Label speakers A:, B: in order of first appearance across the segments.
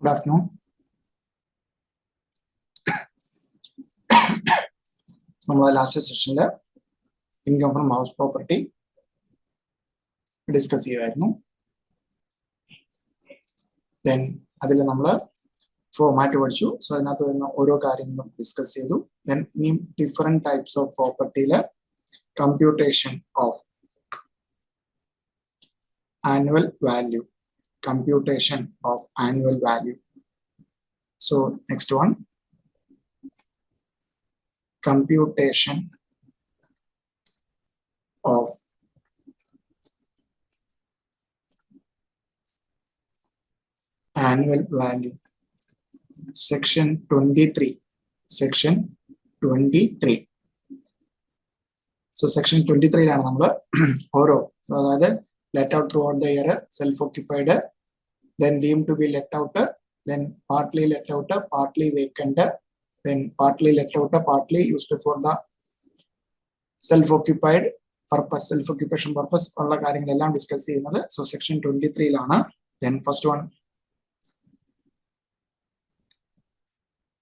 A: Good afternoon. So, in the last session, income from house property discuss here. Then, that's format virtue. So, discuss then different types of property computation of annual value. Computation of annual value. So, next one. Computation of annual value. Section 23. Section 23. So section 23 is oro. So that let out throughout the year, self-occupied, then deemed to be let out, then partly let out, partly vacant, then partly let out, partly used for the self-occupied purpose, self-occupation purpose. All the discuss. So section 23 lana. Then first one,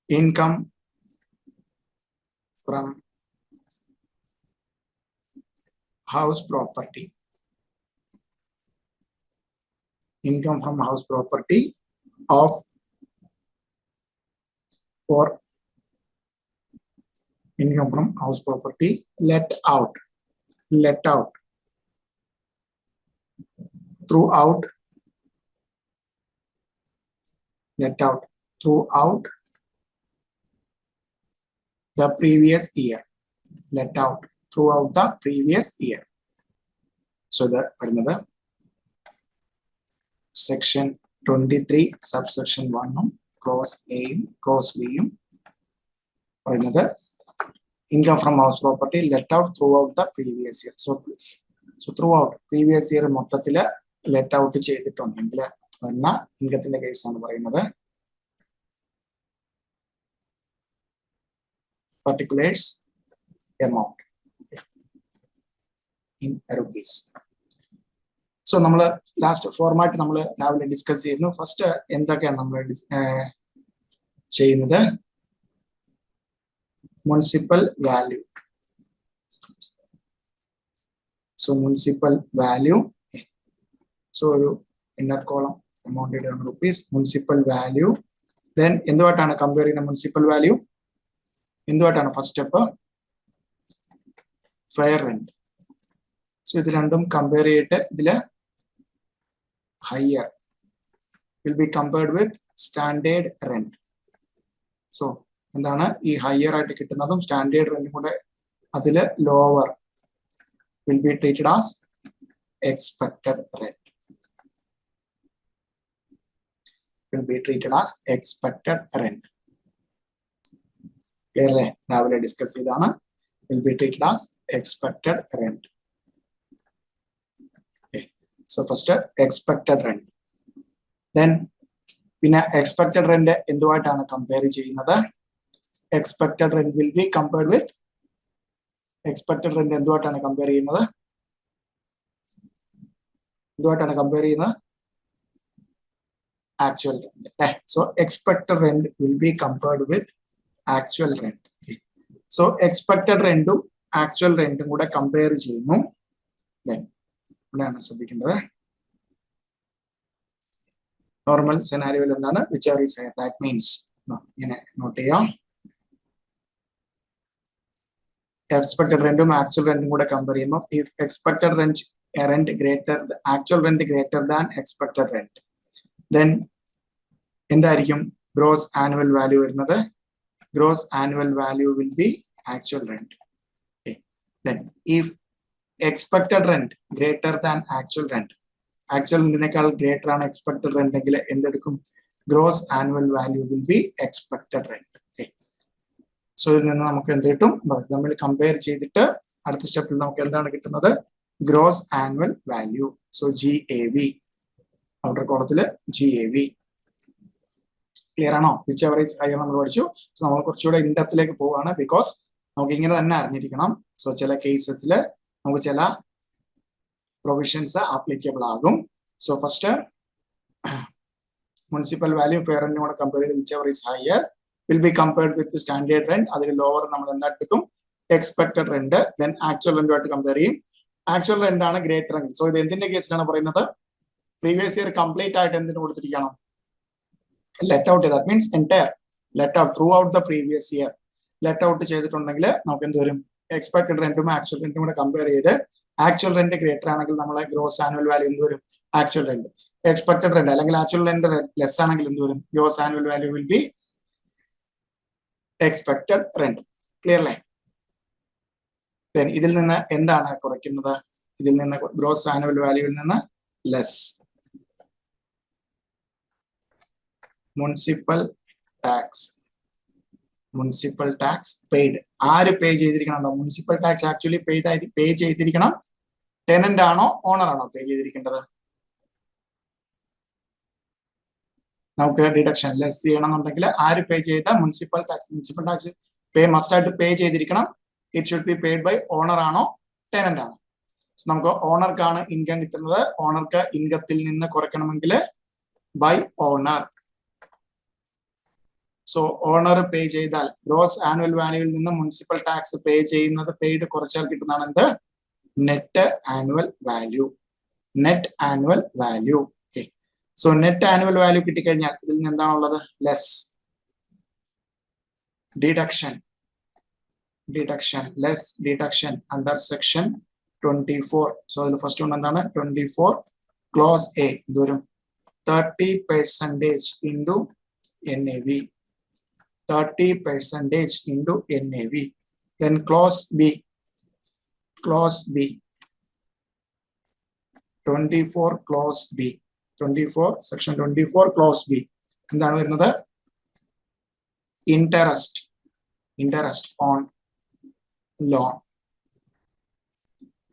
A: income from house property. Income from house property of or income from house property let out throughout the previous year. Let out throughout the previous year. So that another section 23 subsection 1 clause A clause B another income from house property let out throughout the previous year. So throughout previous year മൊത്തത്തില് let out ചെയ്തിട്ടുണ്ടെങ്കിൽ വന്ന ഇൻകത്തിന്റെ case ആണ് പറയുന്നത്. Particulars amount in rupees. So നമ്മൾ last format നമ്മൾ രാവിലെ discuss ചെയ്യുന്നു. First എന്തൊക്കെയാണ് നമ്മൾ ചെയ്യുന്നത്? Municipal value. So municipal value. So inner column amount in rupees. Municipal value. Then എന്തുമായിട്ടാണ് കമ്പയർ ചെയ്യുന്ന municipal value? എന്തുമായിട്ടാണ് first step? Fair rent. So ഇത് രണ്ടും കമ്പയർ ചെയ്തിട്ട് ഇതില് higher will be compared with standard rent. So എന്താണ് ഈ higher ആയിട്ട് കിട്ടുന്നതും സ്റ്റാൻഡേർഡ് റെന്റും കൂടെ അതില് lower will be treated as expected rent. Will be treated as expected rent. Clearly, now we will discuss it. Will be treated as expected rent. Okay. So first, expected rent. Then, expected rent in the what compare another. Expected rent will be compared with expected rent in the what compare another. The what compare another actual rent. So expected rent will be compared with actual rent. Okay. So expected rent to actual rent would compare then normal scenario whichever is that means note expected rent to actual rent would compare if expected rent greater the actual rent greater than expected rent, then in the gross annual value another gross annual value will be actual rent. Okay. Then if expected rent greater than actual rent greater than expected rent gross annual value will be expected rent. Okay. So compare step gross annual value. So GAV outer column GAV. Clear or not? Whichever is higher number of you. So now we in depth like because now so chala cases chala provisions are applicable. So first municipal value fair റെന്റും കൂടെ compare ചെയ്ത് whichever is higher will be compared with the standard rent. അതിൽ lower നമ്മൾ എന്തായിരിക്കും expected rent. Then actual റെന്റുമായിട്ട് compare ചെയ്യും. Actual rent ആണ് greater എങ്കിൽ. സോ ഇത് എന്തിന്റെ കേസിലാണ് പറയുന്നത്? പ്രീവിയസ് ഇയർ കംപ്ലീറ്റ് ആയിട്ട് എന്തിനു കൊടുത്തിരിക്കണം? Let out. That means entire let out throughout the previous year let out ചെയ്തിട്ടുണ്ടെങ്കിൽ നമുക്ക് എന്ത് വരും? എക്സ്പെക്ടഡ് റെന്റും ആക്ച്വൽ റെന്റും കൂടെ കമ്പയർ ചെയ്ത് ആക്ച്വൽ റെന്റ് ഗ്രേറ്റർ ആണെങ്കിൽ നമ്മളെ ഗ്രോസ് ആനുവൽ വാല്യൂ എന്ത് വരും? Actual rent. എക്സ്പെക്ടഡ് റെന്റ് അല്ലെങ്കിൽ ആക്ച്വൽ റെന്റ് ലെസ് ആണെങ്കിൽ എന്ത് വരും? Gross annual value will be expected rent. Clear അല്ലേ? ദെൻ ഇതിൽ നിന്ന് എന്താണ് കുറയ്ക്കുന്നത്? ഇതിൽ നിന്ന് ഗ്രോസ് ആനുവൽ വാല്യൂവിൽ നിന്ന് ലെസ് മുനിസിപ്പൽ ടാക്സ് പെയ്ഡ്. ആര് പേ ചെയ്തിരിക്കണം? മുനിസിപ്പൽ ടാക്സ് ആക്ച്വലി പേ ചെയ്തിരിക്കണം. ടെനന്റ് ആണോ ഓണർ ആണോ പേ ചെയ്തിരിക്കേണ്ടത്? നമുക്ക് ഡിഡക്ഷൻ ലെസ് ചെയ്യണമെന്നുണ്ടെങ്കിൽ ആര് പേ ചെയ്ത മുനിസിപ്പൽ ടാക്സ് പേ മസ്റ്റ് ആയിട്ട് പേ ചെയ്തിരിക്കണം. It should be paid by owner ആണോ ടെനന്റ് ആണോ? നമുക്ക് ഓണർക്കാണ് ഇൻകം കിട്ടുന്നത്. ഓണർക്ക് ഇൻകത്തിൽ നിന്ന് കുറയ്ക്കണമെങ്കിൽ by owner. So owner pay ചെയ്താൽ ഗ്രോസ് ആനുവൽ വാല്യൂവിൽ നിന്ന് മുനിസിപ്പൽ ടാക്സ് പേ ചെയ്യുന്നത് പെയ്ഡ് കുറച്ചാൽ കിട്ടുന്നതാണ് എന്ത്? Net annual value. Okay. So net annual value കിട്ടിക്കഴിഞ്ഞാൽ ഇതിൽ നിന്ന് എന്താണുള്ളത്? Less deduction under section 24. So അതിൽ ഫസ്റ്റ് വൺ എന്താണ്? 24 ക്ലോസ് എ ദൂരം 30% into NAV. 30% into NAV. Then clause B 24 clause B 24 section 24 clause B എന്താണ് വരുന്നത്? interest on loan.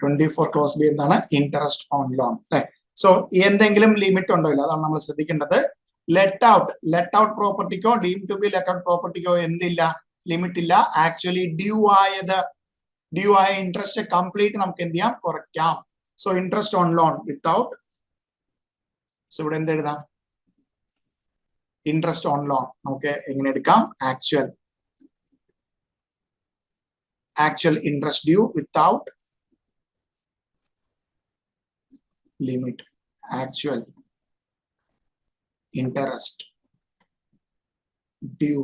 A: 24 clause B എന്താണ്? interest on loan. സോ എന്തെങ്കിലും ലിമിറ്റ് ഉണ്ടോ ഇല്ല അതാണ് നമ്മൾ ശ്രദ്ധിക്കേണ്ടത്. ലെറ്റ് ഔട്ട് പ്രോപ്പർട്ടിക്കോ deem to be let out പ്രോപ്പർട്ടിക്കോ എന്തില്ല? ലിമിറ്റ് ഇല്ല. ആക്ച്വലി ഡ്യൂ ആയ ഇൻട്രസ്റ്റ് കംപ്ലീറ്റ് നമുക്ക് എന്ത് ചെയ്യാം? കുറയ്ക്കാം. So interest on loan without. So ഇവിടെ എന്ത് എഴുതാം? ഇൻട്രസ്റ്റ് ഓൺ ലോൺ നമുക്ക് എങ്ങനെ എടുക്കാം? Actual interest due without limit. Actual interest due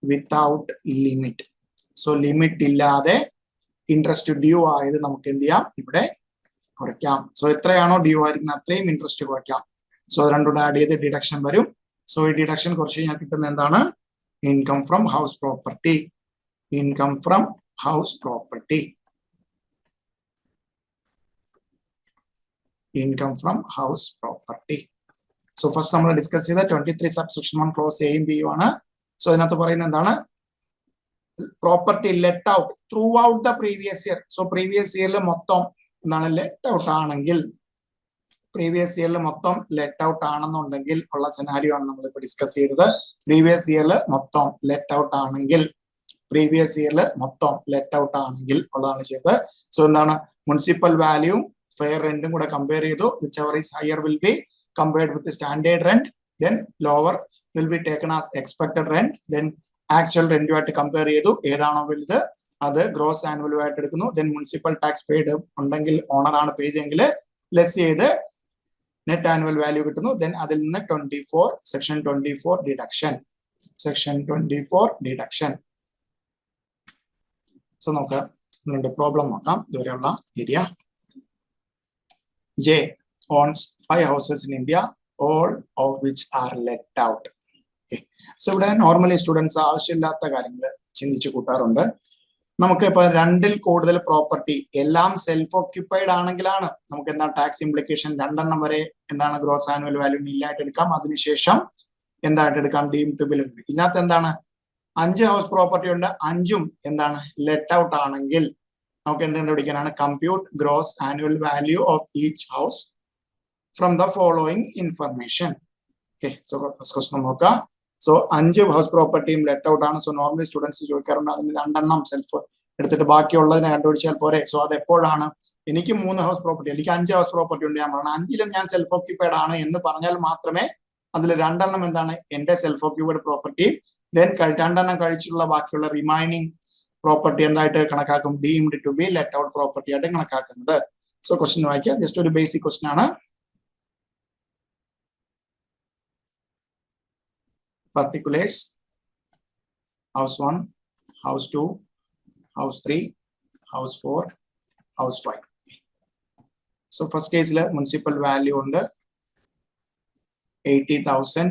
A: without limit. So limit ഇല്ലാതെ ഇൻട്രസ്റ്റ് ഡ്യൂ ആയത് നമുക്ക് എന്ത് ചെയ്യാം? ഇവിടെ കുറയ്ക്കാം. സോ എത്രയാണോ ഡ്യൂ ആയിരിക്കുന്നത് അത്രയും ഇൻട്രസ്റ്റ് കുറയ്ക്കാം. സോ രണ്ടുകൂടെ ആഡ് ചെയ്ത് ഡിഡക്ഷൻ വരും. സോ ഈ ഡിഡക്ഷൻ കുറച്ച് കഴിഞ്ഞാൽ കിട്ടുന്ന എന്താണ്? Income from house property. Income from house property. So first നമ്മൾ ഡിസ്കസ് ചെയ്ത 23 subsection 1 clause A യും B യും ആണ്. സോ ഇതിനകത്ത് പറയുന്നത് എന്താണ്? Property let out throughout the previous year. So previous ഇയറിൽ മൊത്തം എന്താണ്? ലെറ്റ് ഔട്ട് ആണെങ്കിൽ ഉള്ള സെനാരിയോ ആണ് നമ്മളിപ്പോൾ ഡിസ്കസ് ചെയ്തത്. പ്രീവിയസ് ഇയറിൽ മൊത്തം ലെറ്റ് ഔട്ട് ആണെങ്കിൽ ഉള്ളതാണ് ചെയ്തത്. സോ എന്താണ്? മുനിസിപ്പൽ വാല്യൂ ഫെയർ റെന്റും കൂടെ കമ്പയർ ചെയ്തു. whichever is higher will be compared with the standard rent. Then lower will be taken as expected rent. Then actual റെന്റുമായിട്ട് കമ്പയർ ചെയ്തു. ഏതാണോ വലുത് അത് ഗ്രോസ് ആനുവൽ ആയിട്ട് എടുക്കുന്നു. ദെൻ മുനിസിപ്പൽ ടാക്സ് പെയ്ഡ് ഉണ്ടെങ്കിൽ ഓണർ ആണ് പേ ചെയ്തെങ്കിൽ ലെസ് ചെയ്ത് നെറ്റ് ആനുവൽ വാല്യൂ കിട്ടുന്നു. ദെൻ അതിൽ നിന്ന് 24 സെക്ഷൻ 24 ഡിഡക്ഷൻ. സോ നമുക്ക് പ്രോബ്ലം നോക്കാം. ഇതുവരെയുള്ള area. J owns 5 houses in India, all of which are let out. Okay. So ഇവിടെ നോർമലി സ്റ്റുഡൻസ് ആവശ്യമില്ലാത്ത കാര്യങ്ങൾ ചിന്തിച്ചു കൂട്ടാറുണ്ട്. നമുക്ക് ഇപ്പൊ 2ൽ കൂടുതൽ പ്രോപ്പർട്ടി എല്ലാം സെൽഫ് ഓക്യുപ്പൈഡ് ആണെങ്കിലാണ് നമുക്ക് എന്താണ് ടാക്സ് ഇംപ്ലിക്കേഷൻ? 2 വരെ എന്താണ് ഗ്രോസ് ആനുവൽ വാല്യൂ നില്ലായിട്ട് എടുക്കാം. അതിനുശേഷം എന്തായിട്ട് എടുക്കാം? Deem to be let. ഇതിനകത്ത് എന്താണ്? 5 ഹൗസ് പ്രോപ്പർട്ടി ഉണ്ട്. 5ഉം എന്താണ്? ലെറ്റ് ഔട്ട് ആണെങ്കിൽ നമുക്ക് എന്ത് കണ്ടുപിടിക്കാനാണ്? Compute gross annual value of each house from the following information. Okay. So first question നോക്കാം. സോ 5 ഹൗസ് പ്രോപ്പർട്ടിയും ലെറ്റ് ഔട്ട് ആണ്. സോ നോർമലി സ്റ്റുഡൻസ് ചോദിക്കാറുണ്ട് അതിന് 2 സെൽഫ് എടുത്തിട്ട് ബാക്കിയുള്ളതിനെ കണ്ടുപിടിച്ചാൽ പോരെ. സോ അത് എപ്പോഴാണ് എനിക്ക് 3 ഹൗസ് പ്രോപ്പർട്ടി, എനിക്ക് 5 ഹൗസ് പ്രോപ്പർട്ടി ഉണ്ട്, ഞാൻ പറഞ്ഞു 5ലും ഞാൻ സെൽഫ് ഓക്യുപ്പൈഡ് ആണ് എന്ന് പറഞ്ഞാൽ മാത്രമേ അതിൽ 2 എണ്ണം എന്താണ് എന്റെ സെൽഫ് ഓക്യുപ്പൈഡ് പ്രോപ്പർട്ടി, ദെൻ 2 എണ്ണം കഴിച്ചുള്ള ബാക്കിയുള്ള റിമൈനിങ് പ്രോപ്പർട്ടി എന്തായിട്ട് കണക്കാക്കും, deemed to be let out property ആയിട്ട് കണക്കാക്കുന്നത്. സോ ക്വസ്റ്റ്യൻ വായിക്കാം, ജസ്റ്റ് ഒരു ബേസിക് ക്വസ്റ്റ്യൻ ആണ്. particulars house 1, house 2, house 3, house 4, house 5. So first case la municipal value ഉണ്ട് 80,000,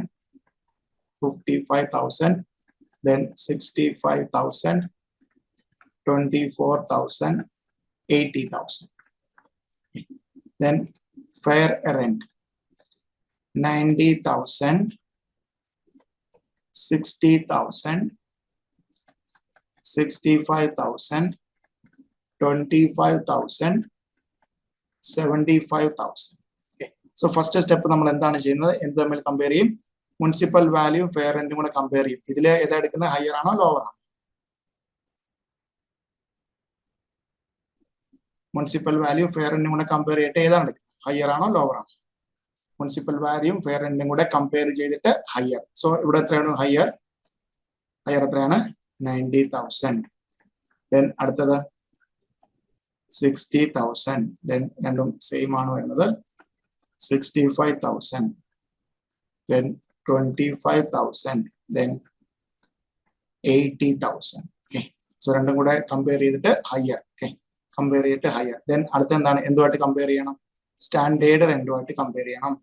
A: 55,000, then 65,000, 24,000, 80,000. Then fair rent 90,000, 60,000, 65,000, 25,000, 75,000. Okay. So first step നമ്മൾ എന്താണ് ചെയ്യുന്നത്, എന്ത് തമ്മിൽ കമ്പയർ ചെയ്യും, മുനിസിപ്പൽ വാല്യൂ ഫെയർ റെന്റും കൂടെ കമ്പയർ ചെയ്യും. ഇതിൽ ഏതാ എടുക്കുന്നത്, ഹയർ ആണോ ലോവർ ആണോ? മുനിസിപ്പൽ വാല്യൂ ഫെയർ റെന്റും കൂടെ കമ്പയർ ചെയ്തിട്ട് ഏതാണ് എടുക്കുന്നത്, ഹയർ ആണോ ലോവർ ആണോ? മുനിസിപ്പൽ വാല്യൂം ഫെയർ റെന്റും കൂടെ കമ്പയർ ചെയ്തിട്ട് ഹയർ. സോ ഇവിടെ എത്രയാണ് ഹയർ, ഹയർ എത്രയാണ് 90,000. ദെൻ അടുത്തത് 60,000, ദെൻ രണ്ടും സെയിം ആണ് വരുന്നത് 65,000, ദെൻ 25,000, ദെൻ 80,000. ഓക്കെ, സോ രണ്ടും കൂടെ കമ്പയർ ചെയ്തിട്ട് ഹയർ. ഓക്കെ, കമ്പയർ ചെയ്തിട്ട് ഹയർ. ദെൻ അടുത്ത എന്താണ്, എന്തുമായിട്ട് കമ്പയർ ചെയ്യണം, സ്റ്റാൻഡേർഡ് റെന്റുമായിട്ട് കമ്പയർ ചെയ്യണം.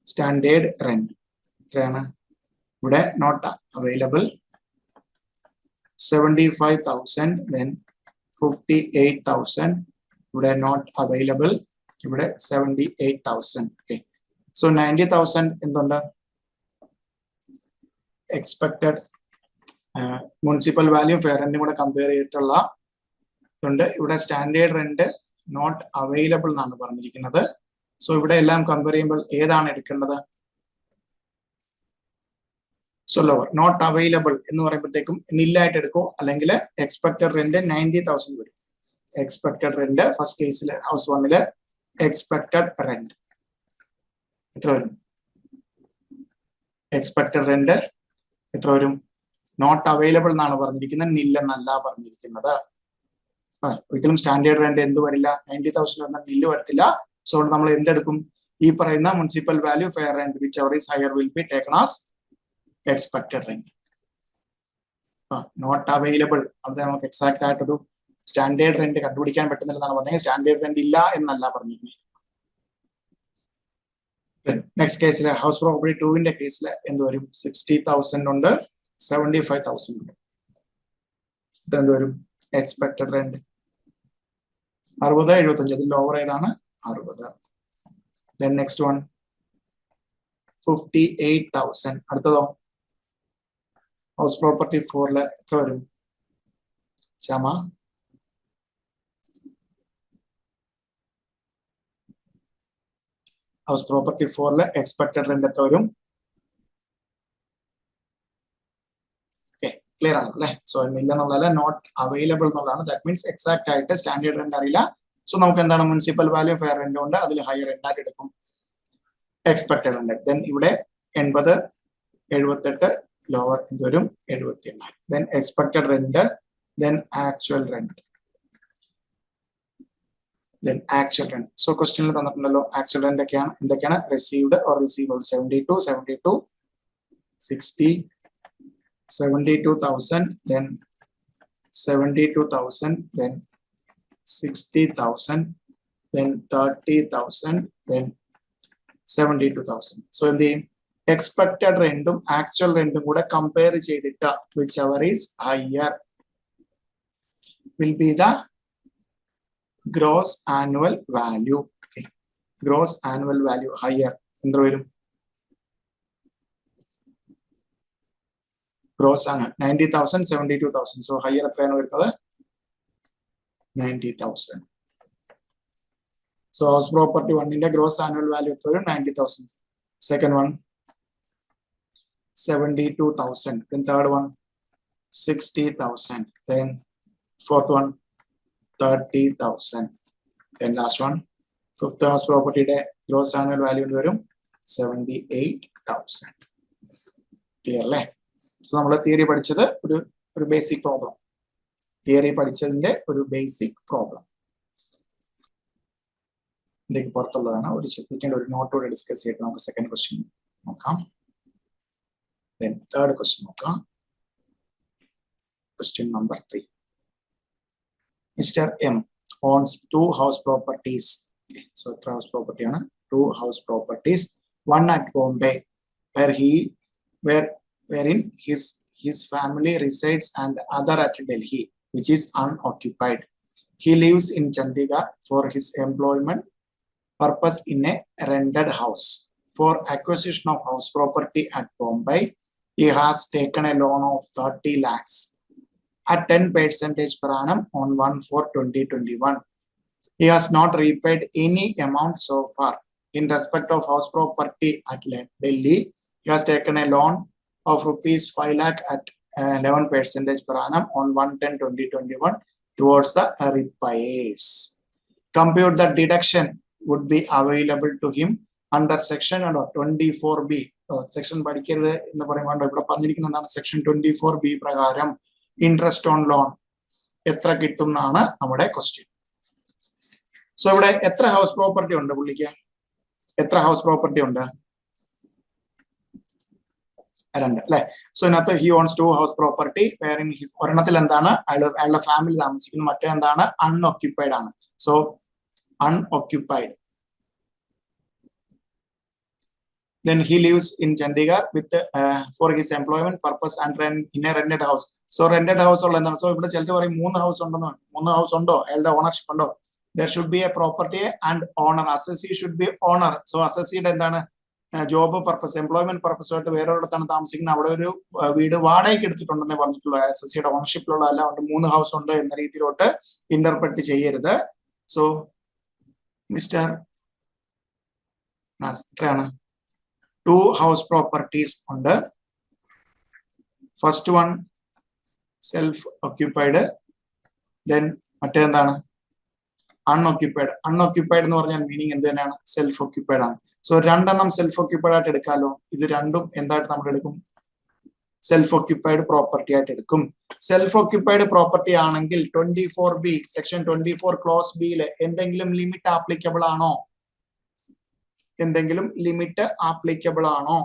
A: സ്റ്റാൻഡേർഡ് റെന്റ് എത്രയാണ്, ഇവിടെ നോട്ട് അവൈലബിൾ 75,000, then 58,000, ഇവിടെ നോട്ട് അവൈലബിൾ, ഇവിടെ 78,000. ഓക്കെ, സോ 90,000 എന്തുണ്ട്, എക്സ്പെക്ടഡ് മുനിസിപ്പൽ വാല്യൂ ഫെയർ റെന്റും കൂടെ കമ്പയർ ചെയ്തിട്ടുള്ള ഉണ്ട്. ഇവിടെ സ്റ്റാൻഡേർഡ് റെന്റ് നോട്ട് അവൈലബിൾ എന്നാണ് പറഞ്ഞിരിക്കുന്നത്. സോ ഇവിടെ എല്ലാം കമ്പയർ ചെയ്യുമ്പോൾ ഏതാണ് എടുക്കേണ്ടത്, സോ ലോവർ. നോട്ട് അവൈലബിൾ എന്ന് പറയുമ്പോഴത്തേക്കും നില്ലായിട്ട് എടുക്കോ, അല്ലെങ്കിൽ എക്സ്പെക്ടഡ് റെന്റ് 90,000 വരും. എക്സ്പെക്ടഡ് റെന്റ് ഫസ്റ്റ് കേസിൽ ഹൗസ് 1 എക്സ്പെക്ടഡ് റെന്റ് എത്ര വരും, എക്സ്പെക്ടഡ് റെന്റ് എത്ര വരും, നോട്ട് അവൈലബിൾ എന്നാണ് പറഞ്ഞിരിക്കുന്നത്, നില്ലെന്നല്ല പറഞ്ഞിരിക്കുന്നത്. ഒരിക്കലും സ്റ്റാൻഡേർഡ് റെന്റ് എന്ത് വരില്ല, 90,000 വന്ന നില്ല് വരത്തില്ല. സോ നമ്മൾ എന്തെടുക്കും, ഈ പറയുന്ന municipal value fair rent whichever is higher will be taken as expected rent. Not available അവിടെ നമുക്ക് എക്സാക്ട് ആയിട്ടൊരു സ്റ്റാൻഡേർഡ് റെന്റ് കണ്ടുപിടിക്കാൻ പറ്റുന്നില്ലെന്നാണ് പറഞ്ഞത്, സ്റ്റാൻഡേർഡ് റെന്റ് ഇല്ല എന്നല്ല പറഞ്ഞിരുന്നത്. നെക്സ്റ്റ് കേസിൽ ഹൗസ് പ്രോപ്പർട്ടി 2 കേസിൽ എന്ത് വരും, 60,000 ഉണ്ട്, 75,000 ഉണ്ട്. ഇതെന്ത് വരും, എക്സ്പെക്ടഡ് റെന്റ് 60, 75, അതിൽ ലോവർ ഏതാണ് 60. Then next one 58,000. അടുത്തതോ ഹൗസ് പ്രോപ്പർട്ടി 4 എത്ര വരും, Shyama, house property 4 expected rent എത്ര വരും, ക്ലിയർ ആണ് അല്ലെ? സോ ഇല്ല എന്നുള്ളതല്ല, നോട്ട് അവൈലബിൾ എന്നുള്ളതാണ്. ദാറ്റ് മീൻസ് എക്സാക്ട് ആയിട്ട് സ്റ്റാൻഡേർഡ് റെന്റ് അറിയില്ല. സോ നമുക്ക് എന്താണ്, മുനിസിപ്പൽ വാല്യൂ ഫെയർ റെന്റ് ഉണ്ട്, അതിൽ ഹയർ റെന്റ് എടുക്കും എക്സ്പെക്ടഡ് റെന്റ്. ദെൻ ഇവിടെ 80, 78, ലോവർ എന്ത് വരും 78. Then expected rent, then actual rent, then actual rent. So ക്വസ്റ്റ്യനിൽ തന്നിട്ടുണ്ടല്ലോ ആക്ച്വൽ റെന്റ് ഒക്കെയാണ്, എന്തൊക്കെയാണ്, received or receivable 72, 72, 60, 72,000, then 72,000, then 60,000, then 30,000, then 72,000. So എന്ത് ചെയ്യും, എക്സ്പെക്ടഡ് റെന്റും ആക്ച്വൽ റെന്റും കൂടെ കമ്പയർ ചെയ്തിട്ട് which ever is higher will be the gross annual value. Gross annual value higher എന്ത് വരും, ഗ്രോസ് ആണ് 90,000, 72,000. സോ ഹയർ എത്രയാണ് വരുന്നത് 90,000. So house property 1 gross annual value എത്ര വരും 90,000. Second one 72,000. Then third one 60,000. Then fourth one 30,000. Then last one, fifth house property gross annual value varum 78,000. Clear le? So we theory പഠിച്ചത് ഒരു basic problem. Theory പഠിച്ചതിന്റെ ഒരു basic problem. ഇതിലേക്ക് പുറത്തുള്ളതാണ് ഒരു നോട്ടോടെ discuss ചെയ്തിട്ട് നമുക്ക് second question നോക്കാം. Then third question നോക്കാം. Question number 3. Mr. M owns 2 house properties. Okay, so 3 house property ആണ്. 2 house properties. One at Bombay, wherein his family resides, and other at Delhi, which is unoccupied. He lives in Chandigarh for his employment purpose in a rented house. For acquisition of house property at Bombay, he has taken a loan of 30 lakhs at 10% per annum on 1/4/2021. He has not repaid any amount so far. In respect of house property at Delhi, he has taken a loan of rupees 5 lakh at 11% per annum on 1/10/2021 towards the repairs. Compute the deduction would be available to him under section 24B. Section പഠിക്കരുത് എന്ന് പറയുമ്പോൾ ഇവിടെ പറഞ്ഞിരിക്കുന്നതാണ് section 24B പ്രകാരം interest on loan എത്ര കിട്ടും എന്നാണ് നമ്മുടെ question. So ഇവിടെ എത്ര ഹൗസ് പ്രോപ്പർട്ടി ഉണ്ട് പുള്ളിക്ക്? എത്ര ഹൗസ് പ്രോപ്പർട്ടി ഉണ്ട്? 2 അല്ലെ. സോ ഇതിനകത്ത് ഹി ഓൺസ് 2 ഹൗസ് പ്രോപ്പർട്ടി വേറിൻ ഹിസ് ഒരെണ്ണത്തിൽ എന്താണ് അയാളുടെ ഫാമിലി താമസിക്കുന്നു, മറ്റേ എന്താണ് അൺഒക്യുപ്പൈഡ് ആണ്. So unoccupied. Then he lives in Chandigarh with for his employment purpose and in a rented house. So rented house ഉള്ള എന്താണ്? സോ ഇവിടെ ചിലർ പറയും 3 ഹൗസ് ഉണ്ടെന്ന്. 3 ഹൗസ് ഉണ്ടോ? അയാളുടെ ഓണർഷിപ്പ് ഉണ്ടോ? There should be a property and owner. Assessee should be owner. So assessee എന്താണ്? ജോബ് പർപ്പസ്, എംപ്ലോയ്മെന്റ് പർപ്പസ് ആയിട്ട് വേറൊരിടത്താണ് താമസിക്കുന്നത്. അവിടെ ഒരു വീട് വാടകയ്ക്ക് എടുത്തിട്ടുണ്ടെന്നേ പറഞ്ഞിട്ടുള്ളൂ. അസസിയുടെ ഓണർഷിപ്പിലുള്ള അല്ല, അവിടെ 3 ഹൗസ് ഉണ്ട് എന്ന രീതിയിലോട്ട് ഇന്റർപ്രറ്റ് ചെയ്യരുത്. സോ മിസ്റ്റർ എത്രയാണ്? 2 ഹൗസ് പ്രോപ്പർട്ടീസ് ഉണ്ട്. First one self occupied, then മറ്റേന്താണ് അൺഒക്യുപ്പൈഡ്. അൺഒക്യുപ്പൈഡ് എന്ന് പറഞ്ഞാൽ മീനിങ് എന്ത് തന്നെയാണ്? സെൽഫ് ഒക്യുപ്പൈഡ് ആണ്. സോ 2 എണ്ണം സെൽഫ് ഒക്യുപ്പൈഡ് ആയിട്ട് എടുക്കാമല്ലോ. ഇത് രണ്ടും എന്തായിട്ട് നമ്മൾ എടുക്കും? സെൽഫ് ഒക്യുപ്പൈഡ് പ്രോപ്പർട്ടി ആയിട്ട് എടുക്കും. സെൽഫ് ഒക്യുപ്പൈഡ് പ്രോപ്പർട്ടി ആണെങ്കിൽ 24B സെക്ഷൻ 24 ക്ലോസ് ബിയില് എന്തെങ്കിലും ലിമിറ്റ് ആപ്ലിക്കബിൾ ആണോ? എന്തെങ്കിലും ലിമിറ്റ് ആപ്ലിക്കബിൾ ആണോ?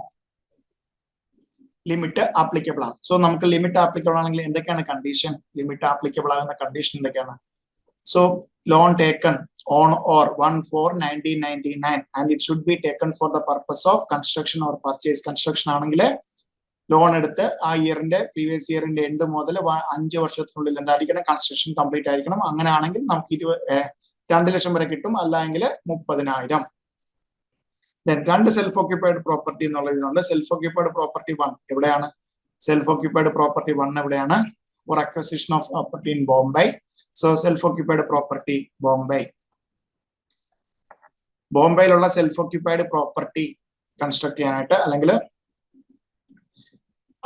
A: ലിമിറ്റ് ആപ്ലിക്കബിൾ ആണ്. സോ നമുക്ക് ലിമിറ്റ് ആപ്ലിക്കബിൾ ആണെങ്കിൽ എന്തൊക്കെയാണ് കണ്ടീഷൻ? ലിമിറ്റ് ആപ്ലിക്കബിൾ ആകുന്ന കണ്ടീഷൻ എന്തൊക്കെയാണ്? So loan taken on or 1/4/1999 and it should be taken for the purpose of construction or purchase. Construction ആണെങ്കിൽ ലോൺ എടുത്ത് ആ ഇയറിന്റെ പ്രീവിയസ് ഇയറിന്റെ എൻഡ് മുതൽ 5 വർഷത്തിനുള്ളിൽ എന്തായിരിക്കണം? കൺസ്ട്രക്ഷൻ കംപ്ലീറ്റ് ആയിരിക്കണം. അങ്ങനെയാണെങ്കിൽ നമുക്ക് 2 ലക്ഷം വരെ കിട്ടും, അല്ലെങ്കിൽ 30,000. Then 2 സെൽഫ് ഓക്യുപ്പൈഡ് പ്രോപ്പർട്ടി എന്നുള്ളതിനുണ്ട്. സെൽഫ് ഓക്യുപ്പൈഡ് പ്രോപ്പർട്ടി 1 എവിടെയാണ്? സെൽഫ് ഓക്യുപ്പൈഡ് പ്രോപ്പർട്ടി 1 എവിടെയാണ്? For acquisition of property in Bombay. So self-occupied property Bombay. ബോംബെയിലുള്ള സെൽഫ് ഓക്യുപ്പൈഡ് പ്രോപ്പർട്ടി കൺസ്ട്രക്ട് ചെയ്യാനായിട്ട് അല്ലെങ്കിൽ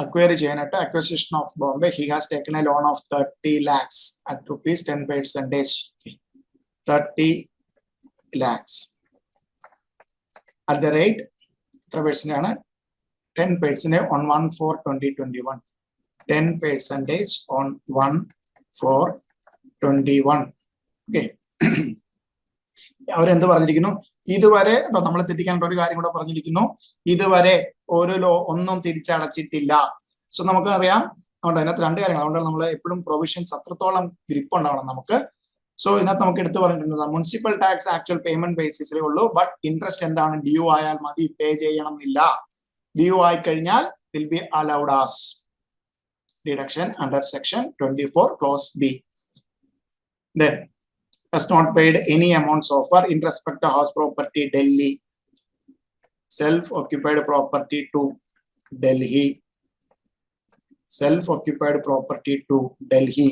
A: അക്വയർ ചെയ്യാനായിട്ട് acquisition of Bombay he has taken a loan of 30 lakhs at rupees 10%. 30 lakhs at the rate എത്ര percent ആണ്? 10% on 1/4/2021. 10% on 1/4/21. Okay. അവരെന്ത് പറഞ്ഞിരിക്കുന്നു? ഇതുവരെ നമ്മൾ തെറ്റിക്കേണ്ട ഒരു കാര്യം കൂടെ പറഞ്ഞിരിക്കുന്നു. ഇതുവരെ ഒന്നും തിരിച്ചടച്ചിട്ടില്ല. സോ നമുക്ക് അറിയാം, അതുകൊണ്ട് അതിനകത്ത് 2 കാര്യങ്ങൾ. അതുകൊണ്ട് നമ്മൾ എപ്പോഴും പ്രൊവിഷൻസ് അത്രത്തോളം ഗ്രിപ്പ് ഉണ്ടാവണം നമുക്ക്. സോ ഇതിനകത്ത് നമുക്ക് എടുത്തു പറഞ്ഞിട്ടുണ്ട് മുനിസിപ്പൽ ടാക്സ് ആക്ച്വൽ പേയ്മെന്റ് ബേസിസിലേ ഉള്ളൂ. ബട്ട് ഇൻട്രസ്റ്റ് എന്താണ്? ഡ്യൂ ആയാൽ മതി, പേ ചെയ്യണം എന്നില്ല. ഡ്യൂ ആയി കഴിഞ്ഞാൽ will be allowed as deduction under section 24 clause B. Then has not paid any amount so far in respect to house property Delhi. Self occupied property to Delhi. Self occupied property to Delhi.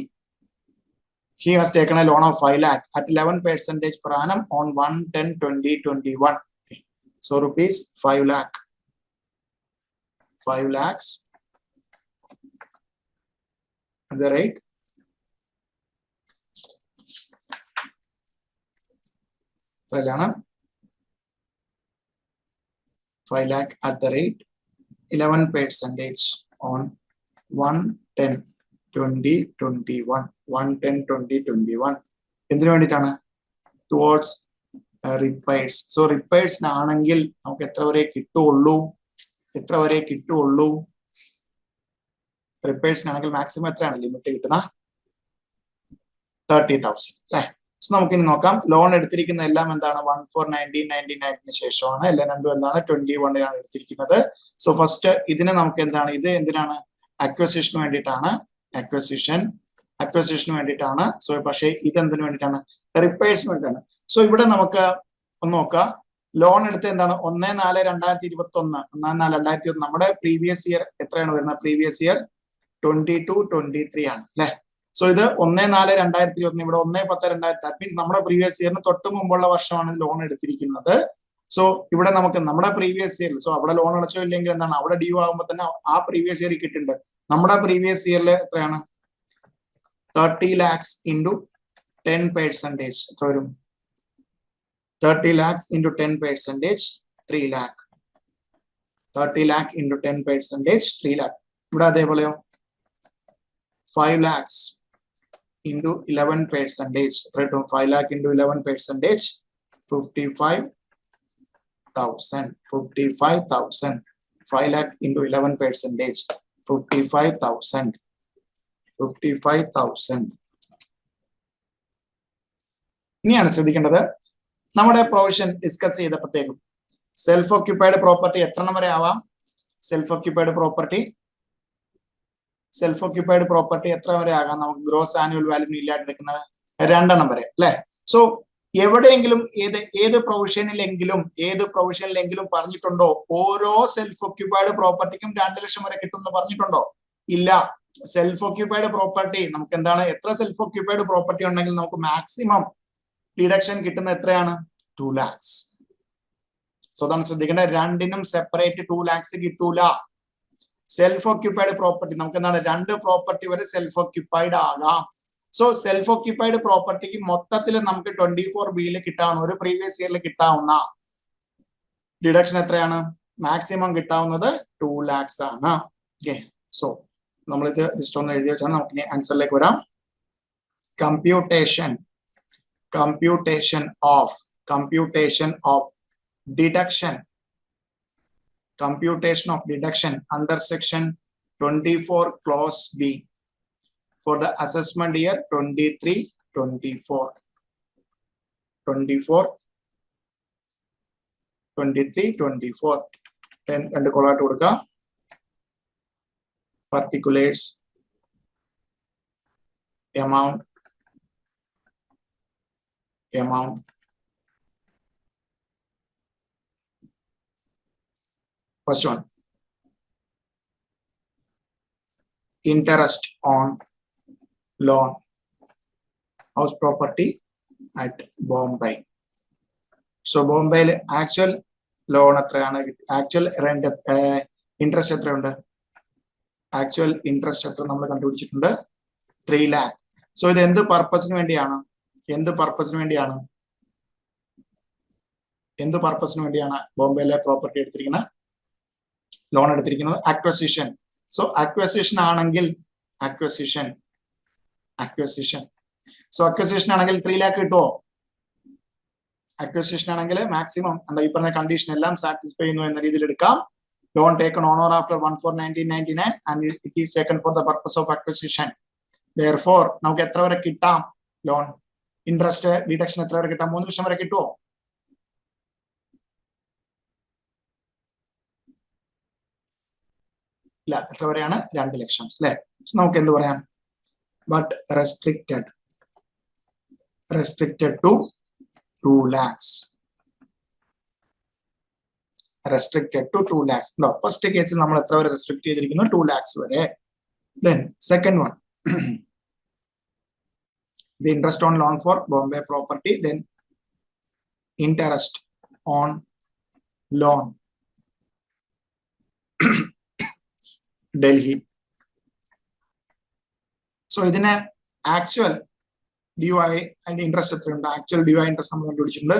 A: He has taken a loan of 5 lakh at 11% per annum on 1/10/2021. So rupees 5 lakh. 5 lakhs at the rate 5 lakh at the rate 11% on 110 20 21 110 20 21 എന്തിനു വേണ്ടിയിട്ടാണ് towards repairs. So repairs ആണെങ്കിൽ നമുക്ക് എത്ര വരെ കിട്ടുള്ളൂ റിപ്പയർസിനാണെങ്കിൽ maximum എത്രയാണ് limit കിട്ടുന്ന 30,000 അല്ലേ. സോ നമുക്ക് ഇനി നോക്കാം. ലോൺ എടുത്തിരിക്കുന്ന എല്ലാം എന്താണ് 14/19/99 ശേഷമാണ്. എല്ലാം രണ്ടും എന്താണ് 21 എടുത്തിരിക്കുന്നത്. സോ ഫസ്റ്റ് ഇതിന് നമുക്ക് എന്താണ്, ഇത് എന്തിനാണ്, അക്വസിഷന് വേണ്ടിയിട്ടാണ്. അക്വസിഷന് വേണ്ടിയിട്ടാണ്. സോ പക്ഷേ ഇത് എന്തിനു വേണ്ടിയിട്ടാണ്, റിപ്പയർസിന് വേണ്ടിയിട്ടാണ്. സോ ഇവിടെ നമുക്ക് ഒന്ന് നോക്കാം. ലോൺ എടുത്ത് എന്താണ് 1/4/2021 1/4/2021 നമ്മുടെ പ്രീവിയസ് ഇയർ എത്രയാണ് വരുന്നത്, പ്രീവിയസ് ഇയർ 22-23 ആണ് അല്ലെ. സോ ഇത് 1/4/2021 ഇവിടെ 1/10/2000 ദാറ്റ് മീൻസ് നമ്മുടെ പ്രീവിയസ് ഇയറിന് തൊട്ട് മുമ്പുള്ള വർഷമാണ് ലോൺ എടുത്തിരിക്കുന്നത്. സോ ഇവിടെ നമുക്ക് നമ്മുടെ പ്രീവിയസ് ഇയറിൽ, സോ അവിടെ ലോൺ അടച്ചോ ഇല്ലെങ്കിൽ എന്താണ് അവിടെ ഡ്യൂ ആകുമ്പോൾ തന്നെ ആ പ്രീവിയസ് ഇയർ കിട്ടുന്നുണ്ട്. നമ്മുടെ പ്രീവിയസ് ഇയറിൽ എത്രയാണ് 30 lakhs into 10%, എത്ര വരും 30 lakhs into 10%, 3 lakh. 30 lakh into 10%, 3 lakh. ഇവിടെ അതേപോലെയോ 5 lakhs into 11%, എത്ര കിട്ടും 5 lakh into 11%, 55,000. 5 lakh into 11%, 55,000. ഇനിയാണ് ശ്രദ്ധിക്കേണ്ടത്, നമ്മുടെ പ്രൊവിഷൻ ഡിസ്കസ് ചെയ്തപ്പോഴത്തേക്കും സെൽഫ് ഓക്യുപ്പൈഡ് പ്രോപ്പർട്ടി എത്ര വരെ ആവാം, സെൽഫ് ഓക്യുപ്പൈഡ് പ്രോപ്പർട്ടി എത്ര വരെ ആകാം, നമുക്ക് ഗ്രോസ് ആനുവൽ വാല്യൂ ഇല്ലാണ്ട് എടുക്കുന്നത് 2 വരെ അല്ലെ. സോ എവിടെയെങ്കിലും ഏത് പ്രൊവിഷനിലെങ്കിലും പറഞ്ഞിട്ടുണ്ടോ ഓരോ സെൽഫ് ഓക്യുപ്പൈഡ് പ്രോപ്പർട്ടിക്കും 2 ലക്ഷം വരെ കിട്ടുമെന്ന് പറഞ്ഞിട്ടുണ്ടോ? ഇല്ല. സെൽഫ് ഓക്യുപ്പൈഡ് പ്രോപ്പർട്ടി നമുക്ക് എന്താണ്, എത്ര സെൽഫ് ഓക്യുപ്പൈഡ് പ്രോപ്പർട്ടി ഉണ്ടെങ്കിൽ നമുക്ക് മാക്സിമം ഡിഡക്ഷൻ കിട്ടുന്ന എത്രയാണ് 2 lakhs. സോ അതാണ് ശ്രദ്ധിക്കേണ്ടത്. രണ്ടിനും സെപ്പറേറ്റ് 2 lakhs കിട്ടൂല. സെൽഫ് ഓക്യുപ്പൈഡ് പ്രോപ്പർട്ടി നമുക്ക് എന്താണ് 2 പ്രോപ്പർട്ടി വരെ സെൽഫ് ഓക്യുപ്പൈഡ് ആകാം. സോ സെൽഫ് ഓക്യുപ്പൈഡ് പ്രോപ്പർട്ടിക്ക് മൊത്തത്തിൽ നമുക്ക് 24B കിട്ടാവുന്ന, ഒരു പ്രീവിയസ് ഇയറിൽ കിട്ടാവുന്ന ഡിഡക്ഷൻ എത്രയാണ്, മാക്സിമം കിട്ടാവുന്നത് 2 lakhs ആണ്. ഓക്കെ, സോ നമ്മളിത് ജസ്റ്റ് ഒന്ന് എഴുതി വെച്ചാണ് നമുക്ക് ഇനി ആൻസറിലേക്ക് വരാം. Computation of deduction under section 24 clause B for the assessment year 23-24. Then രണ്ട് കോളായിട്ട് കൊടുക്കുക. Particulars, amount. First one, interest on loan, house property at Bombay. So Bombay actual loan എത്രയാണ്, ആക്ച്വൽ റെന്റ് ഇൻട്രസ്റ്റ് എത്രയുണ്ട്, ആക്ച്വൽ ഇൻട്രസ്റ്റ് എത്ര നമ്മൾ കണ്ടുപിടിച്ചിട്ടുണ്ട് 3 lakh. So ഇത് എന്ത് പർപ്പസിന് വേണ്ടിയാണ്, ബോംബെയിലെ പ്രോപ്പർട്ടി എടുത്തിരിക്കുന്ന ലോൺ എടുത്തിരിക്കുന്നത്? അക്വസിഷൻ. സോ അക്വസിഷൻ ആണെങ്കിൽ 3 lakh കിട്ടുമോ? അക്വസിഷൻ ആണെങ്കിൽ മാക്സിമം ഈ പറഞ്ഞ കണ്ടീഷൻ എല്ലാം സാറ്റിസ്ഫൈ ചെയ്യുന്നു എന്ന രീതിയിൽ എടുക്കാം. Loan taken on or after 1/4/1999 and it is taken for the purpose of acquisition. Therefore നമുക്ക് എത്ര വരെ കിട്ടാം ലോൺ ഇൻട്രസ്റ്റ് ഡിഡക്ഷൻ എത്ര വരെ കിട്ടാം, 3 ലക്ഷം വരെ കിട്ടുമോ? ഇല്ല. എത്ര വരെയാണ്? 2 ലക്ഷം അല്ലെ. നമുക്ക് എന്ത് പറയാം, but restricted to 2 lakhs. Restricted to 2 lakhs. First കേസിൽ നമ്മൾ എത്ര വരെ റെസ്ട്രിക്ട് ചെയ്തിരിക്കുന്നു, 2 lakhs വരെ. Then second one, the interest on loan for Bombay property, then interest on loan Delhi. So ഇതിനെ ആക്ച്വൽ ഡ്യൂ ആയി അതിന്റെ ഇൻട്രസ്റ്റ് എത്രയുണ്ട്, ആക്ച്വൽ ഡ്യൂ ആയി ഇൻട്രസ്റ്റ് നമ്മൾ കണ്ടുപിടിച്ചിട്ടുണ്ട്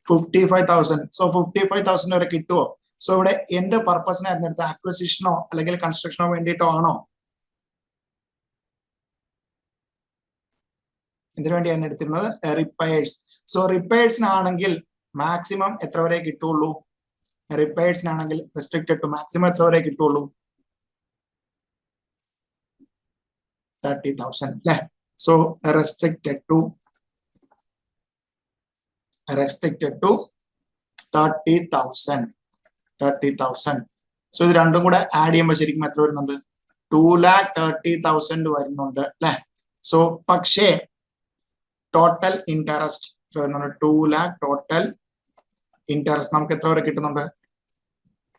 A: 55,000. സോ 55,000 വരെ കിട്ടുമോ? സോ ഇവിടെ എന്ത് പർപ്പസിനായിരുന്നു എടുത്തത്? അക്വിസിഷനോ അല്ലെങ്കിൽ കൺസ്ട്രക്ഷനോ വേണ്ടിയിട്ടോ ആണോ? എന്തിനു വേണ്ടിയാണ് എടുത്തിരുന്നത്? റിപ്പയേഴ്സ്. സോ റിപ്പയേഴ്സിനാണെങ്കിൽ മാക്സിമം എത്ര വരെ കിട്ടുള്ളൂ? റിപ്പയേഴ്സിനാണെങ്കിൽ റെസ്ട്രിക്റ്റഡ് ടു മാക്സിമം എത്ര വരെ കിട്ടുള്ളൂ? 30,000 അല്ലെ? So restricted to 30,000. സോ ഇത് രണ്ടും കൂടെ ആഡ് ചെയ്യുമ്പോൾ ശരിക്കും എത്ര വരുന്നുണ്ട്? 2,30,000 വരുന്നുണ്ട് അല്ലെ? സോ പക്ഷേ total interest 2 lakh total interest നമുക്ക് എത്ര വരെ കിട്ടുന്നുണ്ട്?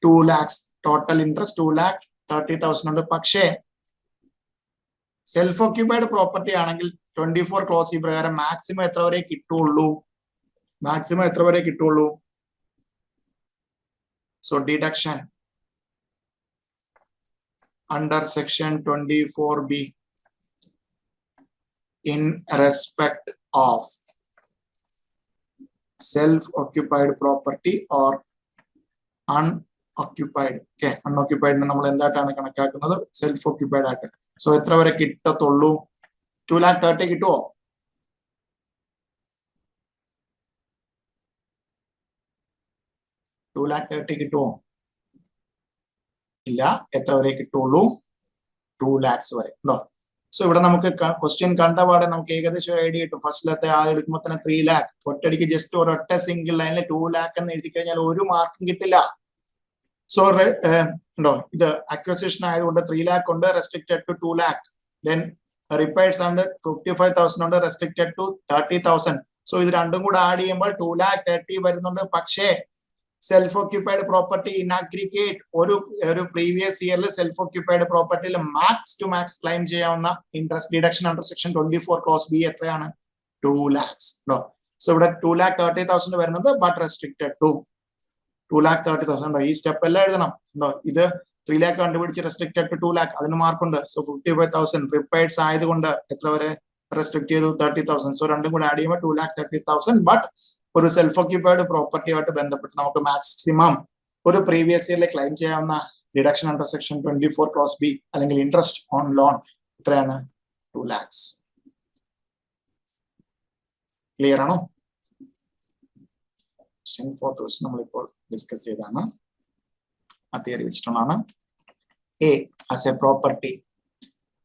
A: 2 lakhs ടോട്ടൽ ഇൻട്രസ്റ്റ് 2,30,000 ഉണ്ട്. പക്ഷേ സെൽഫ് ഓക്യുപൈഡ് പ്രോപ്പർട്ടി ആണെങ്കിൽ 24 ക്ലോസ് പ്രകാരം മാക്സിമം എത്ര വരെ കിട്ടുള്ളൂ? മാക്സിമം എത്ര വരെ കിട്ടുള്ളൂ? So deduction under section 24B in respect of self-occupied property or unoccupied. Okay, unoccupied നമ്മൾ എന്തായിട്ടാണ് കണക്കാക്കുന്നത്? സെൽഫ് ഓക്യുപൈഡ് ആയിട്ട്. സോ എത്ര വരെ കിട്ടത്തുള്ളൂ? 2,30,000 കിട്ടുമോ? 2,30,000 കിട്ടുമോ? ഇല്ല. എത്ര വരെ കിട്ടുള്ളൂ? 2 lakhs വരെ ഉണ്ടോ? സോ ഇവിടെ നമുക്ക് ക്വസ്റ്റ്യൻ കണ്ടപാടെ നമുക്ക് ഏകദേശം ഒരു ഐഡിയ കിട്ടും. ഫസ്റ്റിലത്തെ ആദ്യം എടുക്കുമ്പോൾ തന്നെ 3 lakh, ഒറ്റയടിക്ക് ജസ്റ്റ് ഒരൊറ്റ സിംഗിൾ ലൈനിൽ 2 lakh എന്ന് എഴുതി കഴിഞ്ഞാൽ ഒരു മാർക്കും കിട്ടില്ല. സോ ഉണ്ടോ, ഇത് അക്വസിഷൻ ആയതുകൊണ്ട് 3 lakh ഉണ്ട്, restricted to 2 lakh. Then repairs ഉണ്ട്, 55,000 ഉണ്ട്, റെസ്ട്രിക്റ്റഡ് ടു 30,000. സോ ഇത് രണ്ടും കൂടെ ആഡ് ചെയ്യുമ്പോൾ 2,30,000 വരുന്നുണ്ട്. പക്ഷേ self occupied property in aggregate ഒരു പ്രീവിയസ് ഇയറിൽ സെൽഫ് ഓക്യുപൈഡ് പ്രോപ്പർട്ടിയിൽ മാക്സ് ടു മാക്സ് ക്ലെയിം ചെയ്യാവുന്ന interest deduction under section 24 clause B എത്രയാണ്? 2 lakhs. സോ ഇവിടെ 2,30,000 വരുന്നുണ്ട്, ബട്ട് റെസ്ട്രിക്റ്റഡ് ടു 2,30,000. ഈ സ്റ്റെപ്പ് എല്ലാം എഴുതണം. ഇത് 3 lakh കണ്ടുപിടിച്ച് റെസ്ട്രിക്റ്റഡ് ടു 2 lakh, അതിന് മാർക്കുണ്ട്. സോ 55,000 റിപ്പയേഴ്സ് ആയതുകൊണ്ട് എത്ര വരെ റെസ്ട്രിക്ട് ചെയ്തു? 30,000. സോ രണ്ടും കൂടെ ആഡ് ചെയ്യുമ്പോൾ 2,30,000. ബട്ട് ഒരു സെൽഫ് ഓക്യുപൈഡ് പ്രോപ്പർട്ടിയുമായിട്ട് ബന്ധപ്പെട്ട് നമുക്ക് മാക്സിമം ഒരു പ്രീവിയസ് ഇയറിൽ ക്ലെയിം ചെയ്യാവുന്ന deduction under section 24 clause B അല്ലെങ്കിൽ ഇൻട്രസ്റ്റ് ഓൺ ലോൺ എത്രയാണ്? 2 lakhs. ക്ലിയർ ആണോ? നമ്മളിപ്പോൾ ഡിസ്കസ് ചെയ്താണ്. ആ തിയറി വെച്ചിട്ടുള്ളതാണ്. A as a property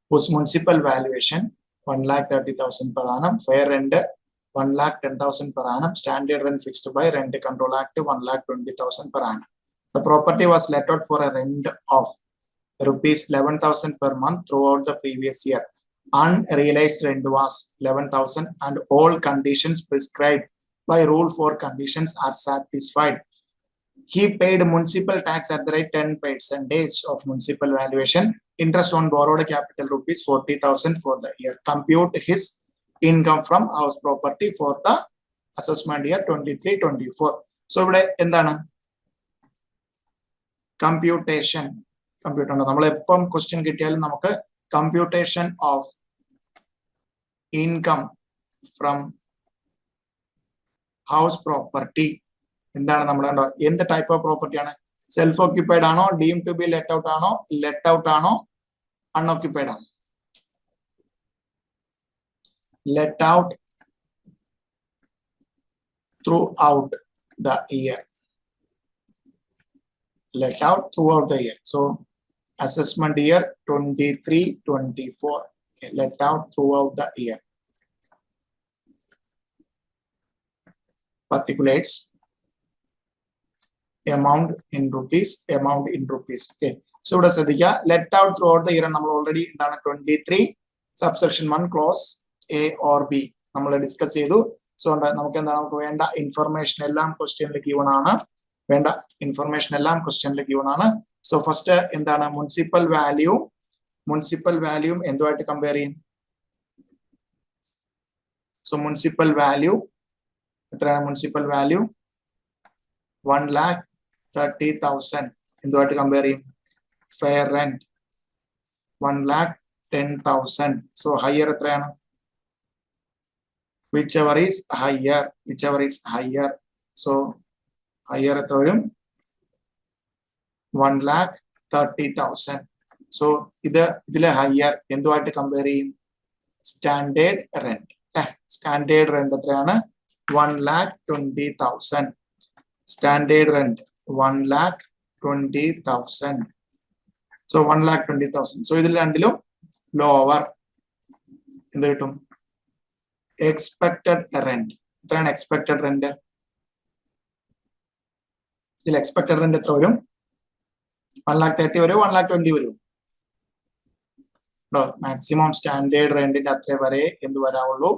A: whose municipal valuation 1,30,000 per annum, fair rent 1,10,000 per annum, standard rent fixed by Rent Control Act 1,20,000 per annum. The property was let out for a rent of rupees 11,000 per month throughout the previous year. Unrealized rent was 11,000 and all conditions prescribed by Rule 4 conditions are satisfied. He paid municipal tax at the rate 10% of municipal valuation. Interest on borrowed capital rupees 40,000 for the year. Compute his income from house property for the assessment year 23-24. So ഇവിടെ എന്താണ്? Computation. Computer ഉണ്ട്. നമ്മൾ എപ്പം question കിട്ടിയാലും നമുക്ക് computation of income from house property എന്താണ് നമ്മൾ കണ്ടോ? എന്ത് ടൈപ്പ് ഓഫ് പ്രോപ്പർട്ടിയാണ്? സെൽഫ് ഓക്യുപൈഡ് ആണോ? Deem to be let out ആണോ? ലെറ്റ് ഔട്ട് ആണോ? അൺഓക്യുപൈഡ് ആണോ? let out throughout the year. Let out throughout the year. So assessment year 23-24. Okay, let out throughout the year. Particulates amount in rupees. Okay. So what does it? Let out throughout the year. We already done 23 subsection 1 clause A or B നമ്മൾ discuss ചെയ്തു. So നമുക്ക് എന്താണ്? നമുക്ക് വേണ്ട information എല്ലാം ക്വസ്റ്റ്യനിൽ given ആണ്. So first എന്താണ്? മുനിസിപ്പൽ വാല്യൂ എന്തുമായിട്ട് കമ്പയർ ചെയ്യും? സോ മുനിസിപ്പൽ വാല്യൂ എത്രയാണ്? മുനിസിപ്പൽ വാല്യൂ 1,30,000 എന്തുമായിട്ട് കമ്പയർ ചെയ്യും? Fair rent 1,10,000. സോ ഹയർ എത്രയാണ്? whichever is higher So higher എത്ര വരും 1,30,000. So ഇതിലെ higher എന്തുമായിട്ട് കമ്പയർ ചെയ്യും സ്റ്റാൻഡേർഡ് റെന്റ് സ്റ്റാൻഡേർഡ് റെന്റ് എത്രയാണ് 1,20,000. Standard rent 1,20,000. So 1,20,000. So ഇതിൽ രണ്ടിലും ലോവർ എന്ത് കിട്ടും എക്സ്പെക്ടഡ് റെന്റ് എത്രയാണ് എക്സ്പെക്ടഡ് റെന്റ് ഇതിൽ എക്സ്പെക്ടഡ് റെന്റ് എത്ര വരും 1,30,000 വരും 1,20,000 വരും മാക്സിമം സ്റ്റാൻഡേർഡ് റെന്റിന്റെ അത്ര വരെ എന്ത് വരാവുള്ളൂ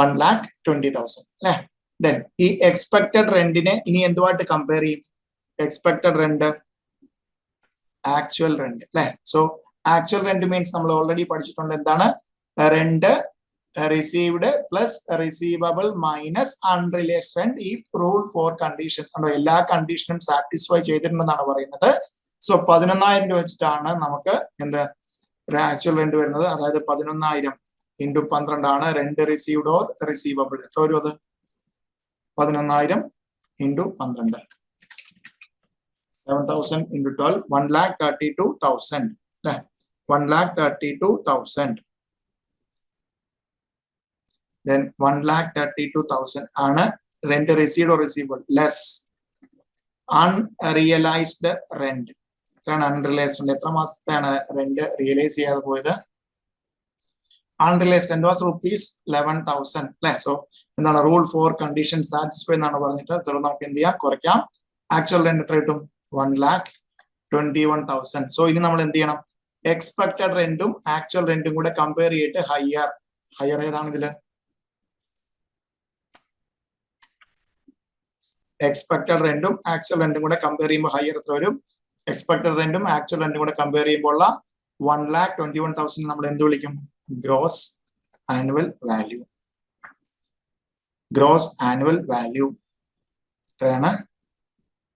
A: 1,20,000 അല്ലെ ദെൻ ഈ എക്സ്പെക്ടഡ് റെന്റിനെ ഇനി എന്തുമായിട്ട് കമ്പയർ ചെയ്യും എക്സ്പെക്ടഡ് റെന്റ് ആക്ച്വൽ റെന്റ് അല്ലെ സോ ആക്ച്വൽ റെന്റ് മീൻസ് നമ്മൾ ഓൾറെഡി പഠിച്ചിട്ടുണ്ട് എന്താണ് rent received plus receivable minus unrealized rent if rule for conditions എല്ലാ കണ്ടീഷനും സാറ്റിസ്ഫൈ ചെയ്തിട്ടുണ്ടെന്നാണ് പറയുന്നത് സോ 11,000 രൂപ വെച്ചിട്ടാണ് നമുക്ക് എന്ത് ആക്ച്വൽ റെന്റ് വരുന്നത് അതായത് 11,000 into 12 ആണ് റെന്റ് റിസീവ്ഡ് ഓർ റിസീവബിൾ എത്ര വരും അത് 11,000 into 12 7,000 into 12 1,32,000 അല്ലെ 1,32,000 then 1,32,000 ആണ് rent received or receivable less unrealized rent എത്രയാണ് unrealized rent എത്ര മാസത്തെയാണ് rent റിയലൈസ് ചെയ്യാതെ പോയത് unrealized rent was rupees 11,000 അല്ലേ സോ എന്താണ് റൂൾ ഫോർ കണ്ടീഷൻ സാറ്റിസ്ഫൈ എന്നാണ് പറഞ്ഞിട്ട് സോ നമുക്ക് എന്ത് ചെയ്യാം കുറയ്ക്കാം ആക്ച്വൽ റെന്റ് എത്ര കിട്ടും 1,21,000 സോ ഇനി നമ്മൾ എന്ത് ചെയ്യണം എക്സ്പെക്ടഡ് റെന്റും ആക്ച്വൽ റെന്റും കൂടെ കമ്പയർ ചെയ്തിട്ട് ഹയർ ഏതാണ് ഇതില് എക്സ്പെക്ടഡ് റെന്റും ആക്ച്വൽ റെന്റും കൂടെ കമ്പയർ ചെയ്യുമ്പോൾ ഹയർ എത്ര വരും എക്സ്പെക്ടഡ് റെന്റും ആക്ച്വൽ റെന്റും കൂടെ കമ്പയർ ചെയ്യുമ്പോൾ 1,21,000 നമ്മൾ എന്ത് വിളിക്കും gross annual value gross annual value എത്രയാണ്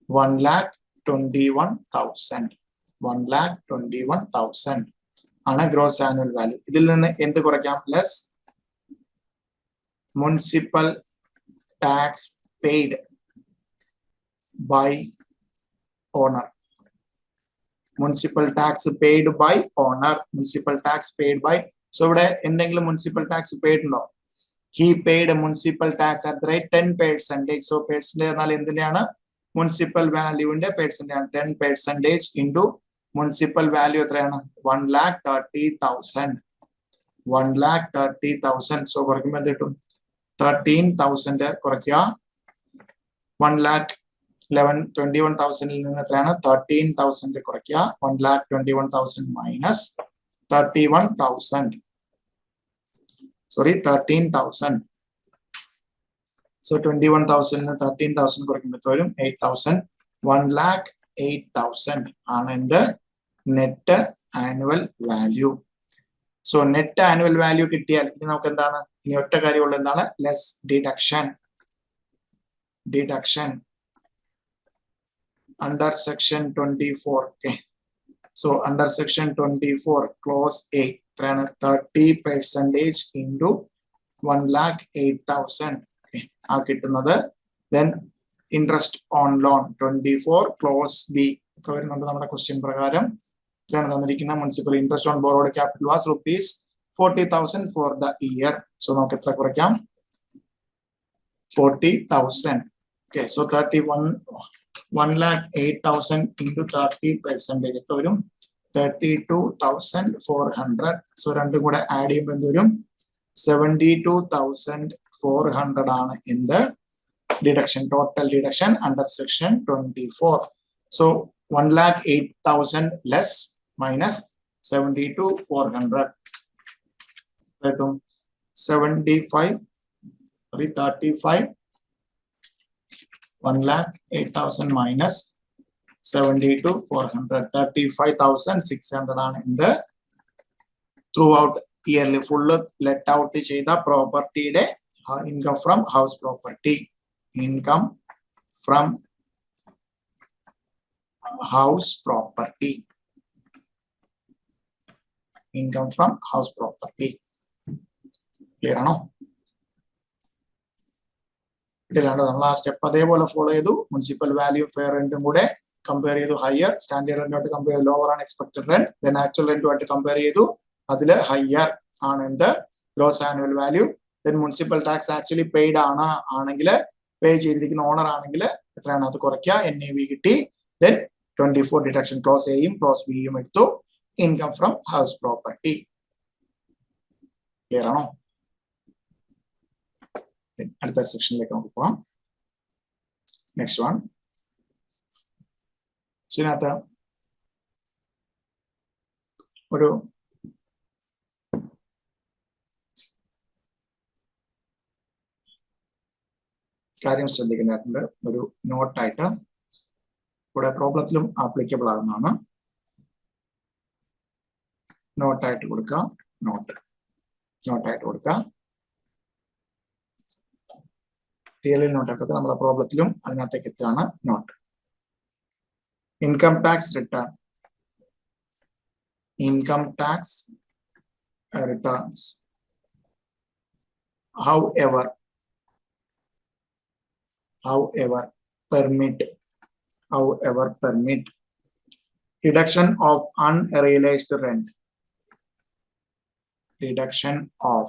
A: 1,21,000 1,21,000 ആണ് ഗ്രോസ് ആനുവൽ വാല്യൂ ഇതിൽ നിന്ന് എന്ത് കുറയ്ക്കാം less municipal tax paid by owner municipal tax paid by owner municipal tax paid by so ഇവിടെ എന്തെങ്കിലും municipal tax paid ഉണ്ടോ he paid a municipal tax at the rate 10%. so percentage എന്നാൽ എന്തിനാണ് municipal value ന്റെ percentage ആണ് 10% into municipal value എത്രയാണ് 1,30,000 1,30,000 so കുറയ്ക്കുമ്പോൾ എന്ത് കിട്ടും 13,000 കുറയ്ക്കുക 1,21,000 നിന്ന് എത്രയാണ് 13,000 കുറയ്ക്കുക 1,21,000 മൈനസ് 13,000 സോ 21,000 13,000 കുറയ്ക്കുമ്പോൾ എത്ര വരും 8,000 1,08,000 ആണ് എന്ത് net annual value so net annual value കിട്ടിയാൽ ഇനി നമുക്ക് എന്താണ് ഇനി ഒറ്റ കാര്യമുള്ള എന്താണ് less deduction under section 24 okay so under section 24 clause A 30% into 1,08,000 okay ആ കിട്ടുന്നത് then interest on loan 24 clause B എത്ര വരുന്നുണ്ട് നമ്മുടെ ക്വസ്റ്റ്യൻ പ്രകാരം ഇത്രയാണ് തന്നിരിക്കുന്ന municipal interest on borrowed capital was rupees 40,000 for the year so നമുക്ക് എത്ര കുറയ്ക്കാം 40,000 okay so 1,08,000 into 30% എത്ര വരും 32,400 സോ രണ്ടും കൂടെ ആഡ് ചെയ്യുമ്പോൾ എന്ത് വരും 72,400 ആണ് എന്ത് deduction total deduction under section 24 so 1,08,000 less minus 72,400 കിട്ടും 35 1,08,000 minus 72,400 35,600 ആണ് എന്ത് through out yearly full let out ചെയ്ത പ്രോപ്പർട്ടിയുടെ income from house property income from house property income from house property clear ആണോ ഇതിലാണ് നമ്മൾ ആ സ്റ്റെപ്പ് അതേപോലെ ഫോളോ ചെയ്തു. മുനിസിപ്പൽ വാല്യൂ ഫെയർ റെന്റും കൂടെ കമ്പയർ ചെയ്തു. ഹയർ സ്റ്റാൻഡേർഡ് റെന്റുമായിട്ട് കമ്പയർ ചെയ്തു. ലോവർ ആണ് എക്സ്പെക്ടഡ് റെന്റ്. ദെൻ ആക്ച്വൽ റെന്റുമായിട്ട് കമ്പയർ ചെയ്തു. അതിൽ ഹയർ ആണ് എന്ത് gross annual value. Then municipal tax actually paid ആണെങ്കിൽ പേ ചെയ്തിരിക്കുന്ന ഓണർ ആണെങ്കിൽ എത്രയാണ് അത് കുറയ്ക്കുക. NAV കിട്ടി. ദെൻ 24 ഡിഡക്ഷൻ ക്ലോസ് എയും ക്ലോസ് ബിയും എടുത്തു. Income from house property. Clear ആണോ? അടുത്ത സെക്ഷനിലേക്ക് നമുക്ക് പോകാം. Next one. ഇതിനകത്ത് ഒരു കാര്യം ശ്രദ്ധിക്കേണ്ടതായിട്ടുണ്ട്. ഒരു നോട്ടായിട്ട് ഇവിടെ പ്രോബ്ലത്തിലും ആപ്ലിക്കബിൾ ആകുന്നതാണ്. നോട്ടായിട്ട് കൊടുക്കുക. നോട്ടായിട്ട് കൊടുക്കുക. തിയറിയിൽ നോട്ടായിട്ടൊക്കെ നമ്മുടെ പ്രോബ്ലത്തിലും അതിനകത്തേക്ക് എത്തുകയാണ് note. Income tax return. Income tax returns. However, permit reduction of unrealized rent. Reduction of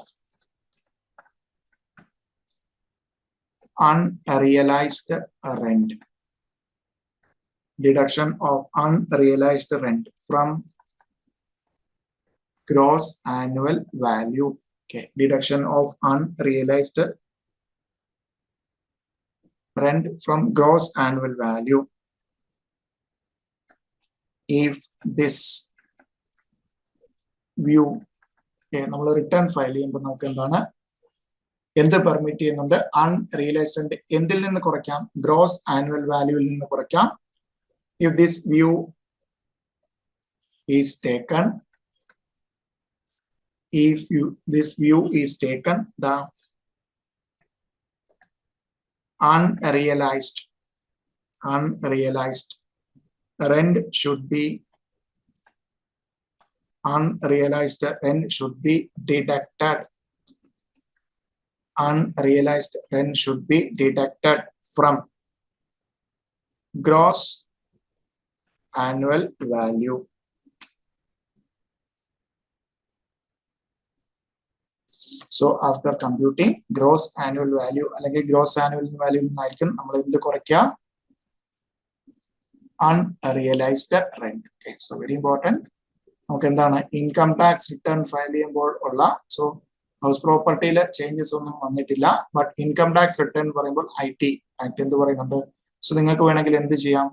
A: unrealized rent. Deduction of unrealized rent from gross annual value. Okay, deduction of unrealized rent from gross annual value. If this view, നമ്മൾ return file ചെയ്യുമ്പോൾ നമുക്ക് എന്താണ് എന്ത് permit ചെയ്യുന്നുണ്ട്? Unrealised rent എന്തിൽ നിന്ന് കുറയ്ക്കാം? Gross annual വാല്യൂവിൽ നിന്ന് കുറയ്ക്കാം. If this view is taken, this view is taken, the unrealized rent should be deducted. Unrealized rent should be deducted from gross annual value. So after computing gross annual value അല്ലെങ്കിൽ gross annual value നിന്നായിരിക്കും നമ്മൾ എന്ത് കുറയ്ക്കുക? Unrealized rent. Okay, so very important. നമുക്ക് എന്താണ് income tax return file ചെയ്യുമ്പോൾ ഉള്ള so house പ്രോപ്പർട്ടിയിൽ changes ഒന്നും വന്നിട്ടില്ല. ബട്ട് ഇൻകം ടാക്സ് റിട്ടേൺ പറയുമ്പോൾ IT ആക്ട് എന്ത് പറയുന്നുണ്ട്? സോ നിങ്ങൾക്ക് വേണമെങ്കിൽ എന്ത് ചെയ്യാം?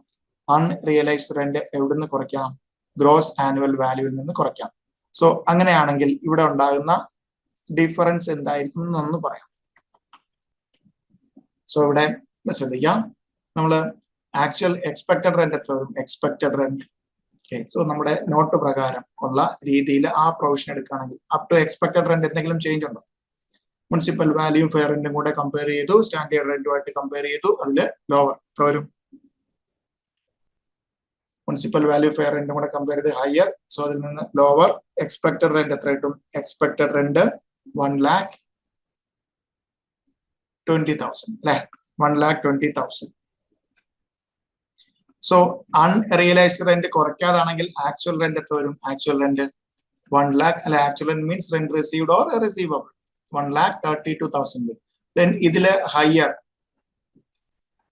A: അൺറിയലൈസ്ഡ് റെന്റ് എവിടുന്ന് കുറയ്ക്കാം? ഗ്രോസ് ആനുവൽ വാല്യൂവിൽ നിന്ന് കുറയ്ക്കാം. സോ അങ്ങനെയാണെങ്കിൽ ഇവിടെ ഉണ്ടാകുന്ന ഡിഫറൻസ് എന്തായിരിക്കും എന്നൊന്ന് പറയാം. സോ ഇവിടെ ശ്രദ്ധിക്കാം. നമ്മൾ ആക്ച്വൽ എക്സ്പെക്ടഡ് റെന്റ് എത്ര വരും? Expected rent. ഓക്കെ, സോ നമ്മുടെ നോട്ട് പ്രകാരം ഉള്ള രീതിയിൽ ആ പ്രൊവിഷൻ എടുക്കുകയാണെങ്കിൽ അപ് ടു എക്സ്പെക്ടഡ് റെന്റ് എന്തെങ്കിലും ചേഞ്ച് ഉണ്ടോ? മുനിസിപ്പൽ വാല്യൂ ഫെയർ റെന്റും കൂടെ കമ്പയർ ചെയ്തു. സ്റ്റാൻഡേർഡ് റെന്റുമായിട്ട് കമ്പയർ ചെയ്തു. അതിൽ ലോവർ എത്ര വരും? മുനിസിപ്പൽ വാല്യൂ ഫെയർ റെന്റും കൂടെ കമ്പയർ ചെയ്ത് ഹയർ. സോ അതിൽ നിന്ന് ലോവർ. എക്സ്പെക്ടഡ് റെന്റ് എത്ര കിട്ടും? എക്സ്പെക്ടഡ് റെന്റ് 1,20,000 അല്ലെ? 1,20,000. സോ അൺറിയലൈസ്ഡ് റെന്റ് കുറയ്ക്കാതാണെങ്കിൽ ആക്ച്വൽ റെന്റ് എത്ര വരും? ആക്ച്വൽ റെന്റ് 1 lakh അല്ലെ? Actual rent means rent received or receivable. 1,32,000. Then ഇതില് ഹയർ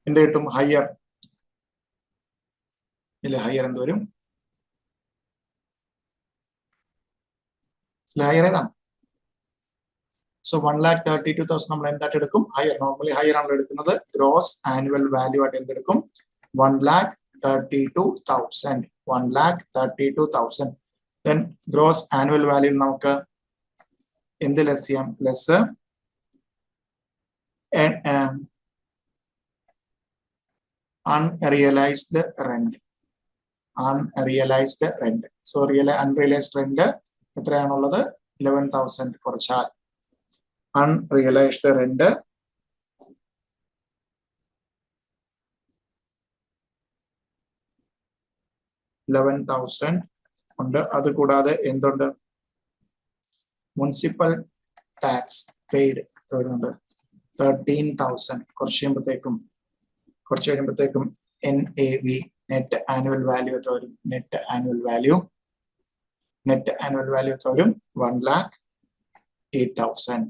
A: എന്ത് കിട്ടും? ഹയർ ഇല്ല, ഹയർ എന്ത് വരും? ഹയർ ഏതാണ്? സോ 1,32,000 നമ്മൾ എന്തായിട്ട് എടുക്കും? ഹയർ. നോർമലി ഹയർ ആണ് എടുക്കുന്നത്. ഗ്രോസ് ആനുവൽ വാല്യൂ ആയിട്ട് എന്തെടുക്കും? 1,32,000. 1,32,000. ദെൻ ഗ്രോസ് ആനുവൽ വാല്യൂ നമുക്ക് എന്ത് ലെസ് ചെയ്യാം? Plus unrealised rent. Unrealised rent. So unrealised rent എത്രയാണുള്ളത്? 11,000 കുറച്ചാൽ അൺറിയലൈസ്ഡ് റെന്റ് 11,000 ഉണ്ട്. അത് കൂടാതെ എന്തുണ്ട്? മുനിസിപ്പൽ ടാക്സ് പെയ്ഡ് വരുന്നുണ്ട് 13,000 കുറച്ച് കഴിയുമ്പോഴത്തേക്കും NAV നെറ്റ് ആനുവൽ വാല്യൂ എത്ര വരും? നെറ്റ് ആനുവൽ വാല്യൂ എത്ര വരും? 1,08,000.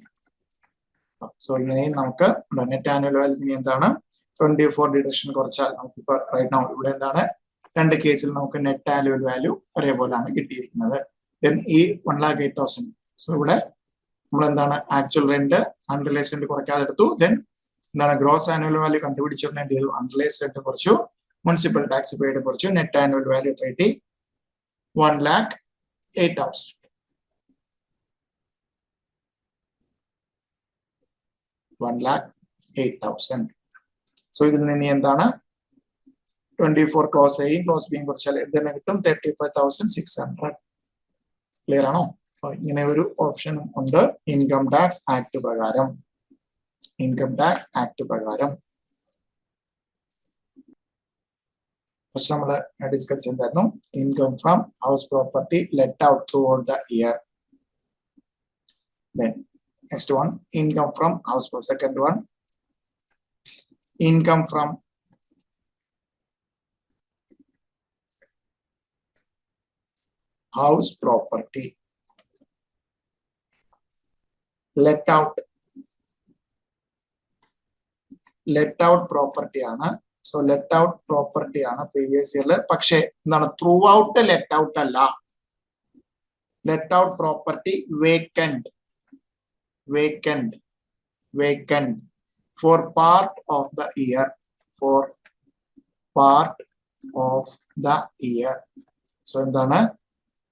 A: സോ ഇങ്ങനെയും നമുക്ക് നെറ്റ് ആനുവൽ വാല്യൂ ഇനി എന്താണ് 24 ഡിഡക്ഷൻ കുറച്ചാൽ നമുക്കിപ്പോ റൈറ്റ് നൗ ഇവിടെ എന്താണ് രണ്ട് കേസിൽ നമുക്ക് നെറ്റ് ആനുവൽ വാല്യൂ ഒരേപോലെയാണ് കിട്ടിയിരിക്കുന്നത്. ദെൻ ഈ 1,08,000 സോ ഇവിടെ നമ്മൾ എന്താണ് ആക്ച്വൽ റെന്റ് അൺറിയലൈസ്ഡ് റെന്റ് കുറയ്ക്കാതെ എടുത്തു. ദെൻ എന്താണ് ഗ്രോസ് ആനുവൽ വാല്യൂ കണ്ടുപിടിച്ചപ്പോൾ എന്ത് ചെയ്തു? അൺറിയലൈസ്ഡ് റെന്റ് കുറച്ചു, മുനിസിപ്പൽ ടാക്സ് പെയ്ഡ് കുറച്ചു, നെറ്റ് ആനുവൽ വാല്യൂ എത്ര കിട്ടി? 1,08,000. സോ ഇതിൽ നിന്ന് എന്താണ് 24 ക്ലോസ് എയും ക്ലോസ് ബിയും കുറച്ചാൽ ഇതിനെ കിട്ടും 35,600. ക്ലിയർ ആണോ? ഇങ്ങനെ ഒരു ഓപ്ഷൻ ഉണ്ട് ഇൻകം ടാക്സ് ആക്ട് പ്രകാരം. പക്ഷെ നമ്മൾ ഡിസ്കസ് ചെയ്തായിരുന്നു income from house property let out throughout the year. Then next one, income from house. Second one, income from house property let out property ആണ്. So let out property ആണ് previous ഇയറിൽ. പക്ഷേ എന്താണ് through out let out അല്ല. Let out property vacant for part of the year. So എന്താണ്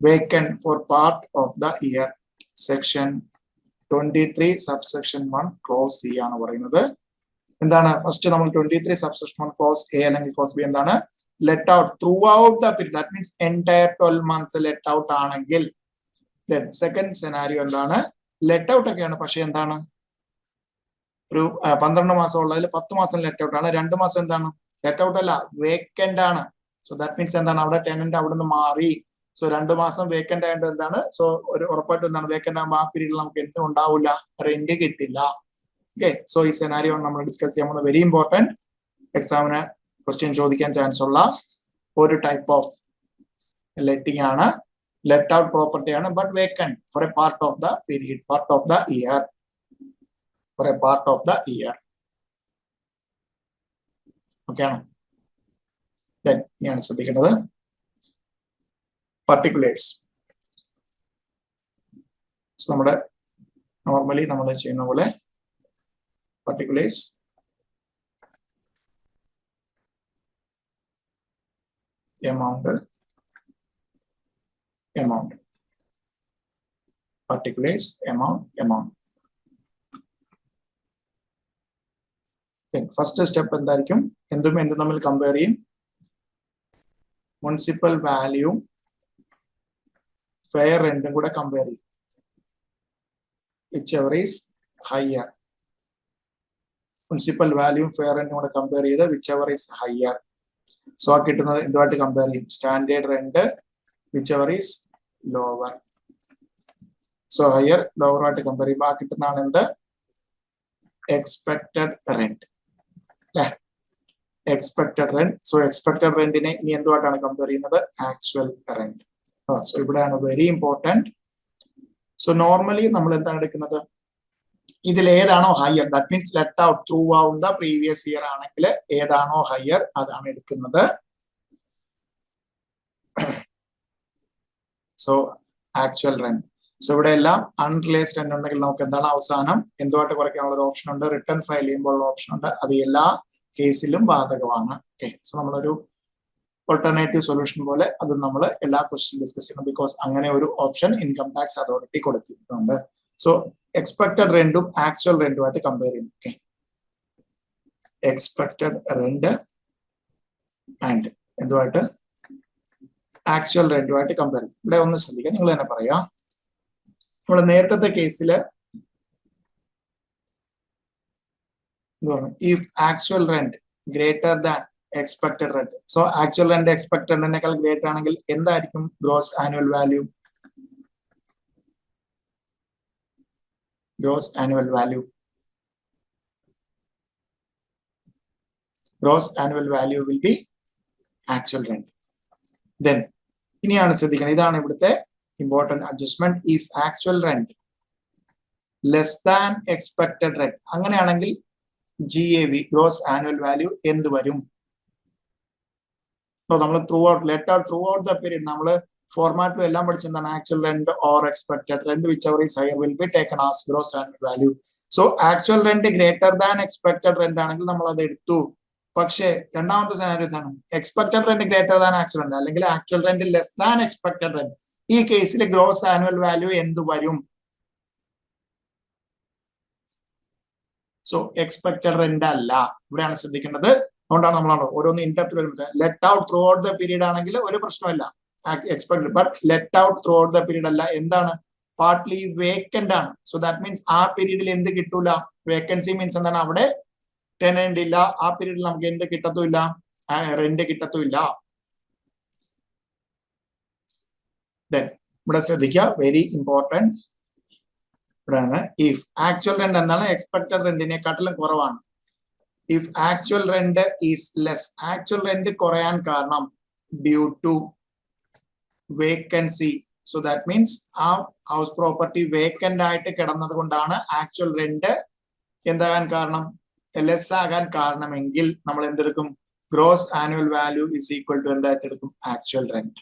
A: vacant for part of the year. Section 23 subsection 1 clause C ആണ് പറയുന്നത്. എന്താണ് ഫസ്റ്റ് നമ്മൾ 23 subsection 1 clause A അല്ലെങ്കിൽ clause B എന്താണ് let out throughout the period. That means entire 12 months let out ആണെങ്കിൽ. Then second scenario എന്താണ് let out ഒക്കെയാണ്, പക്ഷെ എന്താണ് ഒരു 12 മാസം ഉള്ളതിൽ 10 മാസം ലെറ്റ് ഔട്ട് ആണ്, 2 മാസം എന്താണ് ലെറ്റ് ഔട്ട് അല്ല വേക്കന്റ് ആണ്. സോ ദാറ്റ് മീൻസ് എന്താണ് അവിടെ ടെനന്റ് അവിടെ നിന്ന് മാറി. സോ 2 മാസം വേക്കന്റ് ആയിട്ട് എന്താണ് സോ ഒരു ഉറപ്പായിട്ടും എന്താണ് വേക്കന്റ് ആകുമ്പോൾ ആ പീരീഡിൽ നമുക്ക് എന്തും ഉണ്ടാവില്ല, റെന്റ് കിട്ടില്ല. ഓക്കെ, സോ ഈ സെനാരിയോ നമ്മൾ ഡിസ്കസ് ചെയ്യാൻ പോകുന്നത് വെരി ഇമ്പോർട്ടന്റ്. എക്സാമിന് ക്വസ്റ്റ്യൻ ചോദിക്കാൻ ചാൻസ് ഉള്ള ഒരു ടൈപ്പ് ഓഫ് ലെറ്റിംഗ് ആണ്. Let out property ആണ്, but vacant for a part of the period, part of the year. Okay ആണോ? Then ഞാൻ ശ്രദ്ധിക്കേണ്ടത് particulars. സോ നമ്മുടെ നോർമലി നമ്മൾ ചെയ്യുന്ന പോലെ particulars amount particulars amount. First step എന്തായിരിക്കും? എന്തും തമ്മിൽ കമ്പയർ ചെയ്യും. മുനിസിപ്പൽ വാല്യൂ ഫെയർ റെന്റും കൂടെ കമ്പയർ ചെയ്യും. whichever is higher. Municipal value fair റെന്റും കൂടെ കമ്പയർ ചെയ്ത് whichever is higher. സോ ആ കിട്ടുന്നത് എന്തുമായിട്ട് കമ്പയർ ചെയ്യും? Standard rent whichever is lower. So higher lower ആയിട്ട് കമ്പയർ ചെയ്യുമ്പോൾ ആ കിട്ടുന്നതാണ് എന്ത്? Expected rent. Expected rent. So expected റെന്റിനെ ഇനി എന്തുമായിട്ടാണ് കമ്പയർ ചെയ്യുന്നത്? Actual rent. സോ ഇവിടെയാണ് വെരി ഇമ്പോർട്ടന്റ്. സോ നോർമലി നമ്മൾ എന്താണ് എടുക്കുന്നത്? ഇതിൽ ഏതാണോ higher, that means let out throughout the previous year ആണെങ്കിൽ ഏതാണോ ഹയർ അതാണ് എടുക്കുന്നത്. So actual rent. സോ ഇവിടെ എല്ലാം അൺറിയലൈസ്ഡ് റെന്റ് ഉണ്ടെങ്കിൽ നമുക്ക് എന്താണ് അവസാനം എന്തുമായിട്ട് കുറയ്ക്കാനുള്ള ഒരു ഓപ്ഷൻ ഉണ്ട്, റിട്ടേൺ ഫയൽ ചെയ്യുമ്പോൾ ഉള്ള ഓപ്ഷൻ ഉണ്ട്. അത് എല്ലാ കേസിലും ബാധകമാണ്. ഓക്കെ, സോ നമ്മളൊരു ഓൾട്ടർനേറ്റീവ് സൊല്യൂഷൻ പോലെ അത് നമ്മൾ എല്ലാ ക്വസ്റ്റ്യൻ ഡിസ്കസ് ചെയ്യണം. ബിക്കോസ് അങ്ങനെ ഒരു ഓപ്ഷൻ ഇൻകം ടാക്സ് അതോറിറ്റി കൊടുത്തിട്ടുണ്ട്. സോ എക്സ്പെക്ടഡ് റെന്റും ആക്ച്വൽ റെന്റുമായിട്ട് കമ്പയർ ചെയ്യും. ഓക്കെ, എക്സ്പെക്ടഡ് റെന്റ് ആൻഡ് എന്തുമായിട്ട്? ആക്ച്വൽ റെന്റുമായിട്ട് കമ്പയർ ചെയ്യും. ഇവിടെ ഒന്ന് ശ്രദ്ധിക്കാം, നിങ്ങൾ തന്നെ പറയാം. നമ്മൾ നേരത്തെ കേസിൽ if actual rent greater than expected rent. So actual rent expected റെന്റിനേക്കാൾ ഗ്രേറ്റർ ആണെങ്കിൽ എന്തായിരിക്കും gross annual value? Gross annual value gross annual value will be actual rent. Then ഇനിയാണ് ശ്രദ്ധിക്കണം, ഇതാണ് ഇവിടുത്തെ important adjustment. If actual rent less than expected rent, അങ്ങനെയാണെങ്കിൽ GAV gross annual value എന്ത് വരും? നമ്മൾ let out throughout the period നമ്മൾ ഫോർമാറ്റും എല്ലാം പഠിച്ചെന്താണ് actual rent or expected rent whichever is higher will be taken as gross annual value. So actual rent greater than expected rent ആണെങ്കിൽ നമ്മൾ അത് എടുത്തു. പക്ഷേ രണ്ടാമത്തെ സിനാരിയോ എന്താണ്? Expected rent greater than actual rent അല്ലെങ്കിൽ actual rent less than expected rent. ഈ കേസിൽ ഗ്രോസ് ആനുവൽ വാല്യൂ എന്ത് വരും? സോ എക്സ്പെക്ടഡ് റെന്റ് അല്ല, ഇവിടെയാണ് ശ്രദ്ധിക്കേണ്ടത്. അതുകൊണ്ടാണ് നമ്മൾ ഓരോന്ന് ഇൻഡെപ്ത് വരുന്നത്. Let out throughout the period ആണെങ്കിൽ ഒരു പ്രശ്നമല്ല, expected. But let out throughout the period അല്ല, എന്താണ്? പാർട്ട്ലി വേക്കന്റ് ആണ്. സോ ദാറ്റ് മീൻസ് ആ പീരീഡിൽ എന്ത് കിട്ടൂല? വേക്കൻസി മീൻസ് എന്താണ്? അവിടെ ടെനന്റ് ഇല്ല, ആ പീരീഡിൽ നമുക്ക് എന്ത് കിട്ടത്തുമില്ല? റെന്റ് കിട്ടത്തുമില്ല. Then ഇവിടെ ശ്രദ്ധിക്കുക, വെരി ഇമ്പോർട്ടന്റ്. ഇവിടെയാണ് ഇഫ് ആക്ച്വൽ റെന്റ് എന്താണ്? എക്സ്പെക്ടഡ് റെന്റിനെക്കാട്ടിലും കുറവാണ്. If actual rent is less, actual rent കുറയാൻ കാരണം due to vacancy. So that means ആ ഹൗസ് പ്രോപ്പർട്ടി വേക്കന്റ് ആയിട്ട് കിടന്നത് കൊണ്ടാണ് ആക്ച്വൽ റെന്റ് എന്താകാൻ കാരണം? ലെസ് ആകാൻ കാരണമെങ്കിൽ നമ്മൾ എന്തെടുക്കും? Gross annual value is equal to എന്തായിട്ട് എടുക്കും? Actual rent.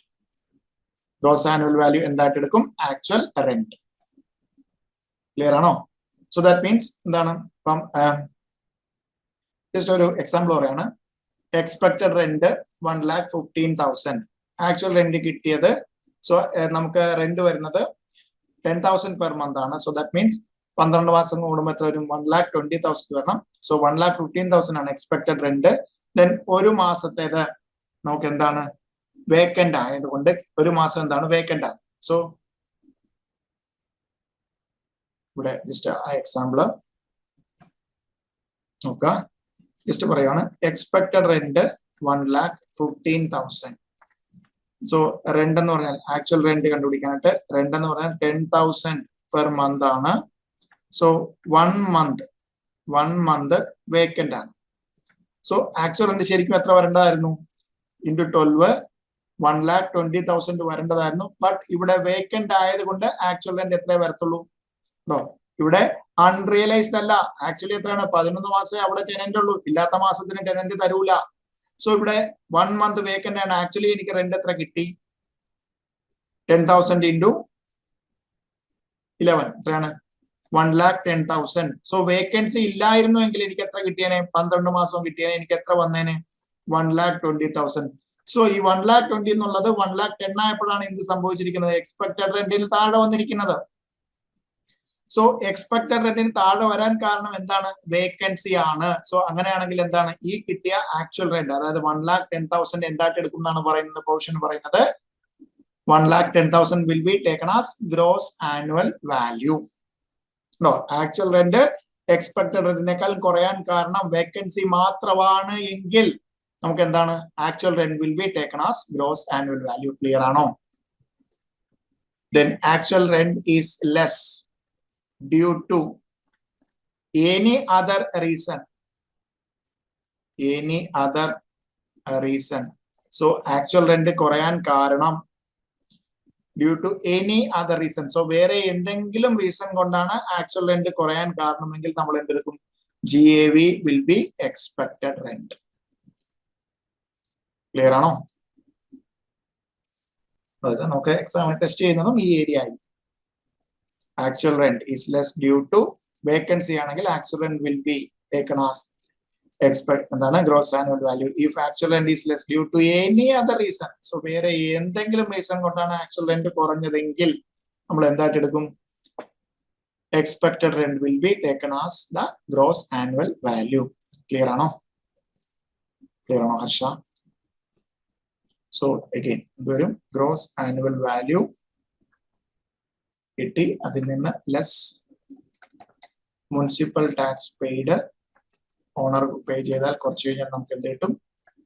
A: Gross annual value എന്തായിട്ട് എടുക്കും? Actual rent. ക്ലിയർ ആണോ? സോ ദാറ്റ് മീൻസ് എന്താണ്? ഇപ്പം ജസ്റ്റ് ഒരു എക്സാമ്പിൾ പറയാണ്. എക്സ്പെക്ടഡ് റെന്റ് 1,15,000, ആക്ച്വൽ റെന്റ് കിട്ടിയത്. സോ നമുക്ക് റെന്റ് വരുന്നത് 10,000 പെർ മന്ത് ആണ്. സോ ദാറ്റ് മീൻസ് 12 മാസം കൂടുമ്പോൾ എത്ര വരും? 1,20,000 വരണം. സോ 1,15,000 ആണ് എക്സ്പെക്ടഡ് റെന്റ്. ദെൻ ഒരു മാസത്തേത് നമുക്ക് എന്താണ്? വേക്കന്റ് ആയതുകൊണ്ട് ഒരു മാസം എന്താണ്? വേക്കന്റ് ആണ്. സോ ഇവിടെ ജസ്റ്റ് ആ എക്സാമ്പിള് നോക്കുക. ജസ്റ്റ് പറയുകയാണ്, എക്സ്പെക്ടഡ് റെന്റ് 1,15,000. സോ റെന്റ് എന്ന് പറഞ്ഞാൽ ആക്ച്വൽ റെന്റ് കണ്ടുപിടിക്കാനായിട്ട് റെന്റ് എന്ന് പറഞ്ഞാൽ 10,000 പെർ മന്ത് ആണ്. സോ 1 മന്ത് വേക്കന്റ് ആണ്. സോ ആക്ച്വൽ റെന്റ് ശരിക്കും എത്ര വരേണ്ടതായിരുന്നു? ഇൻറ്റു 12 1,20,000 വരേണ്ടതായിരുന്നു. ബട്ട് ഇവിടെ വേക്കന്റ് ആയതുകൊണ്ട് ആക്ച്വൽ റെന്റ് എത്രയേ വരത്തുള്ളൂ? ഇവിടെ അൺറിയലൈസ്ഡ് അല്ല. ആക്ച്വലി എത്രയാണ്? 11 മാസമേ അവിടെ ടെനന്റ് ഉള്ളൂ. ഇല്ലാത്ത മാസത്തിന് ടെനന്റ് തരൂല. സോ ഇവിടെ 1 മന്ത് വേക്കന്റ് ആണ്. ആക്ച്വലി എനിക്ക് റെന്റ് എത്ര കിട്ടി? 10,000 ഇൻറ്റു 11 എത്രയാണ്? 1,10,000. സോ വേക്കൻസി ഇല്ലായിരുന്നു എങ്കിൽ എനിക്ക് എത്ര കിട്ടിയേനെ? 12 മാസം കിട്ടിയേനെ. എനിക്ക് എത്ര വന്നേനെ? 1,20,000. സോ ഈ 1,20,000 എന്നുള്ളത് 1,10,000 ആയപ്പോഴാണ് എന്ത് സംഭവിച്ചിരിക്കുന്നത്? എക്സ്പെക്ടഡ് റെന്റിന് താഴെ വന്നിരിക്കുന്നത്. സോ എക്സ്പെക്ടഡ് റെന്റിന് താഴെ വരാൻ കാരണം എന്താണ്? വേക്കൻസി ആണ്. സോ അങ്ങനെയാണെങ്കിൽ എന്താണ്? ഈ കിട്ടിയ ആക്ച്വൽ റെന്റ് അതായത് 1,10,000 എന്തായിട്ട് എടുക്കും എന്നാണ് പറയുന്നത്? പ്രൊവിഷൻ പറയുന്നത് 1,10,000 will be taken as gross annual value. Actual rent expected റെന്റിനേക്കാൾ കുറയാൻ കാരണം വേക്കൻസി മാത്രമാണ് എങ്കിൽ നമുക്ക് എന്താണ്? Actual rent will be taken as gross annual value. Clear ആണോ? Then actual rent is less due to any other reason. Any other reason. So actual rent കുറയാൻ കാരണം due to any other reason. So വേറെ എന്തെങ്കിലും reason കൊണ്ടാണ് actual rent കുറയാൻ കാരണമെങ്കിൽ നമ്മൾ എന്തെടുക്കും? GAV will be expected rent. Clear ആണോ? നമുക്ക് എക്സാം ടെസ്റ്റ് ചെയ്യുന്നതും ഈ ഏരിയ ആയിരിക്കും. Actual rent is less due to vacancy ആണെങ്കിൽ actual rent will be taken as എന്താണ്? Gross annual value. If actual rent is less due to any other reason. So വേറെ എന്തെങ്കിലും reason കൊണ്ടാണ് actual rent കുറഞ്ഞതെങ്കിൽ നമ്മൾ എന്തായിട്ട് എടുക്കും? Expected rent will be taken as the gross annual value. Clear ആണോ? Clear ആണോ Harsha? So again ഇതൊരു gross annual value കിട്ടി. അതിൽ നിന്ന് less municipal tax paid owner pay ചെയ്താൽ കുറച്ച് കഴിഞ്ഞാൽ നമുക്ക് എന്ത് കിട്ടും?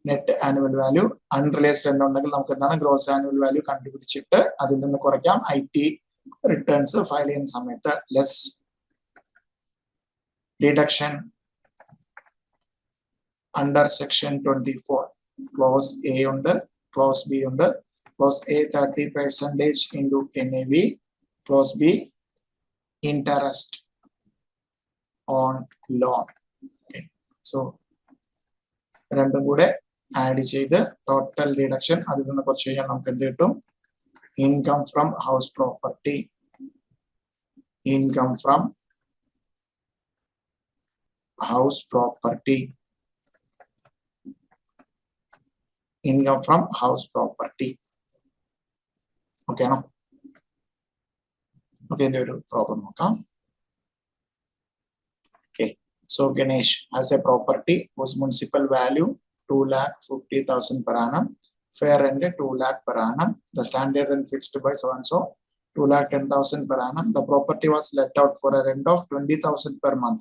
A: Net annual value. Unrealised rent ഉണ്ടെങ്കിൽ നമുക്ക് എന്താണ്? ഗ്രോസ് ആനുവൽ വാല്യൂ കണ്ടുപിടിച്ചിട്ട് അതിൽ നിന്ന് കുറയ്ക്കാം. IT റിട്ടേൺസ് ഫയൽ ചെയ്യുന്ന സമയത്ത് less deduction under section 24. Clause A under, clause B under. Clause A 30% into NAV. Clause B interest on loan. Okay. So രണ്ടും കൂടെ ആഡ് ചെയ്ത് ടോട്ടൽ റിഡക്ഷൻ അതിൽ നിന്ന് കുറച്ച് കഴിഞ്ഞാൽ നമുക്ക് എന്ത് കിട്ടും? Income from house property. Income from house property. Income from house property. Okay ആണോ? ഓക്കെ, ഇതിന്റെ ഒരു പ്രോബ്ലം നോക്കാം. Okay, so Ganesh has a property whose municipal value 2,50,000 per annum, fair rent 2 lakh per annum, the standard rent fixed by so and so 2,10,000 per annum. The property was let out for a rent of 20,000 per month.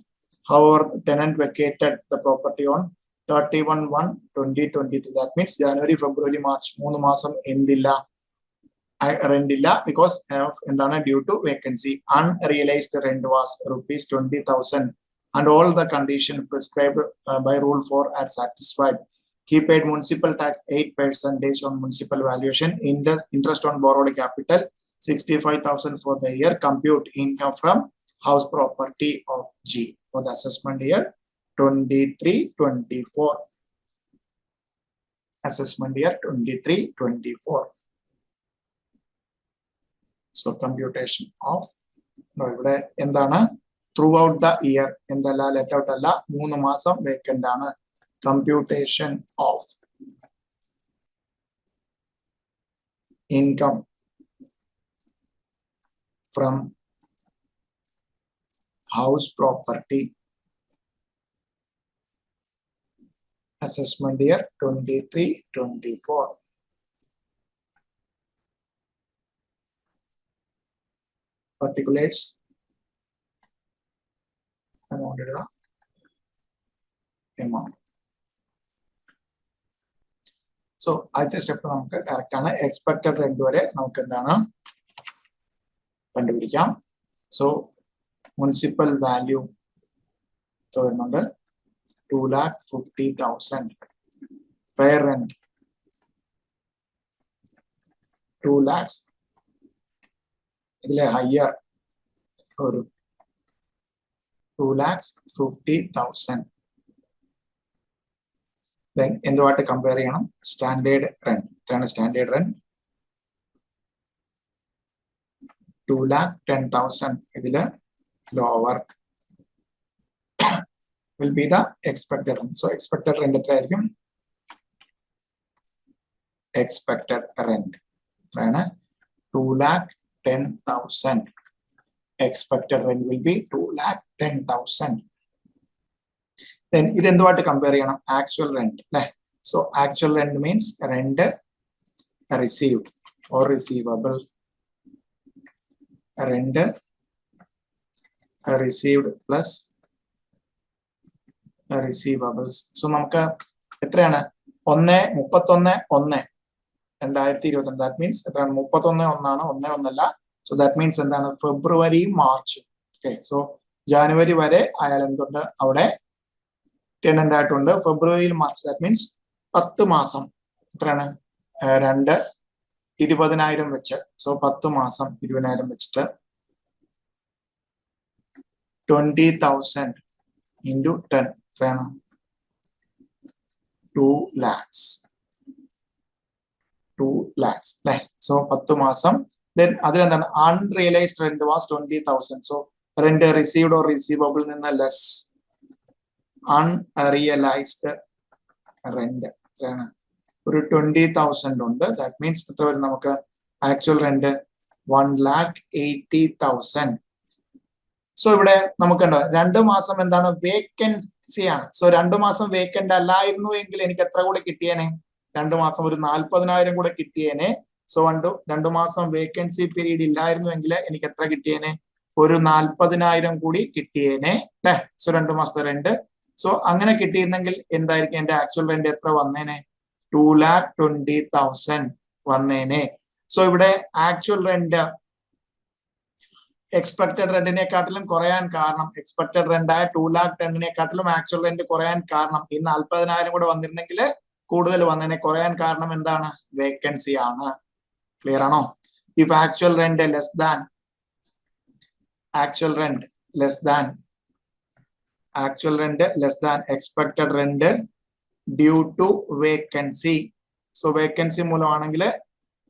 A: However, the tenant vacated the property on 31/1/2023. That means January, February, March 3 മാസം എന്തില്ല, rent illa, because of endana due to vacancy. Unrealized rent was rupees 20,000 and all the conditions prescribed by rule 4 are satisfied. He paid municipal tax 8% on municipal valuation, interest on borrowed capital 65,000 for the year. Compute income from house property of G for the assessment year 23-24. Assessment year 23-24. So computation of ഇവിടെ എന്താണ്, through out the year എന്തല്ല, let out അല്ല, 3 മാസം vacant ആണ്. Computation of income from house property assessment year 23-24. Particulars amount amount. So ആദ്യത്തെ step നമുക്ക് correct ആണ്. Expected rent വരെ നമുക്ക് എന്താണ് കണ്ടുപിടിക്കാം. സോ മുനിസിപ്പൽ വാല്യൂ വരുന്നുണ്ട് 2,50,000. Fair rent 2 lakhs. ഇതിലെ ഹയർ ഒരു 2,50,000. Then എന്തുമായിട്ട് കമ്പയർ ചെയ്യണം? Standard rent. ഇത്രയാണ് സ്റ്റാൻഡേർഡ് റെന്റ്. 2,10,000. ഇതില് lower will be the expected rent. So expected rent എത്രയായിരിക്കും? Expected rent ആണ് 2,10,000. Expected rent will be 2,10,000. Then ഇത് എന്തുമായിട്ട് കമ്പയർ ചെയ്യണം? ആക്ച്വൽ റെന്റ് അല്ലെ? So actual rent means rent received or receivable. Rent received plus receivables. So നമുക്ക് എത്രയാണ്? 1/31/1/2022. That means എത്രയാണ്? 31/1 1/1 so that means എന്താണ്? ഫെബ്രുവരി March. Okay, so January വരെ അയാൾ എന്തുണ്ട് അവിടെ ടെനന്റ് ആയിട്ടുണ്ട്. ഫെബ്രുവരിയിൽ മാർച്ച് ദാറ്റ് മീൻസ് 10 മാസം. എത്രയാണ്? 2 20,000 വെച്ച്. സോ 10 മാസം 20,000 വെച്ചിട്ട് 20,000 into 10 എത്രയാണ്? 2 lakhs. 2 lakhs അല്ലെ? സോ 10 മാസം. Then അതിലെന്താണ്? Unrealised rent was 20,000. So rent received or receivable നിന്ന് ലെസ് അൺറിയലൈസ്ഡ് റെന്റ് എത്രയാണ്? ഒരു 20,000 ഉണ്ട്. ദാറ്റ് മീൻസ് എത്ര വരും നമുക്ക്? Actual rent 1,80,000. സോ ഇവിടെ നമുക്കുണ്ട് 2 മാസം എന്താണ്? വേക്കൻസി ആണ്. സോ 2 മാസം വേക്കന്റ് അല്ലായിരുന്നു എങ്കിൽ എനിക്ക് എത്ര കൂടെ കിട്ടിയേനെ? 2 മാസം ഒരു 40,000 കൂടെ കിട്ടിയേനെ. സോ 2 മാസം വേക്കൻസി പീരീഡ് ഇല്ലായിരുന്നു എങ്കിൽ എനിക്ക് എത്ര കിട്ടിയേനെ? ഒരു 40,000 കൂടി കിട്ടിയേനെ അല്ലെ? സോ 2 മാസത്തെ റെന്റ്. സോ അങ്ങനെ കിട്ടിയിരുന്നെങ്കിൽ എന്തായിരിക്കും എന്റെ ആക്ച്വൽ റെന്റ്? എത്ര വന്നേനെ? 2,20,000 വന്നേനെ. സോ ഇവിടെ ആക്ച്വൽ റെന്റ് എക്സ്പെക്ടഡ് റെന്റിനെക്കാട്ടിലും കുറയാൻ കാരണം എക്സ്പെക്ടഡ് റെന്റ് ആയ 2,10,000-നെക്കാട്ടിലും ആക്ച്വൽ റെന്റ് കുറയാൻ കാരണം ഈ 40,000 കൂടെ വന്നിരുന്നെങ്കിൽ കൂടുതൽ വന്നതിനെ കുറയാൻ കാരണം എന്താണ്? വേക്കൻസി ആണ്. ക്ലിയർ ആണോ? If actual rent less than expected rent due to vacancy. So vacancy മൂലമാണെങ്കിൽ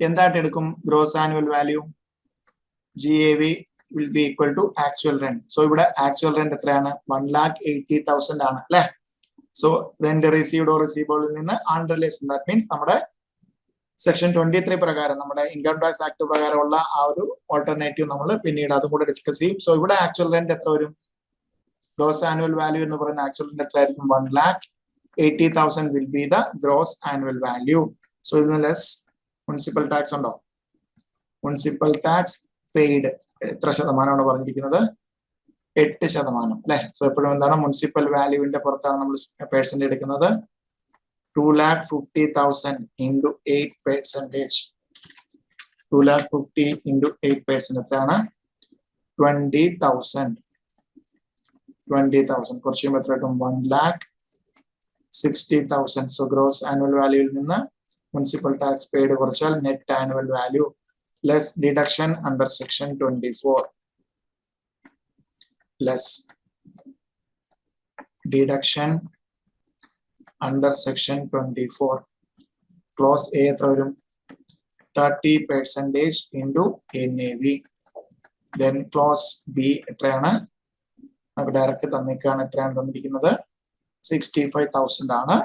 A: എന്തായിട്ട് എടുക്കും? Gross annual value GAV will be equal to actual rent. So ഇവിടെ actual rent എത്രയാണ്? 1,80,000 ആണ് അല്ലെ? So rent received or receivable നിന്ന് unreleased. That means നമ്മുടെ section 23 പ്രകാരം നമ്മുടെ ഇൻകം ടാക്സ് ആക്ട് പ്രകാരമുള്ള ആ ഒരു ഓൾട്ടർനേറ്റീവ് നമ്മൾ പിന്നീട് അതും കൂടെ ഡിസ്കസ് ചെയ്യും. സോ ഇവിടെ ആക്ച്വൽ റെന്റ് എത്ര വരും? ഗ്രോസ് ആനുവൽ വാല്യൂ എന്ന് പറയുന്ന ആക്ച്വൽ റെന്റ് എത്ര ആയിരിക്കും? 1,80,000 will be the gross annual value. So ഇതിന് ലെസ് മുനിസിപ്പൽ ടാക്സ് ഉണ്ടോ? മുനിസിപ്പൽ ടാക്സ് പെയ്ഡ് എത്ര ശതമാനമാണ് പറഞ്ഞിരിക്കുന്നത്? 8% അല്ലെ? സോ എപ്പോഴും എന്താണ്? മുനിസിപ്പൽ വാല്യൂവിന്റെ പുറത്താണ് നമ്മൾ പേഴ്സന്റ് എടുക്കുന്നത്. 2,50,000 into 8%. 2,50,000 into 8% എത്രയാണ്? 20,000. കുറച്ച് കഴിയുമ്പോൾ എത്ര കിട്ടും? 1,60,000. സോ ഗ്രോസ് ആനുവൽ വാല്യൂവിൽ നിന്ന് മുനിസിപ്പൽ ടാക്സ് പെയ്ഡ് കുറച്ചാൽ net annual value less deduction under section 24. Less deduction under section 24. Clause A എത്ര വരും? 30% into NAV. Then clause B എത്രയാണ്? നമുക്ക് ഡയറക്റ്റ് തന്നിക്കാണ്. എത്രയാണ് തന്നിരിക്കുന്നത്? 65,000 ആണ്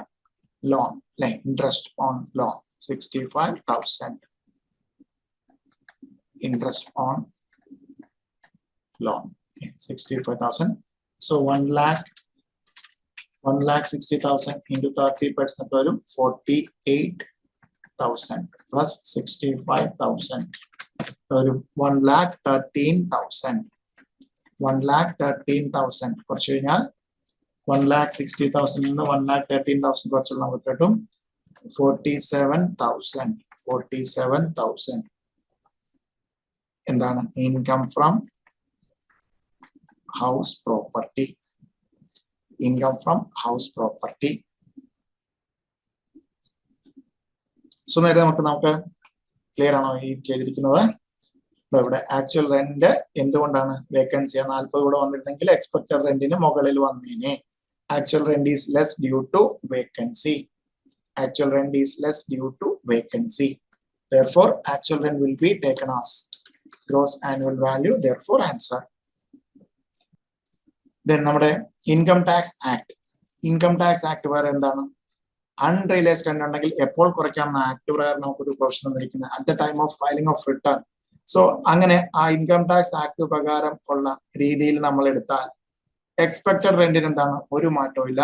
A: ലോൺ അല്ലെ? Interest on loan 65,000. Interest on loan. Okay, 65,000. So 1,60,000 into 30% വരും 48,000 plus 65,000 വരും 1,13,000. 1,13,000 കുറച്ച് കഴിഞ്ഞാൽ 1,60,000 നിന്ന് 1,13,000 കുറച്ചുള്ള നമുക്ക് കിട്ടും 47,000. എന്താണ്? Income from house property. So നേരെ നമുക്ക് ക്ലിയർ ആണോ ഈ ചെയ്തിരിക്കുന്നത്? ഇവിടെ ആക്ച്വൽ റെന്റ് എന്തുകൊണ്ടാണ്? വേക്കൻസി 40 കൂടെ വന്നിരുന്നെങ്കിൽ എക്സ്പെക്ടഡ് റെന്റിന് മുകളിൽ വന്നേനെ. Actual rent is less due to vacancy. Therefore actual rent will be taken as gross annual value. Therefore answer. Then നമ്മുടെ ഇൻകം ടാക്സ് ആക്ട് വേറെ എന്താണ്? അൺറിയലൈസ്ഡ് റെന്റ് ഉണ്ടെങ്കിൽ എപ്പോൾ കുറയ്ക്കാമെന്ന ആക്ട് പ്രകാരം നമുക്കൊരു പ്രൊവിഷൻ തന്നിരിക്കുന്നത് at the time of filing of return. So അങ്ങനെ ആ ഇൻകം ടാക്സ് ആക്ട് പ്രകാരം ഉള്ള രീതിയിൽ നമ്മൾ എടുത്താൽ എക്സ്പെക്ടഡ് റെന്റിന് എന്താണ്? ഒരു മാറ്റവും ഇല്ല.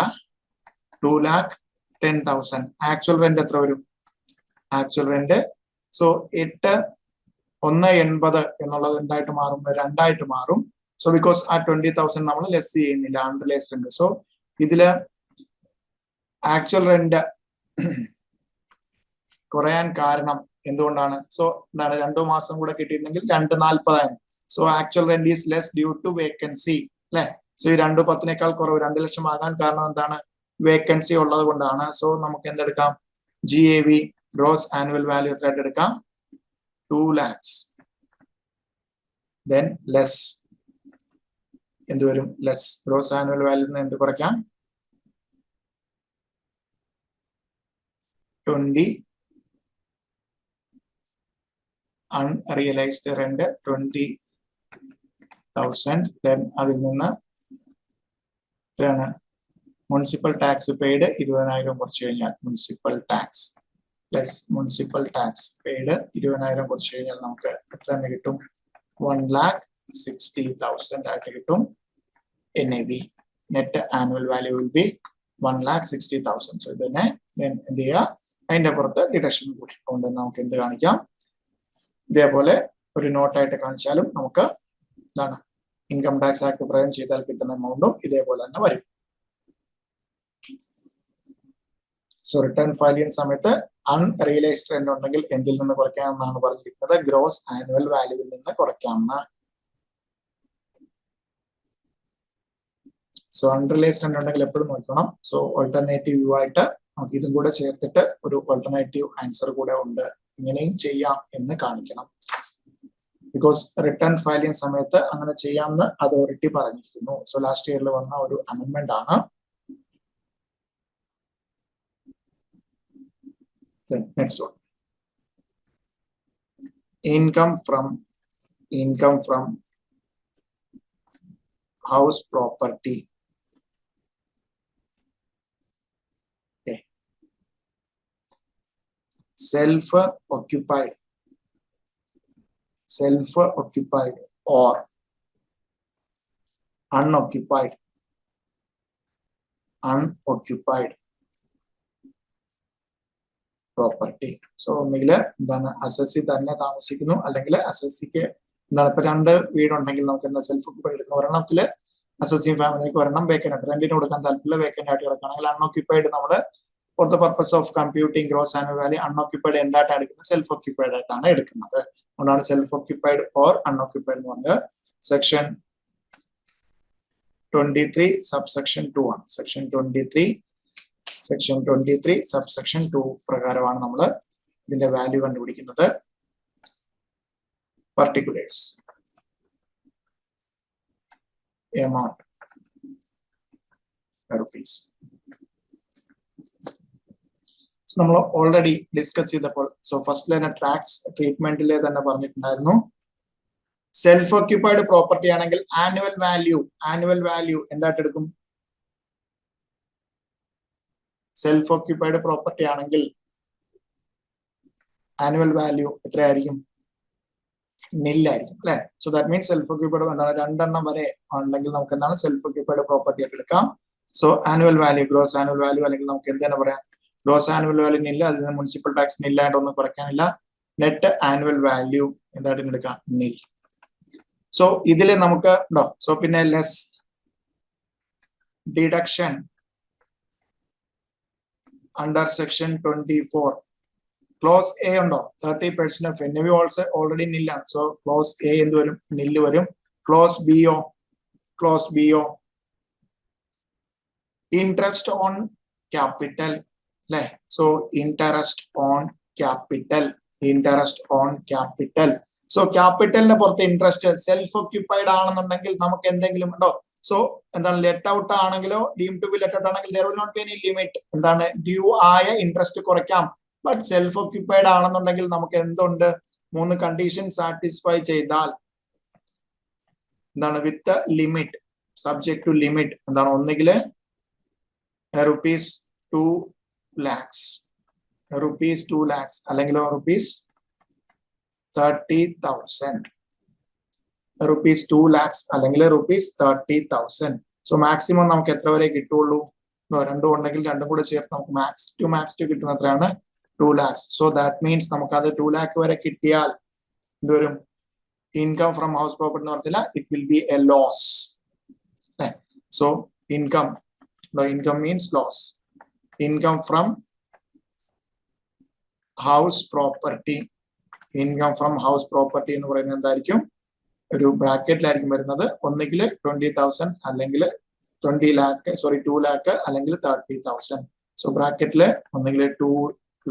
A: 2,10,000. ആക്ച്വൽ റെന്റ് എത്ര വരും? ആക്ച്വൽ റെന്റ് സോ 1,80 എന്നുള്ളത് എന്തായിട്ട് മാറും? 2 മാറും. സോ ബിക്കോസ് ആ 20,000 നമ്മൾ ലെസ് ചെയ്യുന്നില്ല അൺറിയലൈസ്ഡ് റെന്റ്. സോ ഇതില് ആക്ച്വൽ റെന്റ് കുറയാൻ കാരണം എന്തുകൊണ്ടാണ്? സോ എന്താണ്? 2 മാസം കൂടെ കിട്ടിയിരുന്നെങ്കിൽ 2,40,000. So actual rent is less due to vacancy അല്ലെ? സോ ഈ 2,10,000 കുറവ് 2 ലക്ഷം ആകാൻ കാരണം എന്താണ്? വേക്കൻസി ഉള്ളത് കൊണ്ടാണ്. സോ നമുക്ക് എന്തെടുക്കാം? GAV ഗ്രോസ് ആനുവൽ വാല്യൂ എത്രയായിട്ട് എടുക്കാം? 2 lakhs. Then less എന്ത് വരും? ലെസ് ഗ്രോസ് ആനുവൽ വാല്യൂ നിന്ന് എന്ത് കുറയ്ക്കാം? 20 unrealized rent 20,000. Then അതിൽ നിന്ന് എത്രയാണ്? മുനിസിപ്പൽ ടാക്സ് പെയ്ഡ് 20,000 കുറച്ച് കഴിഞ്ഞാൽ മുനിസിപ്പൽ ടാക്സ് പെയ്ഡ് 20,000 കുറച്ച് കഴിഞ്ഞാൽ നമുക്ക് എത്ര കിട്ടും? 1,60,000 ആയിട്ട് കിട്ടും. NAV net annual value will B 1,60,000. So ഇതിനെ എന്ത് ചെയ്യുക? അതിന്റെ പുറത്ത് ഡിഡക്ഷൻ കൂടി കൊണ്ട് നമുക്ക് എന്ത് കാണിക്കാം? ഇതേപോലെ ഒരു നോട്ടായിട്ട് കാണിച്ചാലും നമുക്ക് എന്താണ്? ഇൻകം ടാക്സ് ആക്ട് പ്രകാരം ചെയ്താൽ കിട്ടുന്ന എമൗണ്ടും ഇതേപോലെ തന്നെ വരും. സോ റിട്ടേൺ ഫയൽ ചെയ്യുന്ന സമയത്ത് അൺറിയലൈസ്ഡ് റെന്റ് ഉണ്ടെങ്കിൽ എന്തിൽ നിന്ന് കുറയ്ക്കാമെന്നാണ് പറഞ്ഞിരിക്കുന്നത്? ഗ്രോസ് ആനുവൽ വാല്യൂവിൽ നിന്ന് കുറയ്ക്കാമെന്ന്. സോ അൺറിയലൈസ്ഡ് ഉണ്ടെങ്കിൽ എപ്പോഴും നോക്കണം. സോ ഓൾട്ടർനേറ്റീവ് വ്യൂ ആയിട്ട് നമുക്ക് ഇതും കൂടെ ചേർത്തിട്ട് ഒരു ഓൾട്ടർനേറ്റീവ് ആൻസർ കൂടെ ഉണ്ട്, ഇങ്ങനെയും ചെയ്യാം എന്ന് കാണിക്കണം. ബിക്കോസ് റിട്ടേൺ ഫയൽ ചെയ്യുന്ന സമയത്ത് അങ്ങനെ ചെയ്യാമെന്ന് അതോറിറ്റി പറഞ്ഞിരിക്കുന്നു. സോ ലാസ്റ്റ് ഇയറിൽ വന്ന ഒരു അമെന്റ്മെന്റ് ആണ്. Next one. Income from house property. Okay. Self-occupied or unoccupied property. So ഒന്നുകിൽ എന്താണ് അസസി തന്നെ താമസിക്കുന്നു, അല്ലെങ്കിൽ അസസിക്ക് എന്താണ് ഇപ്പൊ 2 വീടുണ്ടെങ്കിൽ നമുക്ക് എന്താ സെൽഫ് ഒക്യുപ്പൈഡ് എടുക്കുന്നു. ഒരെണ്ണത്തില് അസസിയും ഫാമിലിക്ക് ഒരെണ്ണം വേക്കന്റ് ആയിട്ട് റെന്റിന് കൊടുക്കാൻ താല്പര്യമില്ല, വേക്കന്റ് ആയിട്ട് കിടക്കുകയാണെങ്കിൽ അൺഒക്യുപ്പൈഡ് നമ്മള് for the purpose of computing gross annual value unoccupied എന്തായിട്ടാണ് എടുക്കുന്നത്, സെൽഫ് ഒക്യുപ്പൈഡ് ആയിട്ടാണ് എടുക്കുന്നത്. അതുകൊണ്ടാണ് സെൽഫ് ഒക്യുപ്പൈഡ് ഓർ അൺഒക്യുപ്പൈഡ് എന്ന് പറഞ്ഞത്. സെക്ഷൻ 23 സബ്സെക്ഷൻ 2 ആണ്. സെക്ഷൻ 23 സബ്സെക്ഷൻ 2 പ്രകാരമാണ് നമ്മൾ ഇതിന്റെ വാല്യൂ കണ്ടുപിടിക്കുന്നത്. particulars amount rupees. So നമ്മൾ ഓൾറെഡി ഡിസ്കസ് ചെയ്തപ്പോൾ ഫസ്റ്റ് ലൈൻ ടാക്സ് ട്രീറ്റ്മെന്റിലെ തന്നെ പറഞ്ഞിട്ടുണ്ടായിരുന്നു, സെൽഫ് ഓക്യുപ്പൈഡ് പ്രോപ്പർട്ടി ആണെങ്കിൽ ആനുവൽ വാല്യൂ എന്തായിട്ട് എടുക്കും? സെൽഫ് ഓക്യുപ്പൈഡ് പ്രോപ്പർട്ടി ആണെങ്കിൽ ആനുവൽ വാല്യൂ എത്രയായിരിക്കും? നില്ലായിരിക്കും അല്ലെ. So that means self occupied എന്താണ് 2 എണ്ണം വരെ ഉണ്ടെങ്കിൽ നമുക്ക് എന്താണ് സെൽഫ് ഓക്യുപ്പൈഡ് പ്രോപ്പർട്ടി ആയിട്ട് എടുക്കാം. So annual value, gross annual value, അല്ലെങ്കിൽ നമുക്ക് എന്താണ് പറയാം, ഗ്രോസ് ആനുവൽ വാല്യൂ നില്ല, അതിൽ നിന്ന് മുനിസിപ്പൽ ടാക്സ് നില്ലായിട്ടൊന്നും കുറയ്ക്കാനില്ല. നെറ്റ് ആനുവൽ വാല്യൂ എന്തായിട്ട് എടുക്കാം? നിൽ. സോ ഇതില് നമുക്ക് ഉണ്ടോ? സോ പിന്നെ less deduction under section 24 clause A ഉണ്ടോ? 30% ഓഫ് എന്നിവ ഓൾസോ ഓൾറെഡി നില്ലാണ്. സോ ക്ലോസ് എ എന്ത് വരും? നില്ല് വരും. ക്ലോസ് ബിയോ ഇൻട്രസ്റ്റ് ഓൺ ക്യാപിറ്റൽ അല്ലെ. So interest on capital. So ക്യാപിറ്റലിന്റെ പുറത്ത് ഇൻട്രസ്റ്റ് സെൽഫ് ഒക്യുപ്പൈഡ് ആണെന്നുണ്ടെങ്കിൽ നമുക്ക് എന്തെങ്കിലും ഉണ്ടോ? സോ എന്താണ് ലെറ്റ് ഔട്ട് ആണെങ്കിലോ deem to be let out ആണെങ്കിൽ there will not be any limit. എന്താണ് ഡ്യൂ ആയ ഇൻട്രസ്റ്റ് കുറയ്ക്കാം. ബട്ട് സെൽഫ് ഒക്യുപ്പൈഡ് ആണെന്നുണ്ടെങ്കിൽ നമുക്ക് എന്തുണ്ട്? 3 കണ്ടീഷൻ സാറ്റിസ്ഫൈ ചെയ്താൽ എന്താണ് with limit, subject to limit എന്താണ്, ഒന്നുകിൽ ₹2 lakhs അല്ലെങ്കിൽ ₹30,000 ₹2 lakhs അല്ലെങ്കിൽ ₹30,000. സോ മാക്സിമം നമുക്ക് എത്ര വരെ കിട്ടുള്ളൂ? 2 ഉണ്ടെങ്കിൽ 2 കൂടെ ചേർത്ത് നമുക്ക് മാക്സ് ടു കിട്ടുന്ന എത്രയാണ്? 2 lakhs. സോ ദാറ്റ് മീൻസ് നമുക്ക് അത് 2 lakh വരെ കിട്ടിയാൽ എന്തുവരും? ഇൻകം ഫ്രം ഹൗസ് പ്രോപ്പർട്ടി എന്ന് പറഞ്ഞില്ല, it will be a loss. So income means loss. Income from house property എന്ന് പറയുന്നത് എന്തായിരിക്കും? ഒരു ബ്രാക്കറ്റിലായിരിക്കും വരുന്നത്. ഒന്നുകിൽ 20,000 അല്ലെങ്കിൽ 2 lakh അല്ലെങ്കിൽ 30,000. സോ ബ്രാക്കറ്റില് ഒന്നുകിൽ 2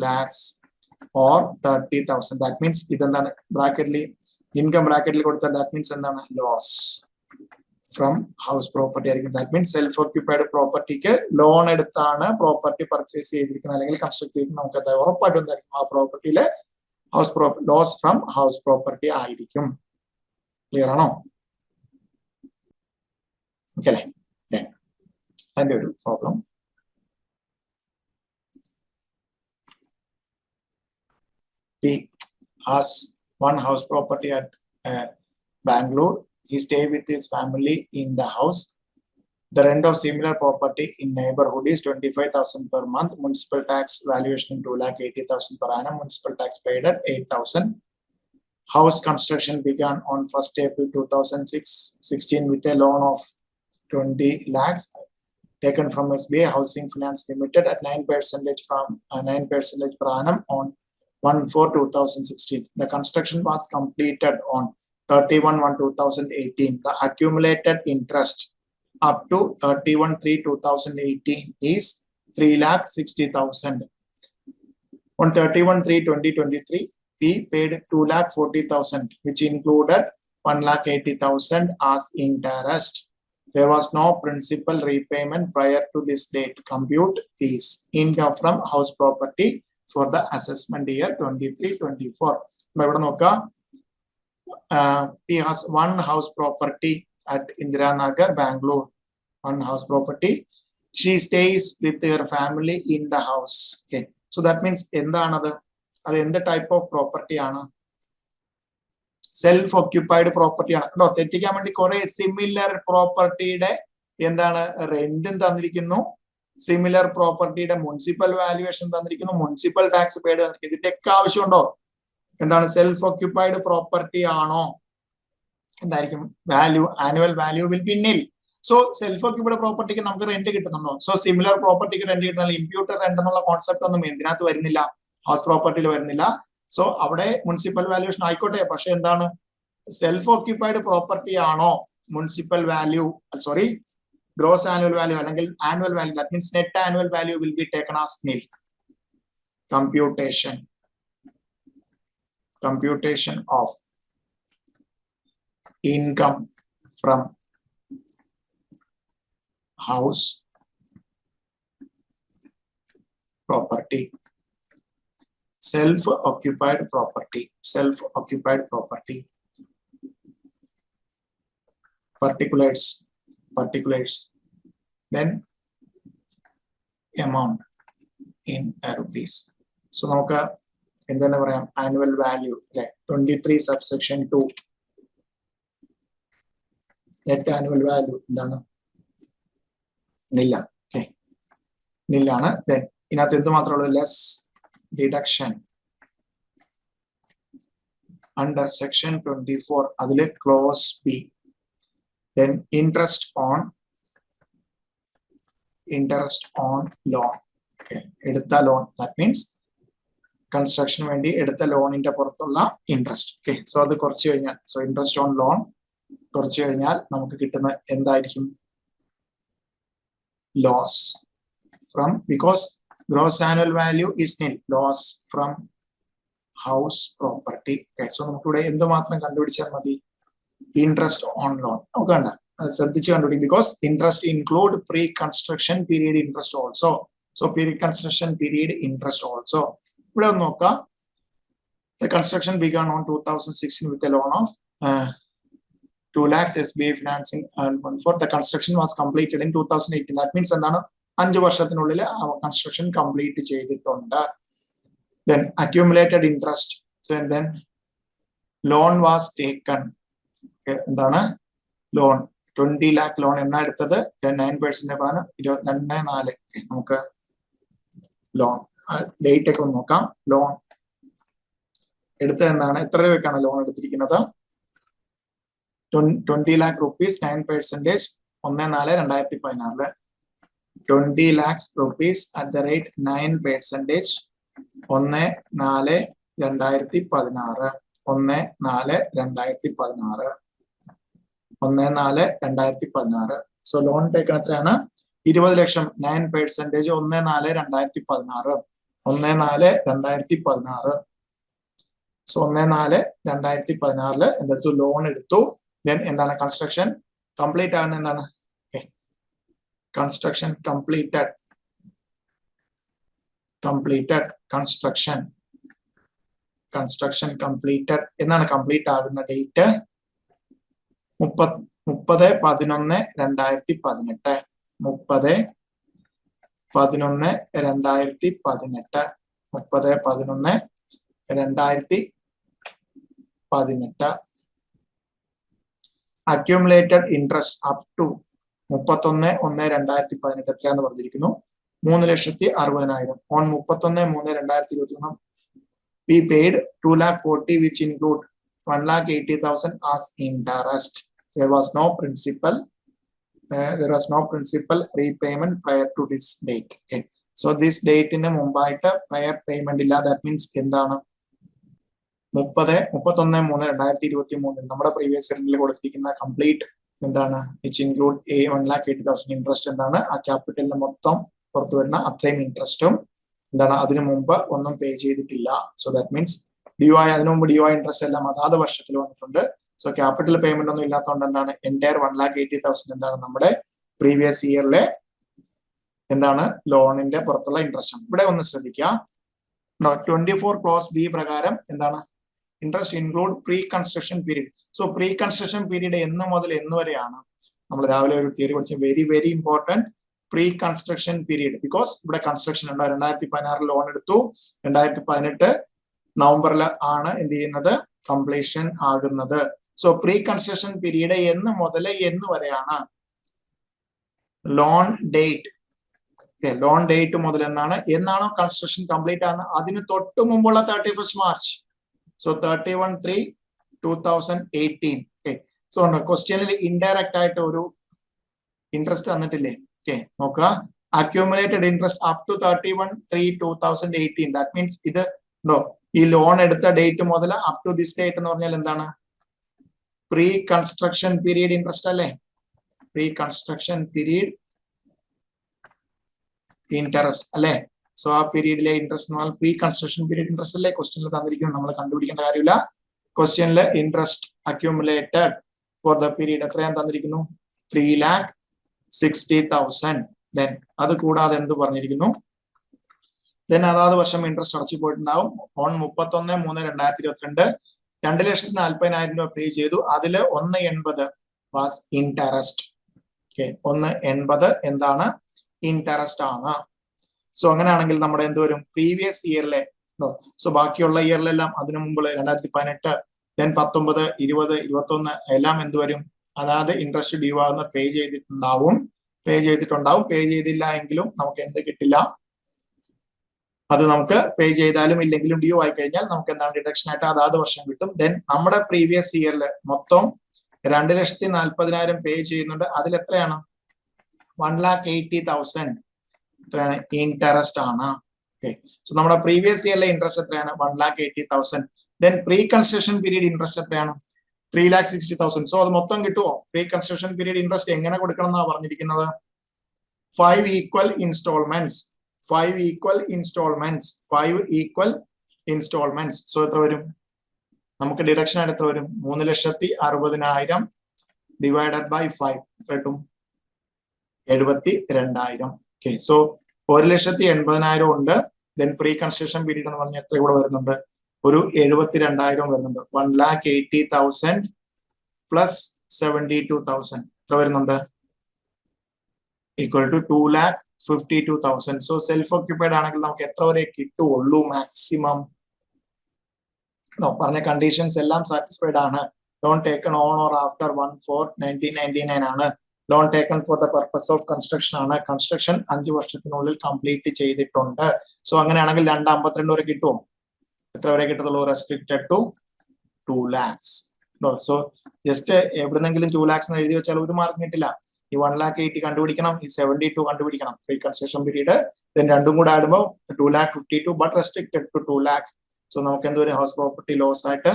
A: lakhs or 30,000. ദാറ്റ് മീൻസ് ഇതെന്താണ്? ബ്രാക്കറ്റിൽ ഇൻകം ബ്രാക്കറ്റിൽ കൊടുത്താൽ ദാറ്റ് മീൻസ് എന്താണ്? ലോസ് ഫ്രം ഹൗസ് പ്രോപ്പർട്ടി ആയിരിക്കും. ദാറ്റ് മീൻസ് സെൽഫ് ഓക്യുപ്പൈഡ് പ്രോപ്പർട്ടിക്ക് ലോൺ എടുത്താണ് പ്രോപ്പർട്ടി പർച്ചേസ് ചെയ്തിരിക്കുന്നത് അല്ലെങ്കിൽ കൺസ്ട്രക്ട് ചെയ്തിരിക്കുന്നത്. നമുക്ക് അത് ഉറപ്പായിട്ടും എന്തായിരിക്കും? ആ പ്രോപ്പർട്ടിയിലെ ലോസ് ഫ്രം ഹൗസ് പ്രോപ്പർട്ടി ആയിരിക്കും. ക്ലിയർ ആണോ? ഓക്കെ അല്ലേ? അതിന്റെ ഒരു problem He has one house property at Bangalore. He stay with his family in the house. The rent of similar property in neighborhood is 25,000 per month. Municipal tax valuation 2,80,000 per annum. Municipal tax paid at 8,000. House construction began on 1st April 2016 with a loan of 20 lakhs taken from SBI Housing Finance Limited at 9% per annum on 1/4/2016. The construction was completed on 31/1/2018. The accumulated interest up to 31/3/2018 is 3,60,000. On 31/3/2023, we paid 2,40,000, which included 1,80,000 as interest. There was no principal repayment prior to this date. Compute is income from house property for the assessment year 23-24. He has one house property at Indira Nagar, Bangalore. One house property. She stays with her family in the house. Okay. So that means എന്താണ് type of property ആണ്? Self occupied property ആണ് കേട്ടോ. തെറ്റിക്കാൻ വേണ്ടി കുറെ similar പ്രോപ്പർട്ടിയുടെ എന്താണ് റെന്റും തന്നിരിക്കുന്നു, similar പ്രോപ്പർട്ടിയുടെ മുനിസിപ്പൽ വാല്യുവേഷൻ തന്നിരിക്കുന്നു, മുനിസിപ്പൽ ടാക്സ് പെയ്ഡ് തന്നിരിക്കുന്നു. ഇതിന്റെയൊക്കെ ആവശ്യമുണ്ടോ? എന്താണ് സെൽഫ് ഓക്യുപ്പൈഡ് പ്രോപ്പർട്ടി ആണോ? എന്തായിരിക്കും value? Annual value will B നിൽ. സോ സെൽഫ് ഓക്യുപ്പൈഡ് പ്രോപ്പർട്ടിക്ക് നമുക്ക് റെന്റ് കിട്ടുന്നുണ്ടോ? സോ സിമിലർ പ്രോപ്പർട്ടിക്ക് റെന്റ് കിട്ടുന്നില്ല. ഇമ്പ്യൂട്ടർ റെന്റ് എന്നുള്ള കോൺസെപ്റ്റ് ഒന്നും എന്തിനകത്ത് വരുന്നില്ല, ഹൗസ് പ്രോപ്പർട്ടിയിൽ വരുന്നില്ല. സോ അവിടെ മുനിസിപ്പൽ വാല്യൂഷൻ ആയിക്കോട്ടെ, പക്ഷെ എന്താണ് സെൽഫ് ഓക്യുപ്പൈഡ് പ്രോപ്പർട്ടി ആണോ municipal value, sorry gross annual value അല്ലെങ്കിൽ annual value, that means net annual value will be taken as nil. Computation of income from house property. Self-occupied property. Particulars. Then amount in rupees. So നമുക്ക് എന്താണ് പറയാം, annual value അല്ലെ. 23 subsection 2 net annual value എന്താണ്? നില്ലാണ്. Okay, നില്ലാണ്. Then ഇതിനകത്ത് എന്ത് മാത്രമേ ഉള്ളൂ? Less deduction under section 24, അതില് close B. Then interest on loan. എടുത്ത ലോൺ, ദാറ്റ് മീൻസ് കൺസ്ട്രക്ഷന് വേണ്ടി എടുത്ത ലോണിന്റെ പുറത്തുള്ള ഇൻട്രസ്റ്റ്. ഓക്കെ, സോ അത് കുറച്ച് കഴിഞ്ഞാൽ, സോ ഇൻട്രസ്റ്റ് ഓൺ ലോൺ കുറച്ച് കഴിഞ്ഞാൽ നമുക്ക് കിട്ടുന്ന എന്തായിരിക്കും? Loss from, because gross annual value is nil, loss from house property. So നമുക്കിവിടെ എന്തുമാത്രം കണ്ടുപിടിച്ചാൽ മതി? Interest on loan. നമുക്ക് വേണ്ട, ശ്രദ്ധിച്ച് കണ്ടുപിടിക്കും. Because interest include pre construction period interest also. So pre construction period interest also. ഇവിടെ ഒന്ന് നോക്കാം. The construction began on 2016 with a loan of 2 lakhs SBI financing and 1/4. The construction was completed in 2018. That means എന്താണ്? 5 വർഷത്തിനുള്ളിൽ construction complete ചെയ്തിട്ടുണ്ട്. Then accumulated interest. So and then loan was taken. എന്താണ്? Loan 20 lakh loan എന്നാ എടുത്തത്? 9% ആണ് 22/4. നമുക്ക് loan date ഒക്കെ ഒന്ന് നോക്കാം. ലോൺ എടുത്തത് എന്താണ്? എത്ര രൂപയ്ക്കാണ് ലോൺ എടുത്തിരിക്കുന്നത്? 20 lakh rupees 9%, 1/4/2016. 20 lakhs rupees at the rate 9%, 1/4/2016. 1/4/2016. 1/4/2016. So loan taken എത്രയാണ്? 20 ലക്ഷം. 9%, 1/4/2016. 1/4/2016. സോ 1/4/2016 എന്തെടുത്തു? ലോൺ എടുത്തു. ദെൻ എന്താണ്? കൺസ്ട്രക്ഷൻ കംപ്ലീറ്റ് ആകുന്ന എന്താണ്? Construction completed. കൺസ്ട്രക്ഷൻ കംപ്ലീറ്റഡ് എന്നാണ് കംപ്ലീറ്റ് ആകുന്ന date 30/11/2018. 30/11/2018. 30/11/2018. Accumulated interest up to 31/1/2018 എത്രയാന്ന് പറഞ്ഞിരിക്കുന്നു? 3,60,000. On 31/3/2021 we paid 2,40,000 which include 1,80,000 as interest. There was no principal repayment prior to this date. Okay, so this date in മുമ്പായിട്ട് prior payment ഇല്ല. That means എന്താണ്? 31/3/2023 നമ്മുടെ previous ഇയറിൽ കൊടുത്തിരിക്കുന്ന complete എന്താണ് which include 1,80,000 interest എന്താണ് ആ ക്യാപിറ്റലിന്റെ മൊത്തം പുറത്തു വരുന്ന അത്രയും ഇൻട്രസ്റ്റും എന്താണ് അതിനു മുമ്പ് ഒന്നും പേ ചെയ്തിട്ടില്ല. സോ ദാറ്റ് മീൻസ് ഡ്യൂ ആയ അതിനു മുമ്പ് ഡ്യൂ ആയ ഇൻട്രസ്റ്റ് എല്ലാം അതാത് വർഷത്തിൽ വന്നിട്ടുണ്ട്. സോ ക്യാപിറ്റൽ പേയ്മെന്റ് ഒന്നും ഇല്ലാത്തതുകൊണ്ട് എന്താണ് എൻറ്റയർ 1,80,000 എന്താണ് നമ്മുടെ പ്രീവിയസ് ഇയറിലെ എന്താണ് ലോണിന്റെ പുറത്തുള്ള ഇൻട്രസ്റ്റ്. ഇവിടെ ഒന്ന് ശ്രദ്ധിക്കുക, 24 ക്ലോസ് ബി പ്രകാരം എന്താണ് interest include pre construction period. So pre construction period എന്ന് മുതൽ എന്ന് വരെയാണ്? നമ്മൾ രാവിലെ ഒരു തിയറി പഠിച്ച very very important pre construction period. Because ഇവിടെ കൺസ്ട്രക്ഷൻ ഉണ്ട്. 2016 ലോൺ എടുത്തു, 2018 നവംബറിൽ ആണ് എന്ത് ചെയ്യുന്നത് കംപ്ലീഷൻ ആകുന്നത്. സോ പ്രീ കൺസ്ട്രക്ഷൻ പീരീഡ് എന്ന് മുതൽ എന്ന് വരെയാണ്? ലോൺ ഡേറ്റ് ലോൺ ഡേറ്റ് മുതൽ എന്നാണോ കൺസ്ട്രക്ഷൻ കംപ്ലീറ്റ് ആകുന്നത് അതിന് തൊട്ട് മുമ്പുള്ള 31 മാർച്ച്. സോ 31/3/2018. സോ ക്വസ്റ്റ്യനിൽ ഇൻഡയറക്റ്റ് ആയിട്ട് ഒരു ഇൻട്രസ്റ്റ് തന്നിട്ടില്ലേ? നോക്കുക, accumulated interest up to 31/3/2018. That means ഇത് ഈ ലോൺ എടുത്ത ഡേറ്റ് മുതൽ അപ് ടു ദിസ് ഡേറ്റ് എന്ന് പറഞ്ഞാൽ എന്താണ്? പ്രീ കൺസ്ട്രക്ഷൻ പീരീഡ് ഇൻട്രസ്റ്റ് അല്ലേ? പ്രീ കൺസ്ട്രക്ഷൻ പീരീഡ് ഇൻട്രസ്റ്റ് അല്ലേ? സോ ആ പീരീഡിലെ interest pre construction period interest അല്ലേ ക്വസ്റ്റ്യനിൽ തന്നിരിക്കുന്നത്. നമ്മൾ കണ്ടുപിടിക്കേണ്ട കാര്യമില്ല. ക്വസ്റ്റ്യനിൽ interest accumulated for the period എത്രയാണ് തന്നിരിക്കുന്നു? 3,60,000. ദെൻ അത് കൂടാതെ എന്ത് പറഞ്ഞിരിക്കുന്നു? ദെൻ അതാത് വർഷം ഇൻട്രസ്റ്റ് അടച്ചു പോയിട്ടുണ്ടാവും. ഓൺ 31/3/2022 2,40,000 രൂപ പേ ചെയ്തു. അതിൽ 1,80 വാസ് ഇൻട്രസ്റ്റ്. 1,80 എന്താണ്? ഇൻട്രസ്റ്റ് ആണ്. സോ അങ്ങനെയാണെങ്കിൽ നമ്മുടെ എന്ത് വരും? പ്രീവിയസ് ഇയറിലെ സോ ബാക്കിയുള്ള ഇയറിലെല്ലാം അതിനു മുമ്പ് 2018 ദെൻ 19, 20, 21 എല്ലാം എന്ത് വരും? അതായത് ഇൻട്രസ്റ്റ് ഡ്യൂ ആകുന്ന പേ ചെയ്തിട്ടുണ്ടാവും. പേ ചെയ്തില്ല എങ്കിലും നമുക്ക് എന്ത് കിട്ടില്ല? അത് നമുക്ക് പേ ചെയ്താലും ഇല്ലെങ്കിലും ഡ്യൂ ആയി കഴിഞ്ഞാൽ നമുക്ക് എന്താണ് ഡിഡക്ഷൻ ആയിട്ട് അതാത് വർഷം കിട്ടും. ദെൻ നമ്മുടെ പ്രീവിയസ് ഇയറിൽ മൊത്തം 2,40,000 പേ ചെയ്യുന്നുണ്ട്. അതിൽ എത്രയാണ്? 1,80,000 എത്രയാണ്? ഇൻട്രസ്റ്റ് ആണ്. സോ നമ്മുടെ പ്രീവിയസ് ഇയറിലെ ഇൻട്രസ്റ്റ് എത്രയാണ്? 1,80,000. Then pre construction period interest എത്രയാണ്? 3,60,000. സോ അത് മൊത്തം കിട്ടുമോ? പ്രീ കൺസ്ട്രക്ഷൻ പീരീഡ് ഇൻട്രസ്റ്റ് എങ്ങനെ കൊടുക്കണം എന്നാണ് പറഞ്ഞിരിക്കുന്നത്? 5 equal instalments. 5 equal instalments. So എത്ര വരും? നമുക്ക് ഡിഡക്ഷൻ ആയിട്ട് എത്ര വരും? 3,60,000 ഡിവൈഡഡ് ബൈ 5 എത്ര കിട്ടും? 72,000. സോ 1,80,000 ഉണ്ട്. ദെൻ പ്രീ കൺസ്ട്രക്ഷൻ പീരീഡ് എന്ന് പറഞ്ഞാൽ എത്ര കൂടെ വരുന്നുണ്ട്? ഒരു 72,000 വരുന്നുണ്ട്. 1,80,000 പ്ലസ് 72,000 എത്ര വരുന്നുണ്ട്? Equal to 2,52,000. So self occupied ആണെങ്കിൽ നമുക്ക് എത്ര വരെ കിട്ടുള്ളൂ മാക്സിമം? പറഞ്ഞ കണ്ടീഷൻസ് എല്ലാം സാറ്റിസ്ഫൈഡ് ആണ്. Loan taken on or after 1/4/1999 ആണ്. Loan taken four the purpose of construction ആണ്. കൺസ്ട്രക്ഷൻ 5 വർഷത്തിനുള്ളിൽ കംപ്ലീറ്റ് ചെയ്തിട്ടുണ്ട്. സോ അങ്ങനെയാണെങ്കിൽ 2,52 വരെ കിട്ടുമോ? എത്ര വരെ കിട്ടത്തുള്ളൂ? Restricted to 2 lakhs. So just എവിടെന്നെങ്കിലും 2 lakhs എന്ന് എഴുതി വെച്ചാൽ ഒരു മാർക്ക് കിട്ടില്ല. ഈ 1,80,000 കണ്ടുപിടിക്കണം, ഈ 72 കണ്ടുപിടിക്കണം പ്രീ കൺസ്ട്രക്ഷൻ പീരീഡ്. ദെൻ രണ്ടും കൂടെ ആടുമ്പോൾ 2,52,000 but restricted to 2 lakh. So നമുക്ക് എന്തൊരു ഹൗസ് പ്രോപ്പർട്ടി ലോസ് ആയിട്ട്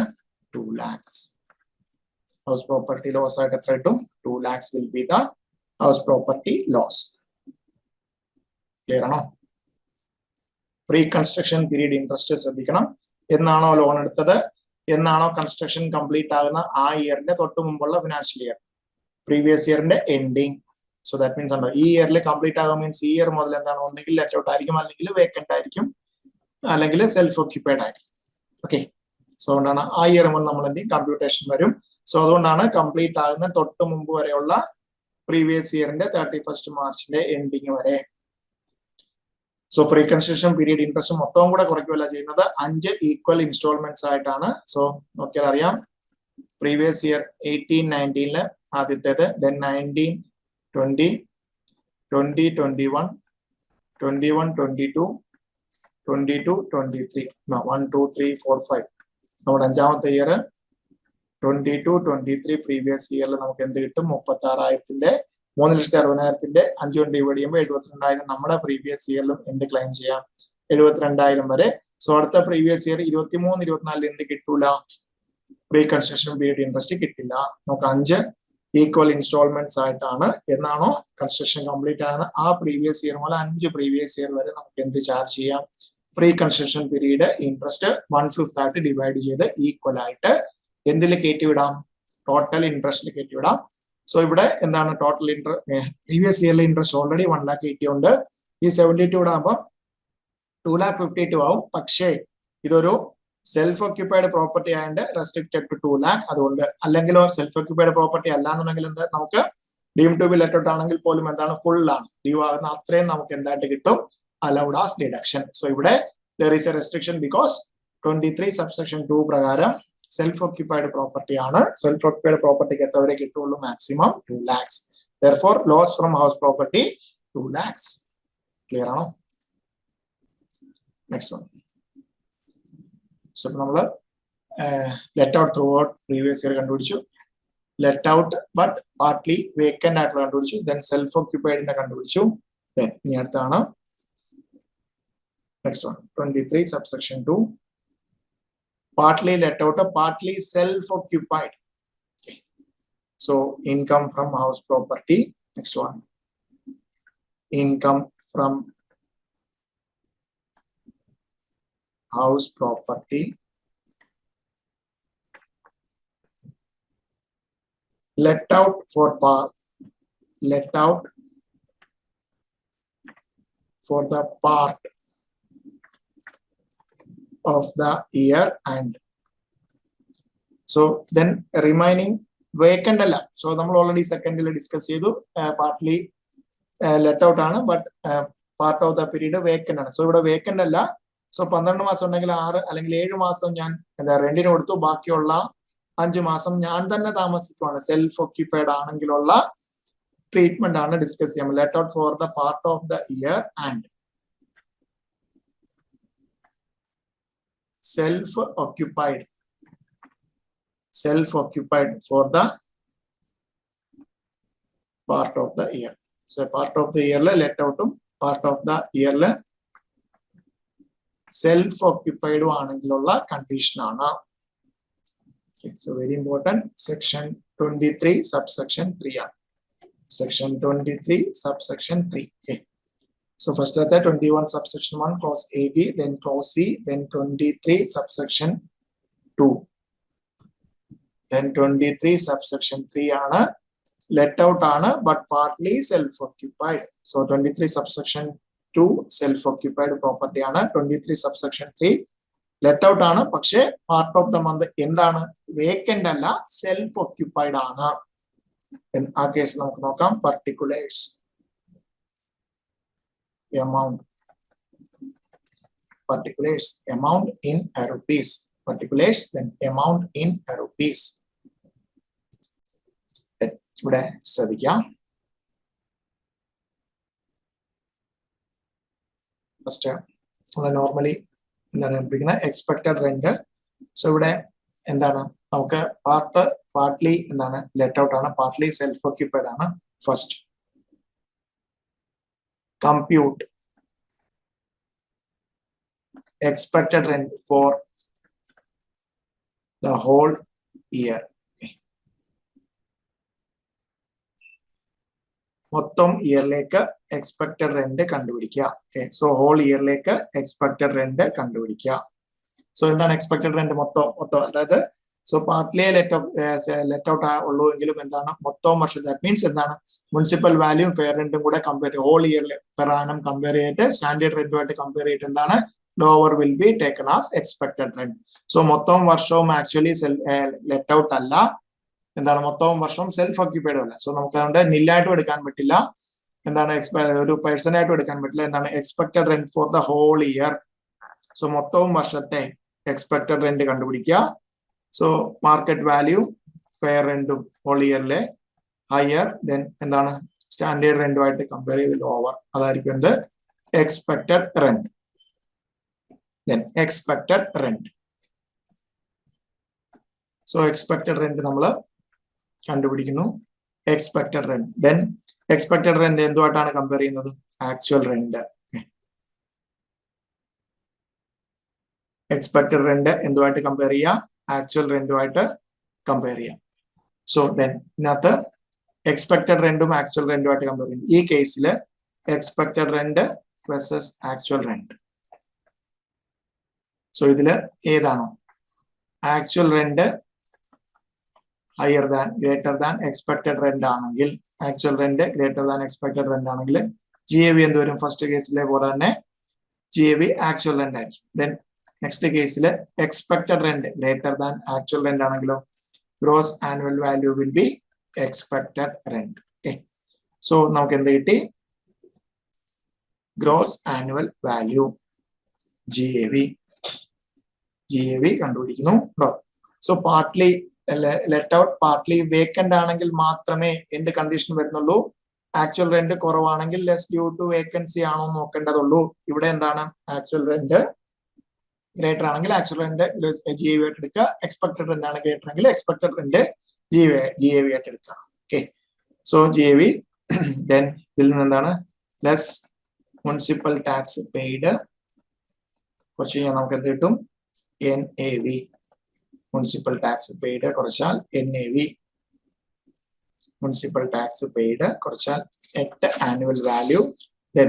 A: 2 lakhs. ഹൗസ് പ്രോപ്പർട്ടി ലോസ് ആയിട്ട് എത്ര കിട്ടും? 2 lakhs will be the house property loss. Clear ആണോ? പ്രീ കൺസ്ട്രക്ഷൻ പീരീഡ് ഇൻട്രസ്റ്റ് ശ്രദ്ധിക്കണം. എന്നാണോ ലോൺ എടുത്തത്, എന്നാണോ കൺസ്ട്രക്ഷൻ കംപ്ലീറ്റ് ആകുന്ന ആ ഇയറിന്റെ തൊട്ട് മുമ്പുള്ള ഫിനാൻഷ്യൽ ഇയർ, പ്രീവിയസ് ഇയറിന്റെ എൻഡിങ്. സോ ദാറ്റ് മീൻസ് ഉണ്ടോ ഈ ഇയറിൽ കംപ്ലീറ്റ് ആകും മീൻസ് ഈ ഇയർ മുതൽ എന്താണ് ഒന്നെങ്കിൽ ലെറ്റ് ഔട്ട് ആയിരിക്കും, അല്ലെങ്കിൽ വേക്കന്റ് ആയിരിക്കും, അല്ലെങ്കിൽ സെൽഫ് ഓക്യുപ്പൈഡ് ആയിരിക്കും. ഓക്കെ, സോ അതുകൊണ്ടാണ് ആ ഇയർ മുതൽ നമ്മൾ എന്ത് ചെയ്യും? കമ്പ്യൂട്ടേഷൻ വരും. സോ അതുകൊണ്ടാണ് കംപ്ലീറ്റ് ആകുന്ന തൊട്ട് മുമ്പ് വരെയുള്ള പ്രീവിയസ് ഇയറിന്റെ 31st മാർച്ചിന്റെ എൻഡിങ് വരെ. So pre construction period interest മൊത്തവും കൂടെ കുറയ്ക്കുകയല്ല ചെയ്യുന്നത്, 5 ഈക്വൽ ഇൻസ്റ്റാൾമെന്റ്സ് ആയിട്ടാണ്. സോ നോക്കിയാൽ അറിയാം, പ്രീവിയസ് ഇയർ 18-19 ആദ്യത്തേത്, ദെൻ 19-20, 20-21, 21-22, 22-23, 1, 2, 3, 4, 5. നമ്മുടെ 5ാമത്തെ ഇയർ 22-23 പ്രീവിയസ് ഇയറിൽ നമുക്ക് എന്ത് കിട്ടും? 36,000 3,60,000 5 കൊണ്ട് ഡിവൈഡ് ചെയ്യുമ്പോൾ 72,000 നമ്മുടെ പ്രീവിയസ് ഇയറിലും എന്ത് ക്ലെയിം ചെയ്യാം? 72,000 വരെ. സോ അടുത്ത പ്രീവിയസ് ഇയർ 23-24 എന്ത് കിട്ടൂല? പ്രീ കൺസ്ട്രക്ഷൻ പീരീഡ് ഇൻട്രസ്റ്റ് കിട്ടില്ല. നമുക്ക് 5 ഈക്വൽ ഇൻസ്റ്റാൾമെന്റ്സ് ആയിട്ടാണ് എന്നാണോ കൺസ്ട്രക്ഷൻ കംപ്ലീറ്റ് ആണ് ആ പ്രീവിയസ് ഇയർ മുതൽ 5 പ്രീവിയസ് ഇയർ വരെ നമുക്ക് എന്ത് ചാർജ് ചെയ്യാം? പ്രീ കൺസ്ട്രക്ഷൻ പീരീഡ് ഇൻട്രസ്റ്റ് 1/5 ആയിട്ട് ഡിവൈഡ് ചെയ്ത് ഈക്വൽ ആയിട്ട് എന്തിൽ കയറ്റിവിടാം? ടോട്ടൽ ഇൻട്രസ്റ്റിൽ കയറ്റിവിടാം. സോ ഇവിടെ എന്താണ് ടോട്ടൽ ഇൻട്രസ്റ്റ്? പ്രീവിയസ് ഇയറിലെ ഇൻട്രസ്റ്റ് ഓൾറെഡി 1,80,000 ഉണ്ട്. ഈ 72 കൂടെ ആകുമ്പോൾ 2,52,000 ആവും. പക്ഷേ ഇതൊരു സെൽഫ് ഓക്യുപ്പൈഡ് പ്രോപ്പർട്ടി ആയതുകൊണ്ട് റെസ്ട്രിക്റ്റഡ് ടു 2 lakh. അതുകൊണ്ട് അല്ലെങ്കിലോ സെൽഫ് ഓക്യുപ്പൈഡ് പ്രോപ്പർട്ടി അല്ലാന്നുണ്ടെങ്കിൽ എന്ത് നമുക്ക് ഡീം ടു ബി ലെറ്റഡ് ആണെങ്കിൽ പോലും എന്താണ് ഫുൾ ആണ്. ഡ്യൂ ആകുന്ന അത്രയും നമുക്ക് എന്തായിട്ട് കിട്ടും? Allowed as deduction. സോ ഇവിടെ there is a restriction because 23 subsection 2 പ്രകാരം സെൽഫ് ഓക്യുപ്പൈഡ് പ്രോപ്പർട്ടി ആണ്. സെൽഫ് ഓക്യുപ്പൈഡ് പ്രോപ്പർട്ടിക്ക് എത്ര വരെ കിട്ടുള്ളൂ? Maximum 2 lakhs. therefore loss from house property 2 lakhs. Clear ആണോ? Next one. സോ നമ്മള് let out throughout previous year കണ്ടുപിടിച്ചു. Let out but partly vacant ആയിട്ടുള്ള കണ്ടുപിടിച്ചു. ദെൻ സെൽഫ് ഓക്യുപ്പൈഡിനെ കണ്ടുപിടിച്ചു. ദെൻ ഇനി അടുത്താണ് next one 23 subsection 2 partly let out, partly self occupied. Okay. So income from house property. Next one, income from house property let out for let out for the part of the year and so then remaining vacant alla. So നമ്മൾ already second ൽ discuss ചെയ്തു. partly let out ആണ്, but part of the period vacant ആണ്. so ഇവിടെ vacant അല്ല. so 12 മാസം ഉണ്ടെങ്കിൽ 6 അല്ലെങ്കിൽ 7 മാസം ഞാൻ എന്താ റെന്റിന് കൊടുത്തു, ബാക്കിയുള്ള 5 മാസം ഞാൻ തന്നെ താമസിക്കുവാണ്. സെൽഫ് ഓക്യുപ്പൈഡ് ആണെങ്കിലുള്ള ട്രീറ്റ്മെന്റ് ആണ് ഡിസ്കസ് ചെയ്യാം. let out for the part of the year and self-occupied for the part of the year. So part of the year let out part of the year self-occupied ആണെങ്കിലുള്ള condition ആണ്. Okay, so very important. Section 23 subsection 3 ആണ്. Section 23 subsection 3. Okay. So first let that 21 subsection 1 clause AB, then clause C, then 23 subsection 2, then 23 subsection 3 ആണ് let out ആണ്, but partly self occupied. So 23 subsection 2 self occupied property ആണ്. 23 subsection 3 let out ആണ്, പക്ഷേ part of the month എന്താണ്? vacant അല്ല, self occupied ആണ്. ആ case നമുക്ക് നോക്കാം. particulars amount in rupees. particulars then amount in rupees. ഇവിടെ ശ്രദ്ധിക്കാം. ഫസ്റ്റ് നമ്മൾ നോർമലി എന്താണ് പഠിക്കുന്നത്? Expected rent. സോ ഇവിടെ എന്താണ് നമുക്ക് പാർട്ട്ലി എന്താണ് ലെറ്റ് ഔട്ട് ആണ്, പാർട്ട്ലി സെൽഫ് ഓക്യുപ്പൈഡ് ആണ്. First compute expected rent for the whole year. മൊത്തം ഇയറിലേക്ക് എക്സ്പെക്ടഡ് റെന്റ് കണ്ടുപിടിക്കുക. ഓക്കെ, സോ ഹോൾ ഇയറിലേക്ക് എക്സ്പെക്ടഡ് റെന്റ് കണ്ടുപിടിക്കുക. സോ എന്താണ് എക്സ്പെക്ടഡ് റെന്റ്? മൊത്തം അതായത് സോ പാർട്ട്ലി ലെറ്റ് ഔട്ട് ഉള്ളൂ എങ്കിലും എന്താണ് മൊത്തം വർഷം. ദാറ്റ് മീൻസ് എന്താണ് മുനിസിപ്പൽ വാല്യൂ ഫെയർ റെന്റും കൂടെ കമ്പയർ ചെയ്ത് ഹോൾ ഇയറിൽ പെർ ആനം കമ്പയർ ചെയ്തിട്ട് സ്റ്റാൻഡേർഡ് റെന്റുമായിട്ട് കമ്പയർ ചെയ്തിട്ട് എന്താണ് lower will be taken as expected rent. So മൊത്തം വർഷവും ആക്ച്വലി ലെറ്റ് ഔട്ട് അല്ല, എന്താണ് മൊത്തം വർഷവും സെൽഫ് ഓക്യുപ്പൈഡും അല്ല. സോ നമുക്ക് അതുകൊണ്ട് നില്ലായിട്ടും എടുക്കാൻ പറ്റില്ല, എന്താണ് ഒരു പേഴ്സൺ ആയിട്ടും എടുക്കാൻ പറ്റില്ല. എന്താണ് expected rent for the whole year. So മൊത്തവും വർഷത്തെ എക്സ്പെക്ടഡ് റെന്റ് കണ്ടുപിടിക്കുക. സോ മാർക്കറ്റ് വാല്യൂ ഫെയർ റെന്റും ഹോൾ ഇയറിലെ ഹയർ, ദെൻ എന്താണ് സ്റ്റാൻഡേർഡ് റെന്റുമായിട്ട് കമ്പയർ ചെയ്ത് ലോവർ, അതായിരിക്കും എന്ത് expected rent. Then expected rent. So expected rent നമ്മൾ കണ്ടുപിടിക്കുന്നു. Expected rent, then expected rent എന്തുമായിട്ടാണ് കമ്പയർ ചെയ്യുന്നത്? Actual rent. എക്സ്പെക്ടഡ് റെന്റ് എന്തുമായിട്ട് കമ്പയർ ചെയ്യാം? ആക്ച്വൽ റെന്റുമായിട്ട് കമ്പയർ ചെയ്യാം. സോ ദെൻ ഇതിനകത്ത് എക്സ്പെക്ടഡ് റെന്റും ആക്ച്വൽ റെന്റും ആയിട്ട് കമ്പയർ ചെയ്യും. ഈ കേസിൽ expected rent versus actual rent. So ഇതിൽ ഏതാണോ actual rent higher than greater than expected rent ആണെങ്കിൽ, actual rent greater than expected rent ആണെങ്കിൽ GAV എന്ത് വരും? ഫസ്റ്റ് കേസിലെ പോലെ തന്നെ GAV ആക്ച്വൽ റെന്റ് ആയിരിക്കും. ദെൻ നെക്സ്റ്റ് കേസിൽ expected rent greater than actual rent ആണെങ്കിലോ gross annual value will be expected rent. Okay, so നമുക്ക് എന്ത് കിട്ടി? ഗ്രോസ് ആനുവൽ വാല്യൂ GAV കണ്ടുപിടിക്കുന്നു. So partly let out partly vacant ആണെങ്കിൽ മാത്രമേ എന്ത് കണ്ടീഷൻ വരുന്നുള്ളൂ? ആക്ച്വൽ റെന്റ് കുറവാണെങ്കിൽ ലെസ് ഡ്യൂ ടു വേക്കൻസി ആണോ നോക്കേണ്ടതുള്ളൂ. ഇവിടെ എന്താണ്? ആക്ച്വൽ റെന്റ് ഗ്രേറ്റർ ആണെങ്കിൽ ആക്ച്വൽ റെന്റ് GAV ആയിട്ട് എടുക്കുക, എക്സ്പെക്ടഡ് റെന്റ് ആണ് ഗ്രേറ്റർ ആണെങ്കിൽ എക്സ്പെക്ടഡ് റെന്റ് GAV ആയിട്ട് എടുക്കുക. ഓക്കെ, സോ GAV ദെൻ ഇതിൽ നിന്ന് എന്താണ്? ലെസ് മുനിസിപ്പൽ ടാക്സ് പെയ്ഡ്, കുറച്ച് കഴിഞ്ഞാൽ നമുക്ക് എന്ത് കിട്ടും? NAV. മുനിസിപ്പൽ ടാക്സ് പെയ്ഡ് കുറച്ചാൽ NAV, മുനിസിപ്പൽ ടാക്സ് പെയ്ഡ് കുറച്ചാൽ നെറ്റ് ആനുവൽ വാല്യൂ. ദെൻ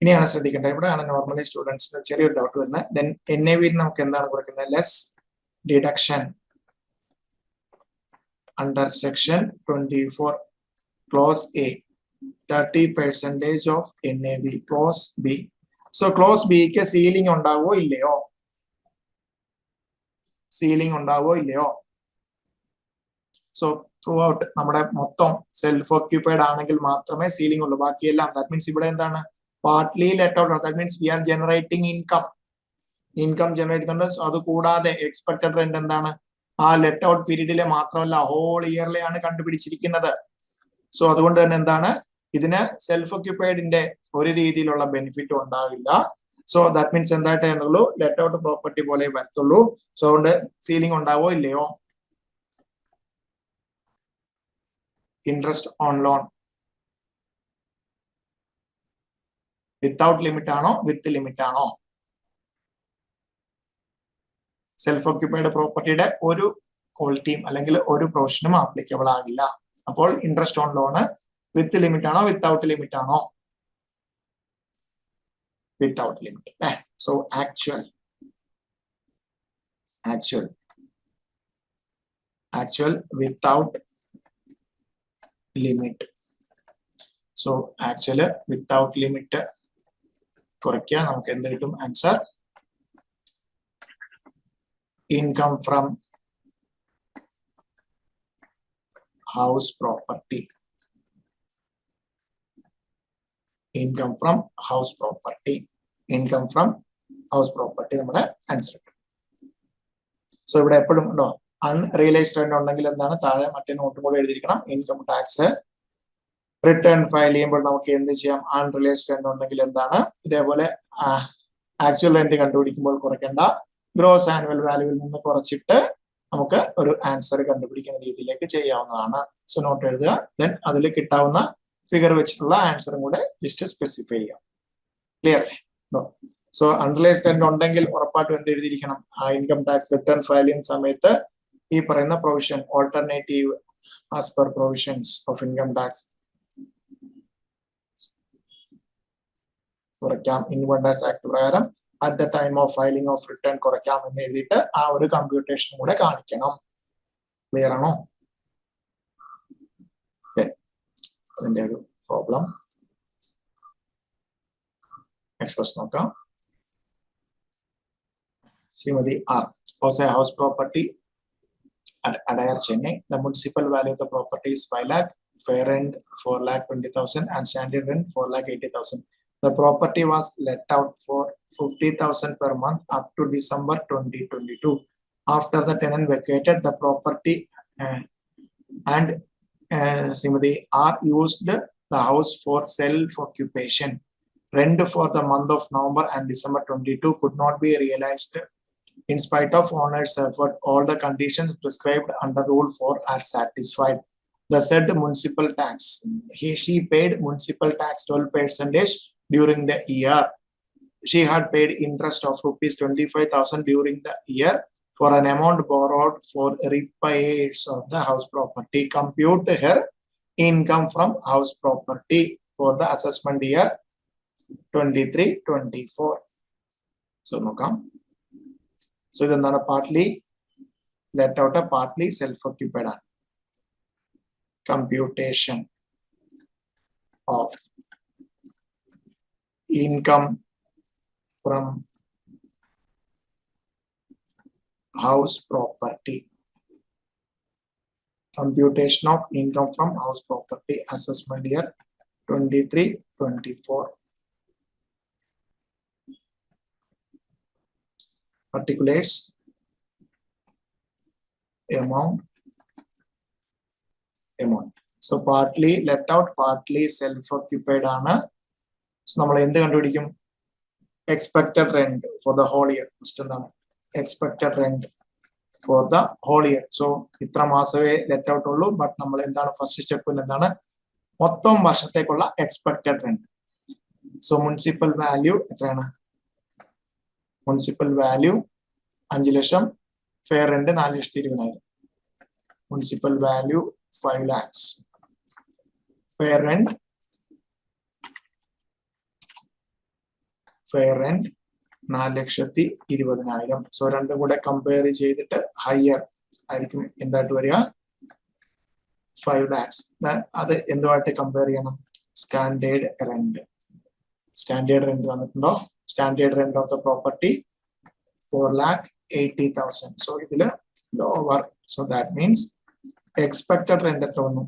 A: ഇനിയാണ് ശ്രദ്ധിക്കേണ്ടത്, ഇവിടെയാണ് നോർമലി സ്റ്റുഡൻസിന് ചെറിയൊരു ഡൗട്ട് വരുന്നത്. ദെൻ NAV നമുക്ക് എന്താണ് കൊടുക്കുന്നത്? Less deduction under section 24 close A 30% of NAV. Close B. So close ബിക്ക് സീലിംഗ് ഉണ്ടാവോ ഇല്ലയോ? സീലിംഗ് ഉണ്ടാവോ ഇല്ലയോ? സോ ത്രൂ ഔട്ട് നമ്മുടെ മൊത്തം സെൽഫ് ഓക്യുപ്പൈഡ് ആണെങ്കിൽ മാത്രമേ സീലിംഗ് ഉള്ളൂ. ബാക്കിയെല്ലാം ദാറ്റ് മീൻസ് ഇവിടെ എന്താണ്? പാർട്ട്ലി ലെറ്റ് ഔട്ട് ആണ്. That means we are generating income generate ചെയ്യുന്നുണ്ട്. അത് കൂടാതെ എക്സ്പെക്ടഡ് റെന്റ് എന്താണ്? ആ ലെറ്റ് ഔട്ട് പീരീഡിലെ മാത്രമല്ല ഹോൾ ഇയറിലെയാണ് കണ്ടുപിടിച്ചിരിക്കുന്നത്. സോ അതുകൊണ്ട് തന്നെ എന്താണ്? ഇതിന് സെൽഫ് ഓക്യുപ്പൈഡിന്റെ ഒരു രീതിയിലുള്ള ബെനിഫിറ്റും ഉണ്ടാവില്ല. സോ ദാറ്റ് മീൻസ് എന്തായിട്ടേ ഉള്ളൂ? ലെറ്റ് ഔട്ട് പ്രോപ്പർട്ടി പോലെ വരത്തുള്ളൂ. സോ അതുകൊണ്ട് സീലിംഗ് ഉണ്ടാവോ ഇല്ലയോ? Interest on loan without limit ആണോ വിത്ത് ലിമിറ്റ് ആണോ? സെൽഫ് ഓക്യുപ്പൈഡ് പ്രോപ്പർട്ടിയുടെ ഒരു ക്വാളിറ്റിയും അല്ലെങ്കിൽ ഒരു പ്രൊവിഷനും ആപ്ലിക്കബിൾ ആകില്ല. അപ്പോൾ interest on loan with limit ആണോ വിത്തൗട്ട് ലിമിറ്റ് ആണോ? Without limit. So actual without limit. So actual without limit കുറയ്ക്കുക, നമുക്ക് എന്ത് കിട്ടും? Answer income from house property. Income from house property നമ്മുടെ ആൻസർ കിട്ടും. സോ ഇവിടെ എപ്പോഴും ഉണ്ടോ അൺറിയലൈസ്ഡ് റെന്റ് ഉണ്ടെങ്കിൽ എന്താണ്? താഴെ മറ്റേ നോട്ടും കൂടെ എഴുതിയിരിക്കണം. ഇൻകം ടാക്സ് റിട്ടേൺ ഫയൽ ചെയ്യുമ്പോൾ നമുക്ക് എന്ത് ചെയ്യാം? അൺറിയലൈസ്ഡ് റെന്റ് ഉണ്ടെങ്കിൽ എന്താണ്? ഇതേപോലെ ആക്ച്വൽ റെന്റ് കണ്ടുപിടിക്കുമ്പോൾ കുറയ്ക്കേണ്ട, ഗ്രോസ് ആനുവൽ വാല്യൂവിൽ നിന്ന് കുറച്ചിട്ട് നമുക്ക് ഒരു ആൻസർ കണ്ടുപിടിക്കുന്ന രീതിയിലേക്ക് ചെയ്യാവുന്നതാണ്. സോ നോട്ട് എഴുതുക, ദെൻ അതിൽ കിട്ടാവുന്ന ഫിഗർ വെച്ചിട്ടുള്ള ആൻസറും കൂടെ ജസ്റ്റ് സ്പെസിഫൈ ചെയ്യാം. ക്ലിയർ അല്ലേ? സോ അൺറിയലൈസ്ഡ് റെന്റ് ഉണ്ടെങ്കിൽ ഉറപ്പായിട്ടും എന്ത് എഴുതിയിരിക്കണം? ആ ഇൻകം ടാക്സ് റിട്ടേൺ ഫയൽ ചെയ്യുന്ന സമയത്ത് ഈ പറയുന്ന provision alternative as per provisions of income tax കുറയ്ക്കാം. ഇൻകം ടാക്സ് ആക്ട് പ്രകാരം at the time of filing of return കുറയ്ക്കാം എന്ന് എഴുതിയിട്ട് ആ ഒരു കമ്പ്യൂട്ടേഷൻ കൂടെ കാണിക്കണം. ക്ലിയർ ആണോ? അതിന്റെ ഒരു പ്രോബ്ലം നെക്സ്റ്റ് ക്വസ്റ്റ് നോക്കാം. Shrimati R owns a house property at Adayar, Chennai. The municipal value of the property is 5 lakh, fair rent 4,20,000 and standard rent 4,80,000. The property was let out for 50,000 per month up to December 2022. After the tenant vacated the property and Srimati R used the house for self-occupation. Rent for the month of November and December 22 could not be realized. In spite of owner's effort, all the conditions prescribed under Rule 4 are satisfied. The said municipal tax, she paid municipal tax 12% during the year. She had paid interest of rupees 25,000 during the year for an amount borrowed for repairs of the house property. Compute her income from house property for the assessment year 23-24. So, നോക്കാം. So, ഇതെന്താണ് partly let out a partly self-occupied ആണ്. Computation of income from house property. Computation of income from house property assessment year 23-24. Particulars, amount. So partly let out, partly self-occupied ആണ്. So നമ്മൾ എന്ത് കണ്ടുപിടിക്കും? Expected rent for the whole year. എന്താണ്? Expected rent for the whole year. So ഇത്ര മാസമേ let out ഉള്ളൂ, but നമ്മൾ എന്താണ് first സ്റ്റെപ്പിൽ എന്താണ് മൊത്തം വർഷത്തേക്കുള്ള expected rent. So municipal value എത്രയാണ്? Municipal value 5 ലക്ഷം, fair rent 4,20,000. Municipal value 5 lakhs. Fair rent 4,20,000. So രണ്ടും കൂടെ കമ്പയർ ചെയ്തിട്ട് ഹയർ ആയിരിക്കും എന്തായിട്ട് വരിക 5 lakhs. അത് എന്തുമായിട്ട് കമ്പയർ ചെയ്യണം? Standard rent. സ്റ്റാൻഡേർഡ് റെന്റ് തന്നിട്ടുണ്ടോ? Standard rent of the property 4,80,000. So ഇതില് lower. So that means expected rent എത്ര വന്നു?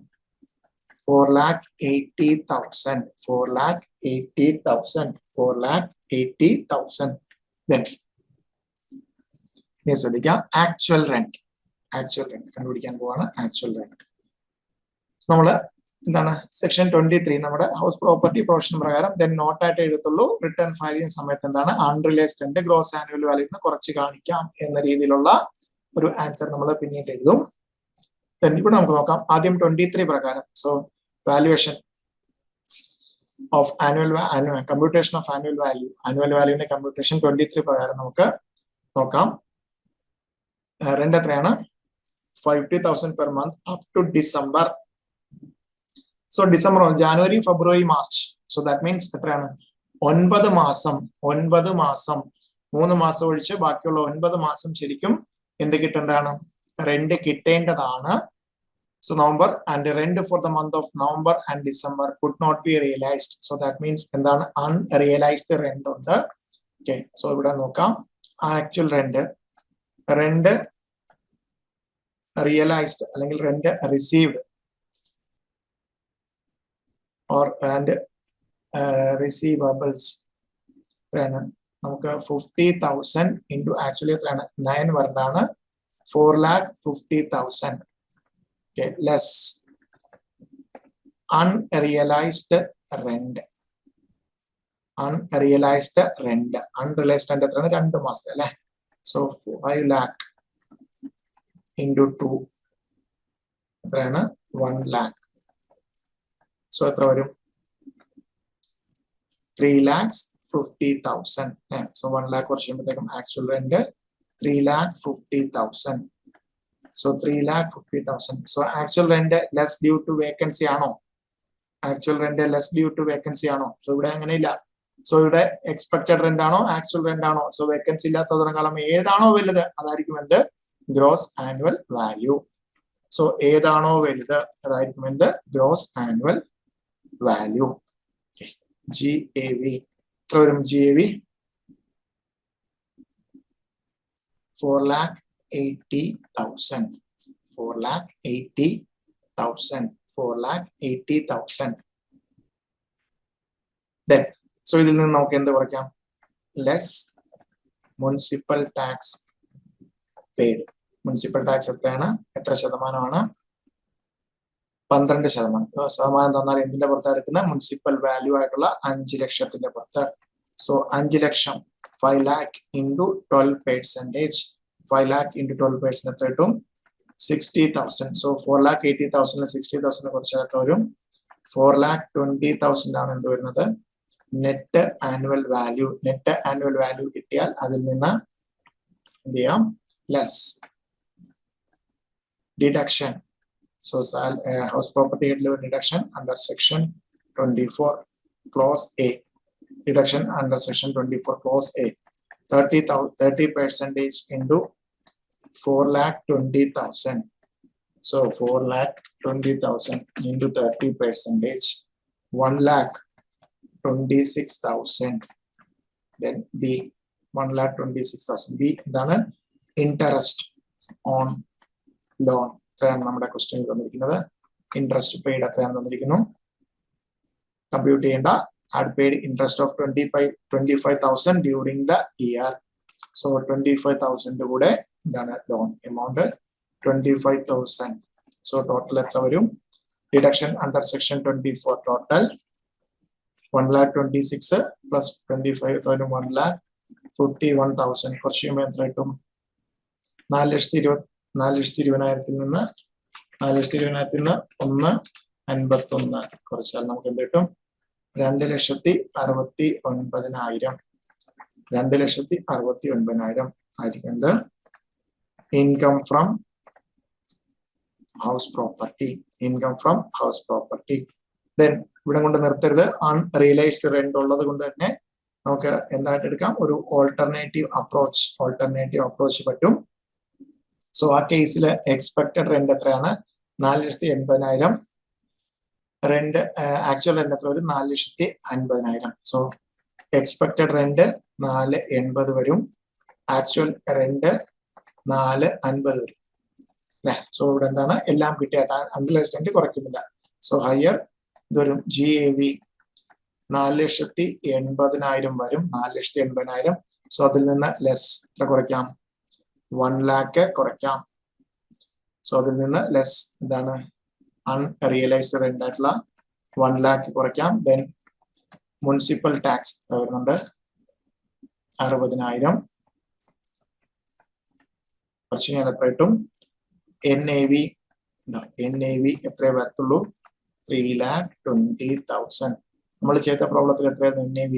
A: 4,80,000. 4,80,000. 4,80,000. Then ശ്രദ്ധിക്കാം, ആക്ച്വൽ റെന്റ്. ആക്ച്വൽ റെന്റ് കണ്ടുപിടിക്കാൻ പോവാണ്. ആക്ച്വൽ റെന്റ് നമ്മള് എന്താണ് സെക്ഷൻ 23 നമ്മുടെ ഹൗസ് പ്രോപ്പർട്ടി പ്രൊവിഷൻ പ്രകാരം ദെൻ നോട്ടായിട്ട് എഴുതത്തുള്ളൂ. റിട്ടേൺ ഫയൽ ചെയ്യുന്ന സമയത്ത് എന്താണ് അൺറിയലൈസ്ഡ് റെന്റ് ഗ്രോസ് ആനുവൽ വാല്യൂന്ന് കുറച്ച് കാണിക്കാം എന്ന രീതിയിലുള്ള ഒരു ആൻസർ നമ്മൾ പിന്നീട് എഴുതും. ഇവിടെ നമുക്ക് നോക്കാം. ആദ്യം 23 പ്രകാരം. So valuation of annual computation of annual value. Annual വാല്യൂവിന്റെ കമ്പ്യൂട്ടേഷൻ 23 പ്രകാരം നമുക്ക് നോക്കാം. റെന്റ് എത്രയാണ്? 50,000 per month up to December. So December, January, February, March. So that means എത്രയാണ്? 9 മാസം. 9 മാസം, 3 മാസം ഒഴിച്ച് ബാക്കിയുള്ള 9 മാസം ശരിക്കും എന്ത് കിട്ടേണ്ടതാണ്? Rent കിട്ടേണ്ടതാണ്. So November and rent for the month of November and December could not be realized. So that means എന്താണ് unrealized rent ഉണ്ട്. Okay, so ഇവിടെ നോക്കാം. ആക്ച്വൽ റെന്റ്, റെന്റ് റിയലൈസ്ഡ് അല്ലെങ്കിൽ rent received or and receivables എത്രയാണ്? നമുക്ക് 50,000 into actually എത്രയാണ്? 9 വരണ്ടാണ്. 4,50,000. Okay, less unrealized rent. Unrealized rent. Unrealized rent എത്രയാണ്? 2 മാസത്തെ അല്ലേ? So 5 lakh into 2 എത്രയാണ്? 1 lakh. So എത്ര വരും? 3,50,000. So 1 lakh വർഷത്തേക്കും actual rent 3,50,000. So 3,50,000. So actual rent less due to vacancy ആണോ? Actual rent less due to vacancy ആണോ? So ഇവിടെ അങ്ങനെയില്ല. So ഇവിടെ expected rent ആണോ? Actual rent ആണോ? So vacancy ഇല്ലാത്തതിനെ കാലം ഏതാണോ വലുത് അതായിരിക്കും എന്ത്? Gross annual value. So ഏതാണോ വലുത് അതായിരിക്കും എന്ത്? Gross annual value. Okay. GAV. എത്ര വരും GAV? 4,80,000. 4,80,000. 4,80,000. Then, so ഇതിൽ നിന്ന് നമുക്ക് എന്ത് കുറയ്ക്കാം? Less municipal tax paid. Municipal tax എത്രയാണ്? എത്ര ശതമാനമാണ്? 12%. ശതമാനം തന്നാൽ എന്തിന്റെ പുറത്താണ് എടുക്കുന്നത്? മുനിസിപ്പൽ വാല്യൂ ആയിട്ടുള്ള 5 ലക്ഷത്തിന്റെ പുറത്ത്. സോ 5 ലക്ഷം 5 lakh into 12%. 5 lakh into 12% എത്ര കിട്ടും? 60,000. സോ 4,80,000 60,000 കുറച്ചാൽ വരും 4,20,000 ആണ് എന്ത് വരുന്നത്? Net annual value. Net annual value കിട്ടിയാൽ അതിൽ നിന്ന് എന്ത് ചെയ്യാം? less deduction. So house property level deduction under section 24 clause A. Deduction under section 24 clause A. 30% into 4,20,000. So 4,20,000 into 30%, 1,26,000. Then B, 1,26,000. B done interest on loan. നമ്മുടെ question തന്നിരിക്കുന്നത് interest paid എത്രയാണെന്ന് തന്നിരിക്കുന്നു. Compute ചെയ്യേണ്ട had paid interest of 25,000 during the year. So 25,000 കൂടെ ഇതാണ് loan amount 25,000. So total എത്ര വരും? Deduction under section 24 total 1,26,000 plus 25,000 1,51,000. കുറച്ച് കഴിയുമ്പോൾ എത്ര കിട്ടും? 4,20,000 നിന്ന് 1,51 കുറച്ചാൽ നമുക്ക് എന്ത് കിട്ടും? 2,69,000. 2,69,000 ആയിരിക്കും income from house property. Income from house property. Then ഇവിടെ കൊണ്ട് നിർത്തരുത്. അൺറിയലൈസ്ഡ് റെന്റ് ഉള്ളത് കൊണ്ട് തന്നെ നമുക്ക് എന്തായിട്ട് എടുക്കാം? ഒരു ഓൾട്ടർനേറ്റീവ് അപ്രോച്ച് പറ്റും. സോ ആ കേസിൽ എക്സ്പെക്ടഡ് റെന്റ് എത്രയാണ്? 4,80,000. റെന്റ് ആക്ച്വൽ റെന്റ് എത്ര വരും? 4,50,000. സോ എക്സ്പെക്ടഡ് റെന്റ് 4,80 വരും, ആക്ച്വൽ റെന്റ് 4,50 വരും അല്ലെ. സോ ഇവിടെ എന്താണ്? എല്ലാം കിട്ടിയായിട്ട് അൺറിയലൈസ്ഡ് റെന്റ് കുറയ്ക്കുന്നില്ല. സോ ഹയർ ഇത് വരും. GAV 4,80,000 വരും. 4,80,000. സോ അതിൽ നിന്ന് ലെസ് എത്ര കുറയ്ക്കാം? 1 lakh കുറയ്ക്കാം. സോ അതിൽ നിന്ന് ലെസ് എന്താണ്? അൺറിയലൈസ്ഡ് റെന്റ് ആയിട്ടുള്ള 1 lakh കുറയ്ക്കാം. ദെൻ മുനിസിപ്പൽ ടാക്സ് വരുന്നുണ്ട് 60,000. കുറച്ച് ഞാൻ എത്ര കിട്ടും? NAV എത്രയേ വരത്തുള്ളൂ? 3,20,000. നമ്മൾ ചെയ്ത പ്രോബ്ലത്തിൽ എത്രയായിരുന്നു? NAV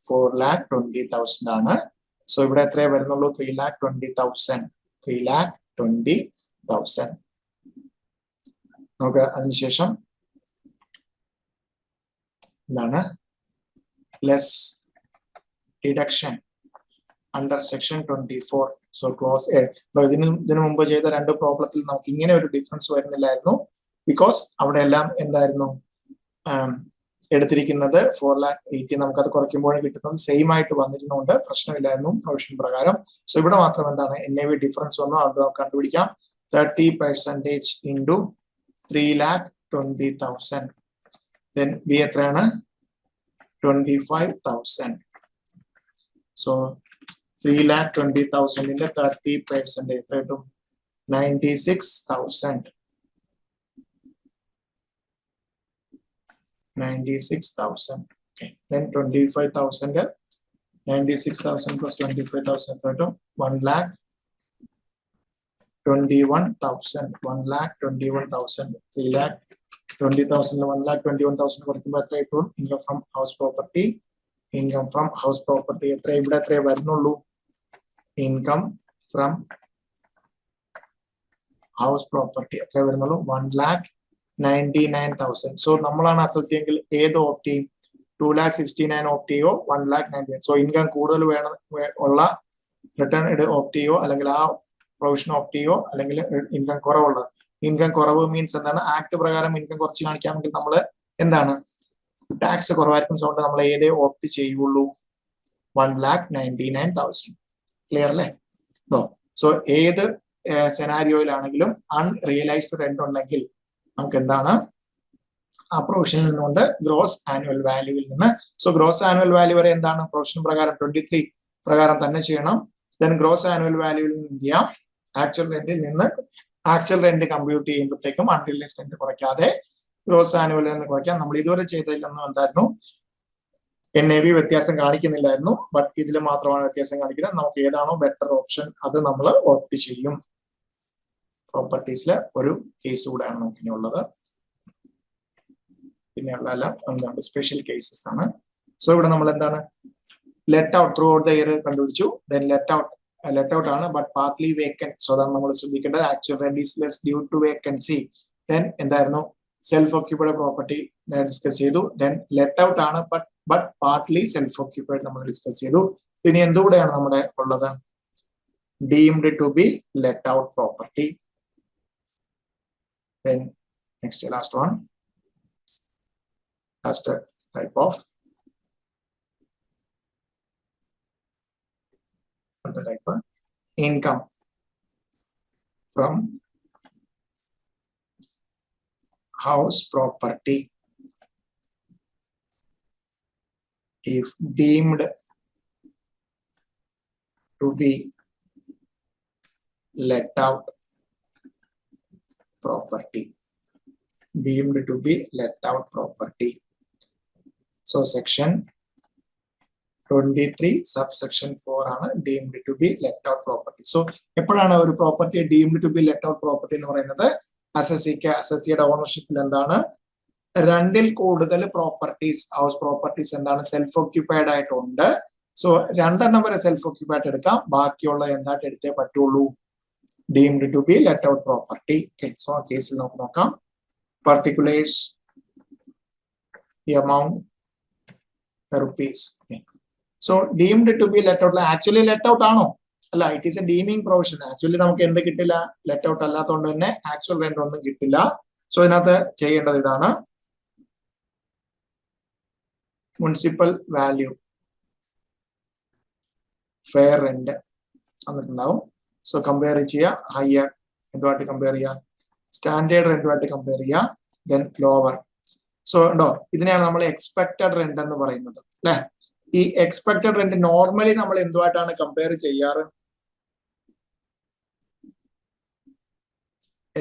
A: 4,20,000 ആണ്. സോ ഇവിടെ എത്രയേ വരുന്നുള്ളൂ? 3,20,000. 3,20,000. നമുക്ക് അതിനുശേഷം എന്താണ്? Less deduction under section 24. So clause A. ഇതിനു മുമ്പ് ചെയ്ത രണ്ട് പ്രോബ്ലത്തിൽ നമുക്ക് ഇങ്ങനെ ഒരു ഡിഫറൻസ് വരുന്നില്ലായിരുന്നു. ബിക്കോസ് അവിടെ എല്ലാം എന്തായിരുന്നു എടുത്തിരിക്കുന്നത്? 4,80,000. നമുക്കത് കുറയ്ക്കുമ്പോഴേ കിട്ടുന്നത് സെയിം ആയിട്ട് വന്നിരുന്നുകൊണ്ട് പ്രശ്നമില്ലായിരുന്നു പ്രൊവിഷൻ പ്രകാരം. സോ ഇവിടെ മാത്രം എന്താണ്? NAV ഡിഫറൻസ് വന്നു. അത് നമുക്ക് കണ്ടുപിടിക്കാം. 30% into 3,20,000. Then B എത്രയാണ്? 25,000. So 3,20,000 ന്റെ 30% എത്ര കിട്ടും? 96,000. 96,000. Okay. Then 25,000. 96,000 plus 25,000 എത്ര കിട്ടും? 1,21,000. 1,21,000. 3,20,000 1,21,000 കുറയ്ക്കുമ്പോൾ എത്ര കിട്ടും? Income from house property. Income from house property എത്ര? ഇവിടെ എത്രയേ വരുന്നുള്ളൂ? ഇൻകം ഫ്രം ഹൗസ് പ്രോപ്പർട്ടി എത്ര വരുന്നുള്ളൂ? 1,99,000. സോ നമ്മളാണ് അസസ് ചെയ്യുമെങ്കിൽ ഏത് ഓപ്റ്റ് ചെയ്യും? 2,69,000 ഓപ്റ്റ് ചെയ്യോ? 1,99,000. സോ ഇൻകം കൂടുതൽ വേണം ഉള്ള റിട്ടേൺ ഓപ്റ്റ് ചെയ്യോ, അല്ലെങ്കിൽ ആ പ്രൊവിഷൻ ഓപ്റ്റ് ചെയ്യോ, അല്ലെങ്കിൽ ഇൻകം കുറവുള്ളത്? ഇൻകം കുറവ് മീൻസ് എന്താണ്? ആക്ട് പ്രകാരം ഇൻകം കുറച്ച് കാണിക്കാമെങ്കിൽ നമ്മൾ എന്താണ്? ടാക്സ് കുറവായിരിക്കും. സോ നമ്മൾ ഏതേ ഓപ്റ്റ് ചെയ്യുള്ളൂ? 1,99,000. ക്ലിയർ അല്ലേ? സോ ഏത് സെനാരിയോയിലാണെങ്കിലും അൺറിയലൈസ്ഡ് റെന്റ് ഉണ്ടെങ്കിൽ നമുക്ക് എന്താണ്? ആ പ്രൊവിഷനിൽ നിന്നുകൊണ്ട് ഗ്രോസ് ആനുവൽ വാല്യൂവിൽ നിന്ന്. സോ ഗ്രോസ് ആനുവൽ വാല്യൂ വരെ എന്താണ്? പ്രൊവിഷൻ പ്രകാരം 23 പ്രകാരം തന്നെ ചെയ്യണം. ദെൻ ഗ്രോസ് ആനുവൽ വാല്യൂവിൽ നിന്ന് എന്ത് ചെയ്യാം? ആക്ച്വൽ റെന്റിൽ നിന്ന് ആക്ച്വൽ റെന്റ് കമ്പ്യൂട്ട് ചെയ്യുമ്പോഴത്തേക്കും അൺറിയലൈസ്ഡ് റെന്റ് കുറയ്ക്കാതെ ഗ്രോസ് ആനുവൽ എന്ന് കുറയ്ക്കാം. നമ്മൾ ഇതുവരെ ചെയ്തതിലൊന്നും എന്തായിരുന്നു? NAV വ്യത്യാസം കാണിക്കുന്നില്ലായിരുന്നു. ബട്ട് ഇതിൽ മാത്രമാണ് വ്യത്യാസം കാണിക്കുന്നത്. നമുക്ക് ഏതാണോ ബെറ്റർ ഓപ്ഷൻ അത് നമ്മൾ ഓപ്റ്റ് ചെയ്യും. പ്രോപ്പർട്ടീസിലെ ഒരു കേസ് കൂടെയാണ് നമുക്കിനിയുള്ളത്. പിന്നെയുള്ള എല്ലാം എന്താണ്? സ്പെഷ്യൽ കേസസ് ആണ്. സോ ഇവിടെ നമ്മൾ എന്താണ്? Let out throughout the year കണ്ടുപിടിച്ചു. Then let out let out ആണ്, but partly vacant. So അതാണ് നമ്മൾ ശ്രദ്ധിക്കേണ്ടത്. Actual rent is less due to vacancy. Then എന്തായിരുന്നു സെൽഫ് ഓക്യുപ്പൈഡ് പ്രോപ്പർട്ടി ഡിസ്കസ് ചെയ്തു. Then let out ആണ്, but partly self occupied നമ്മൾ discuss ചെയ്തു. ഇനി എന്തുകൂടെയാണ് നമ്മുടെ ഉള്ളത്? Deemed to be let out property. Then next last one, last type of the type of income from house property if deemed to be let out property. Deemed to be let out property. So section 23 subsection 4 ആണ് deemed to be let out property. So എപ്പോഴാണ് ഒരു property deemed to be let out property എന്ന് പറയുന്നത്? അസസിയുടെ ഓണർഷിപ്പിൽ എന്താണ് രണ്ടിൽ കൂടുതൽ properties house properties എന്താണ് self occupied ആയിട്ടുണ്ട്. സോ രണ്ടെണ്ണം വരെ സെൽഫ് ഓക്യുപ്പൈഡ് എടുക്കാം, ബാക്കിയുള്ള എന്തായിട്ട് എടുത്തേ പറ്റുള്ളൂ? deemed to be let out property. Okay, so ആ കേസിൽ നമുക്ക് നോക്കാം. particulars, the amount, rupees. Okay. So deemed to be let out, actually let out ആണോ? അല്ല, it is A ഡീമിംഗ് provision. Actually നമുക്ക് എന്ത് കിട്ടില്ല? ലെറ്റ് ഔട്ട് അല്ലാത്തതുകൊണ്ട് തന്നെ ആക്ച്വൽ റെന്റ് ഒന്നും കിട്ടില്ല. സോ ഇതിനകത്ത് ചെയ്യേണ്ടത് ഇതാണ്, മുനിസിപ്പൽ വാല്യൂ ഫെയർ റെന്റ് വന്നിട്ടുണ്ടാവും. സോ കമ്പയർ ചെയ്യുക, ഹയർ എന്തുമായിട്ട് കമ്പയർ ചെയ്യുക? സ്റ്റാൻഡേർഡ് റെന്റുമായിട്ട് കമ്പയർ ചെയ്യുക. Then lower. സോ ഉണ്ടോ, ഇതിനെയാണ് നമ്മൾ എക്സ്പെക്ടഡ് റെന്റ് എന്ന് പറയുന്നത് അല്ലെ. ഈ എക്സ്പെക്ടഡ് റെന്റ് നോർമലി നമ്മൾ എന്തുമായിട്ടാണ് കമ്പയർ ചെയ്യാറ്?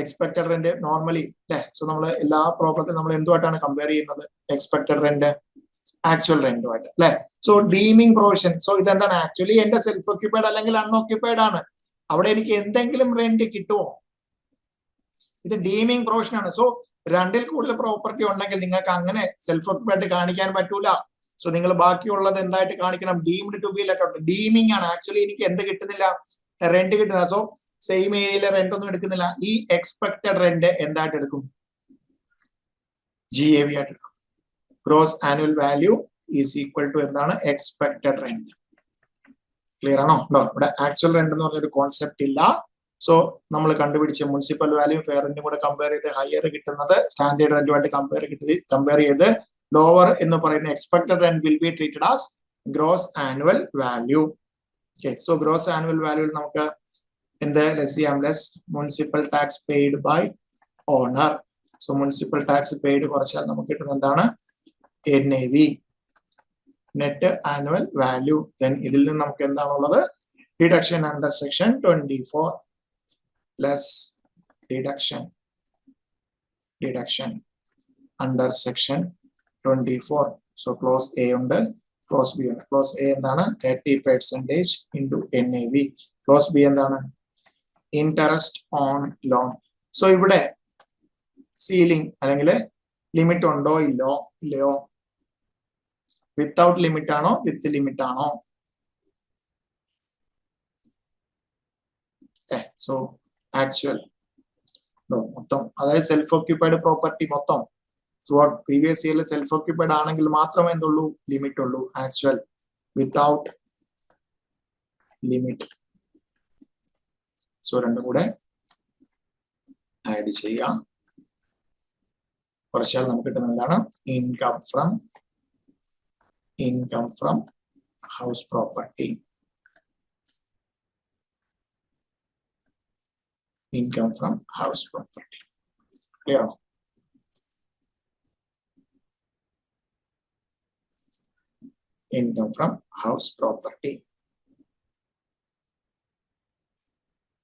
A: എക്സ്പെക്ടഡ് റെന്റ് നോർമലി അല്ലെ. സോ നമ്മൾ എല്ലാ പ്രോബ്ലത്തിലും നമ്മൾ എന്തുമായിട്ടാണ് കമ്പയർ ചെയ്യുന്നത്? എക്സ്പെക്ടഡ് റെന്റ് ആക്ച്വൽ റെന്റുമായിട്ട് അല്ലെ. So ഡീമിംഗ് provision. സോ ഇതെന്താണ്? ആക്ച്വലി എന്റെ സെൽഫ് ഓക്യുപ്പൈഡ് അല്ലെങ്കിൽ അൺഓക്യുപ്പൈഡ് ആണ്, അവിടെ എനിക്ക് എന്തെങ്കിലും റെന്റ് കിട്ടുമോ? ഇത് ഡീമിംഗ് പ്രൊവിഷൻ ആണ്. സോ രണ്ടിൽ കൂടുതൽ പ്രോപ്പർട്ടി ഉണ്ടെങ്കിൽ നിങ്ങൾക്ക് അങ്ങനെ സെൽഫ് ഓക്യുപ്പൈഡ് കാണിക്കാൻ പറ്റൂല. സോ നിങ്ങൾ ബാക്കിയുള്ളത് എന്തായിട്ട് കാണിക്കണം? Deemed to be let out. Deeming ആണ്. ആക്ച്വലി എനിക്ക് എന്ത് കിട്ടുന്നില്ല? റെന്റ് കിട്ടുന്നില്ല. സോ സെയിം ഏരിയയിലെ റെന്റ് ഒന്നും എടുക്കുന്നില്ല. ഈ എക്സ്പെക്ടഡ് റെന്റ് എന്തായിട്ട് എടുക്കും? GAV ആയിട്ട് എടുക്കും. Gross annual value is equal to എന്താണ്? Expected rent. ക്ലിയർ ആണോ? ഇവിടെ ആക്ച്വൽ റെന്റ് എന്ന് പറഞ്ഞൊരു കോൺസെപ്റ്റ് ഇല്ല. സോ നമ്മൾ കണ്ടുപിടിച്ച മുനിസിപ്പൽ വാല്യൂ ഫെയർ റെന്റും കൂടെ കമ്പയർ ചെയ്ത് ഹയർ കിട്ടുന്നത് സ്റ്റാൻഡേർഡ് റെന്റുമായിട്ട് കമ്പയർ ചെയ്ത് ലോവർ എന്ന് പറയുന്ന expected rent will be treated as gross annual value. Okay, so gross annual വാല്യൂവിൽ നമുക്ക് എന്ത് ലെസ് ചെയ്യാം? Less municipal tax paid by owner. So municipal tax paid കുറച്ചാൽ നമുക്ക് കിട്ടുന്നത് എന്താണ്? NAV, net annual value. Then ഇതിൽ നിന്ന് നമുക്ക് എന്താണുള്ളത്? Deduction under section 24 less deduction under section 24. So clause A ഉണ്ട്, clause B ഉണ്ട്. clause A എന്താണ്? 30% into NAV. clause B എന്താണ്? interest on loan. സോ ഇവിടെ സീലിംഗ് അല്ലെങ്കിൽ ലിമിറ്റ് ഉണ്ടോ ഇല്ലയോ? വിത്തൗട്ട് ലിമിറ്റ് ആണോ വിത്ത് ലിമിറ്റ് ആണോ? സോ ആക്ച്വൽ മൊത്തം, അതായത് സെൽഫ് ഓക്യുപ്പൈഡ് പ്രോപ്പർട്ടി മൊത്തം ത്രൂ ഔട്ട് പ്രീവിയസ് ഇയറിൽ സെൽഫ് ഓക്യുപ്പൈഡ് ആണെങ്കിൽ മാത്രമേ എന്തുള്ളൂ? ലിമിറ്റ് ഉള്ളൂ. Actual without limit. സോ രണ്ടും കൂടെ ആഡ് ചെയ്യാം. കുറച്ചാൽ നമുക്ക് കിട്ടുന്നത് എന്താണ്? Income from house property. Income from house property. Clear? Income from house property.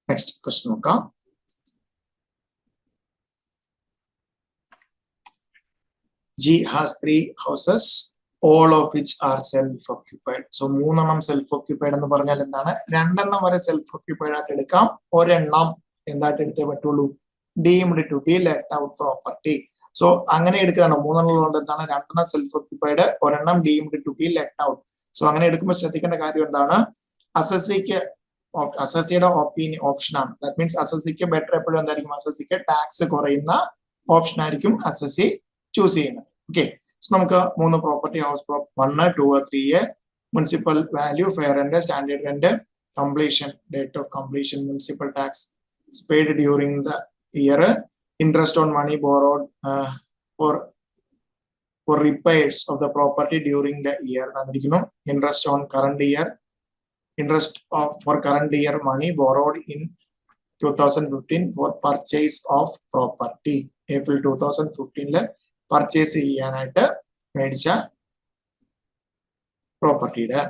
A: Next question നോക്കാം. G has 3 houses, all of which are self-occupied. So 3 self-occupied എന്ന് പറഞ്ഞാൽ എന്താണ്? 2 വരെ self-occupied ആയിട്ട് എടുക്കാം, ഒരെണ്ണം എന്തായിട്ട് എടുത്തേ പറ്റുള്ളൂ? Deemed to be let out property. So അങ്ങനെ എടുക്കുകയാണ്. 3 കൊണ്ട് എന്താണ്? 2 സെൽഫ് ഓക്യുപ്പൈഡ്, ഒരെണ്ണം deemed to be let out. So അങ്ങനെ എടുക്കുമ്പോൾ ശ്രദ്ധിക്കേണ്ട കാര്യം എന്താണ്? അസസിക്ക് അസസിയുടെ ഒപ്പീനിയൻ ഓപ്ഷനാണ്. ദാറ്റ് മീൻസ് അസസിക്ക് ബെറ്റർ എപ്പോഴും എന്തായിരിക്കും, അസസിക്ക് ടാക്സ് കുറയുന്ന ഓപ്ഷൻ ആയിരിക്കും അസസി ചൂസ് ചെയ്യുന്നത്. ഓക്കെ, സോ നമുക്ക് 3 property house 1, 2, 3 municipal value, fair rent, standard rent, completion, date of completion, municipal tax paid during the year, interest on money borrowed for repairs of the property during the year, interest on current year, interest for current year money borrowed in 2015 for purchase of property, April 2015 purchase ചെയ്യാനായിട്ട് മേടിച്ച പ്രോപ്പർട്ടിയുടെ.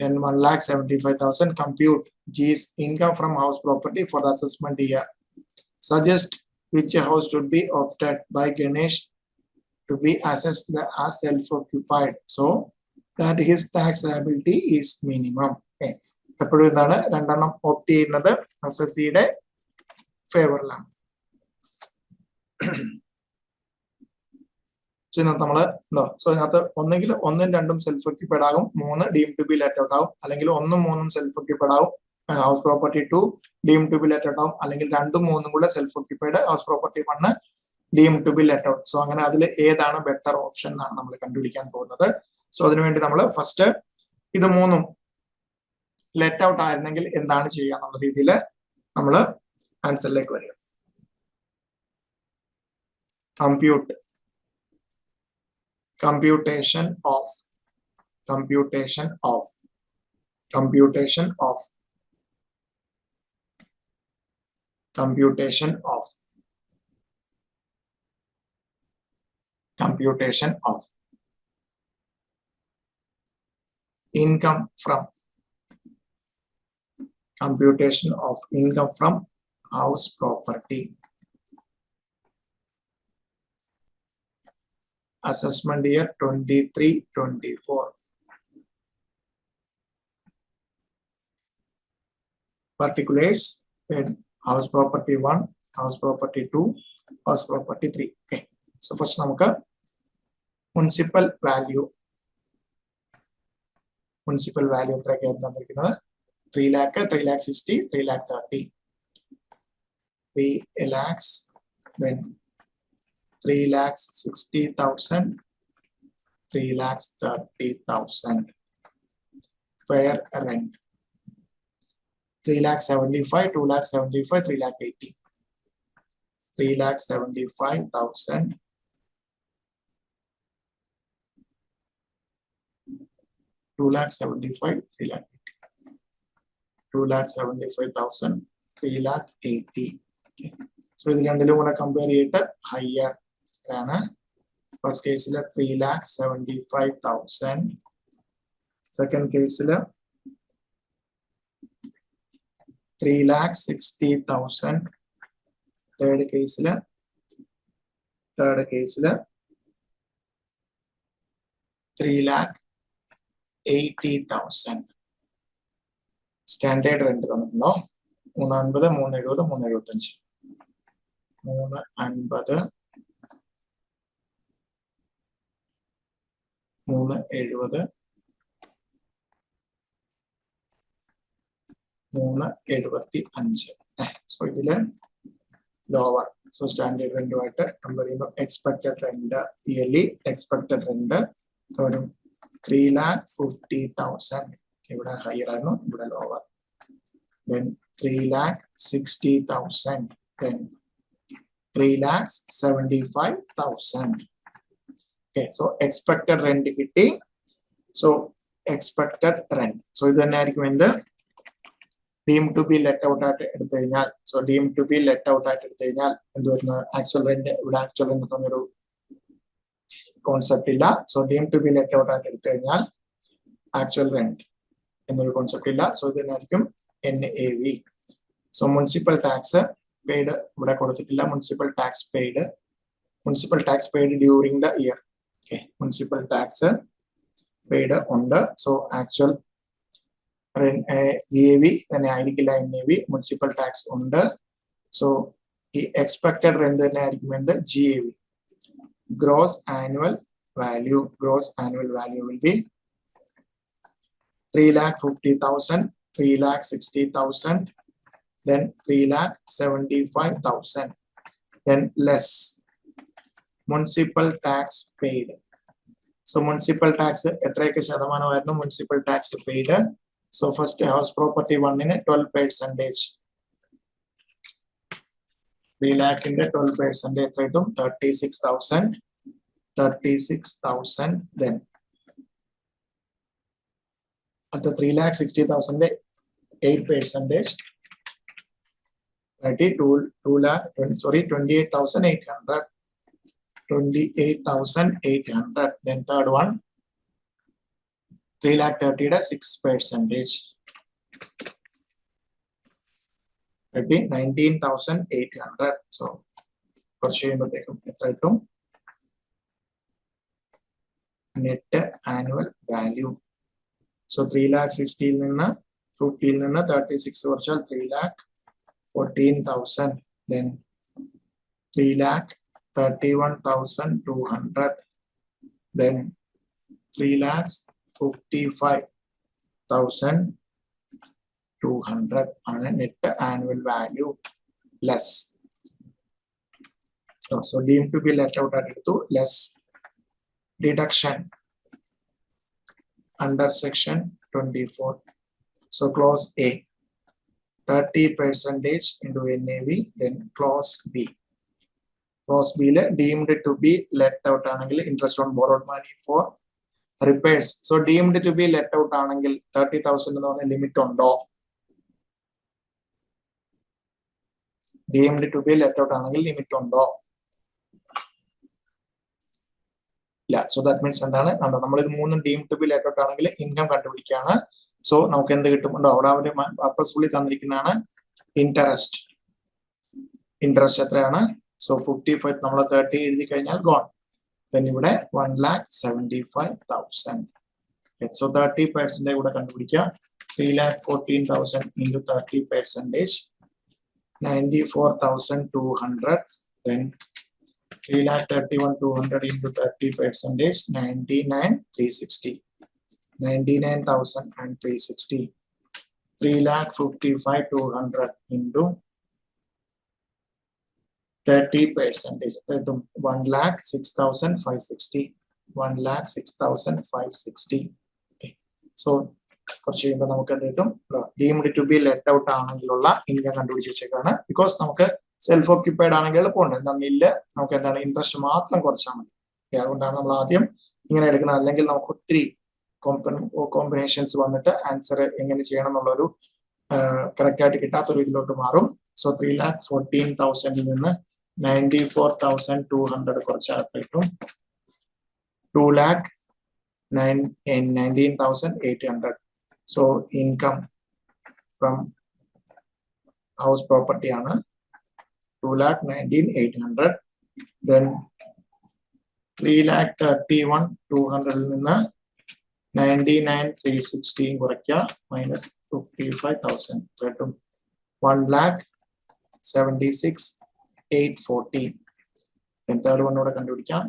A: Then 1,75,000 compute G's income from house property for the assessment year. Suggest which house should be opted by Ganesh to be assessed as self-occupied so that his tax liability is minimum. Okay. എപ്പോഴും എന്താണ് രണ്ടെണ്ണം opt ചെയ്യുന്നത് അസസിയുടെ ഫേവറിലാണ്. So ഇതിനകത്ത് നമ്മള് ഉണ്ടോ, so ഇതിനകത്ത് ഒന്നെങ്കിൽ 1ഉം 2ഉം self occupied ആകും, 3 deem to be let out ആകും, അല്ലെങ്കിൽ 1ഉം 3ഉം സെൽഫ് ഒക്യുപ്പൈഡ് ആകും, house property 2 deem to be let out ആകും, അല്ലെങ്കിൽ 2ഉം 3ഉം കൂടെ self occupied, house property 1 deem to be let out. So അങ്ങനെ അതിൽ ഏതാണ് ബെറ്റർ ഓപ്ഷൻ എന്നാണ് നമ്മൾ കണ്ടുപിടിക്കാൻ പോകുന്നത്. സോ അതിനുവേണ്ടി നമ്മൾ ഫസ്റ്റ് ഇത് 3ഉം ലെറ്റ് ഔട്ട് ആയിരുന്നെങ്കിൽ എന്താണ് ചെയ്യുക എന്നുള്ള രീതിയിൽ നമ്മൾ ആൻസറിലേക്ക് വരിക. computation of income from house property, assessment year 23-24. Particulars, then house property 1, house property 2, house property 3. Okay, so first നമുക്ക് മുനിസിപ്പൽ വാല്യൂ എത്രയൊക്കെയാണ് തന്നിരിക്കുന്നത്? 3 lakh, 3 lakh 60, 3 lakh 30, 3 lakhs, then 3 lakhs 60,000, 3 lakhs 30,000. Fair rent 3 lakh 75, 2 lakh 75, 3 lakh 80, 3 lakh 75,000, 2 lakh 75, 3 lakh 80, 2 lakh 75,000, 3 lakh 80. So ഇത് രണ്ടിലും കൂടെ compare ചെയ്തിട്ട് higher ആണ്. First കേസിൽ 3 lakh 75,000, second കേസിൽ 3 lakh 60,000, third കേസിൽ 3 lakh 80,000. സ്റ്റാൻഡേർഡ് റെന്റ് തന്നിട്ടുണ്ടോ? 350, 370, 375, 350, 370, 375. സോ ഇതില് ലോവർ. സോ സ്റ്റാൻഡേർഡ് റെന്റുമായിട്ട് കമ്പയർ ചെയ്യുമ്പോൾ expected rent, yearly expected rent വരും 3,50,000. ഇവിടെ ഹയർ ആയിരുന്നു, ഇവിടെ lower. Then 3,60,000, then 3,75,000. Okay, so expected rent കിട്ടി. So expected rent. So ഇത് തന്നെ ആയിരിക്കും എന്ത് deem to be let out ആയിട്ട് എടുത്തു കഴിഞ്ഞാൽ. So deem to be let out ആയിട്ട് എടുത്തു കഴിഞ്ഞാൽ എന്ത് വരുന്നത്? Actual rent. ഇവിടെ ആക്ച്വൽ റെന്റ് എന്നൊരു കോൺസെപ്റ്റ് ഇല്ല. So deem to be let out ആയിട്ട് എടുത്തു കഴിഞ്ഞാൽ ആക്ച്വൽ റെന്റ് എന്നൊരു കോൺസെപ്റ്റ് ഇല്ല. സോ ഇത് തന്നെ ആയിരിക്കും NAV. So municipal tax paid ഇവിടെ കൊടുത്തിട്ടില്ല. Municipal tax paid during the year. Okay, municipal tax paid ഉണ്ട്. സോ ആക്ച്വൽ GAV തന്നെ ആയിരിക്കില്ല NAV. മുനിസിപ്പൽ ടാക്സ് ഉണ്ട്. സോ ഈ എക്സ്പെക്ടഡ് റെന്റ് തന്നെ ആയിരിക്കും എന്ത്? GAV. Gross annual value will B 3,50,000 3,60,000, then 3,75,000, then less municipal tax paid. So municipal tax എത്രയൊക്കെ ശതമാനമായിരുന്നു municipal tax paid? So first house property 1 in 12%. 3 lakh in 12% എത്ര കിട്ടും? 36,000. 36,000. Then at the 3,60,000 8%. 28,800. 28,800. Then third one 3,30,000 6%. 19,800. So കുറച്ച് കഴിയുമ്പോഴത്തേക്കും എത്ര കിട്ടും? Net annual value. So 3,60,000 നിന്ന് 50 നിന്ന് 36 കുറച്ചാൽ 3,14,000. Then 3,31,200. Then 3,55,200 ആണ് net annual value less. So deemed to be let out at എടുത്തു less. Deduction under section 24. So clause A 30% into NAV, then clause B. Clause B deemed to be let out anangil interest on borrowed money for repairs. So deemed to be let out anangil 30,000 എന്ന് പറഞ്ഞ limit ഉണ്ടോ? deemed to be let out anangil limit ഉണ്ടോ? ഇല്ല. So that means എന്താണ്? നമ്മൾ ഇത് മൂന്നും deem to be let out ആണെങ്കിൽ ഇൻകം കണ്ടുപിടിക്കുകയാണ്. സോ നമുക്ക് എന്ത് കിട്ടും? അവിടെ അവര് പർപ്പസ്ഫുള്ളി തന്നിരിക്കുന്നതാണ് ഇൻട്രസ്റ്റ്. ഇൻട്രസ്റ്റ് എത്രയാണ്? സോ 55 നമ്മൾ 30 എഴുതി കഴിഞ്ഞാൽ ഗോൺ. then ഇവിടെ 1,75,000. സോ 30% കൂടെ കണ്ടുപിടിക്കുക. 3,14,000 into 30%, 94,200. then 3,31,200 into 30%, 99,360. 99,360. 3,55,200 into 30%. 1,06,560. 1,06,560. Okay. So കുറച്ച് കഴിയുമ്പോൾ നമുക്ക് എന്ത് കിട്ടും? Deemed to be let out ആണെങ്കിലുള്ള ഇൻകം കണ്ടുപിടിച്ച് വെച്ചേക്കാണ്. ബിക്കോസ് നമുക്ക് സെൽഫ് ഓക്യുപ്പൈഡ് ആണെങ്കിൽ എളുപ്പമുണ്ട്. എന്താണ് ഇല്ല, നമുക്ക് എന്താണ് ഇൻട്രസ്റ്റ് മാത്രം കുറച്ചാൽ മതി. അതുകൊണ്ടാണ് നമ്മൾ ആദ്യം ഇങ്ങനെ എടുക്കുന്നത്. അല്ലെങ്കിൽ നമുക്ക് ഒത്തിരി കോമ്പിനേഷൻസ് വന്നിട്ട് ആൻസർ എങ്ങനെ ചെയ്യണം എന്നുള്ളൊരു കറക്റ്റ് ആയിട്ട് കിട്ടാത്തൊരു ഇതിലോട്ട് മാറും. സോ 3,14,000 നിന്ന് 94,200 കുറച്ചാൽ കിട്ടും 2,19,800. So income from house property ആണ് 2,19,800. then 3,31,200 നിന്ന് 99,360 കുറയ്ക്കുക മൈനസ് 55,000 കിട്ടും 1,76,840. then third one കൂടെ കണ്ടുപിടിക്കാം.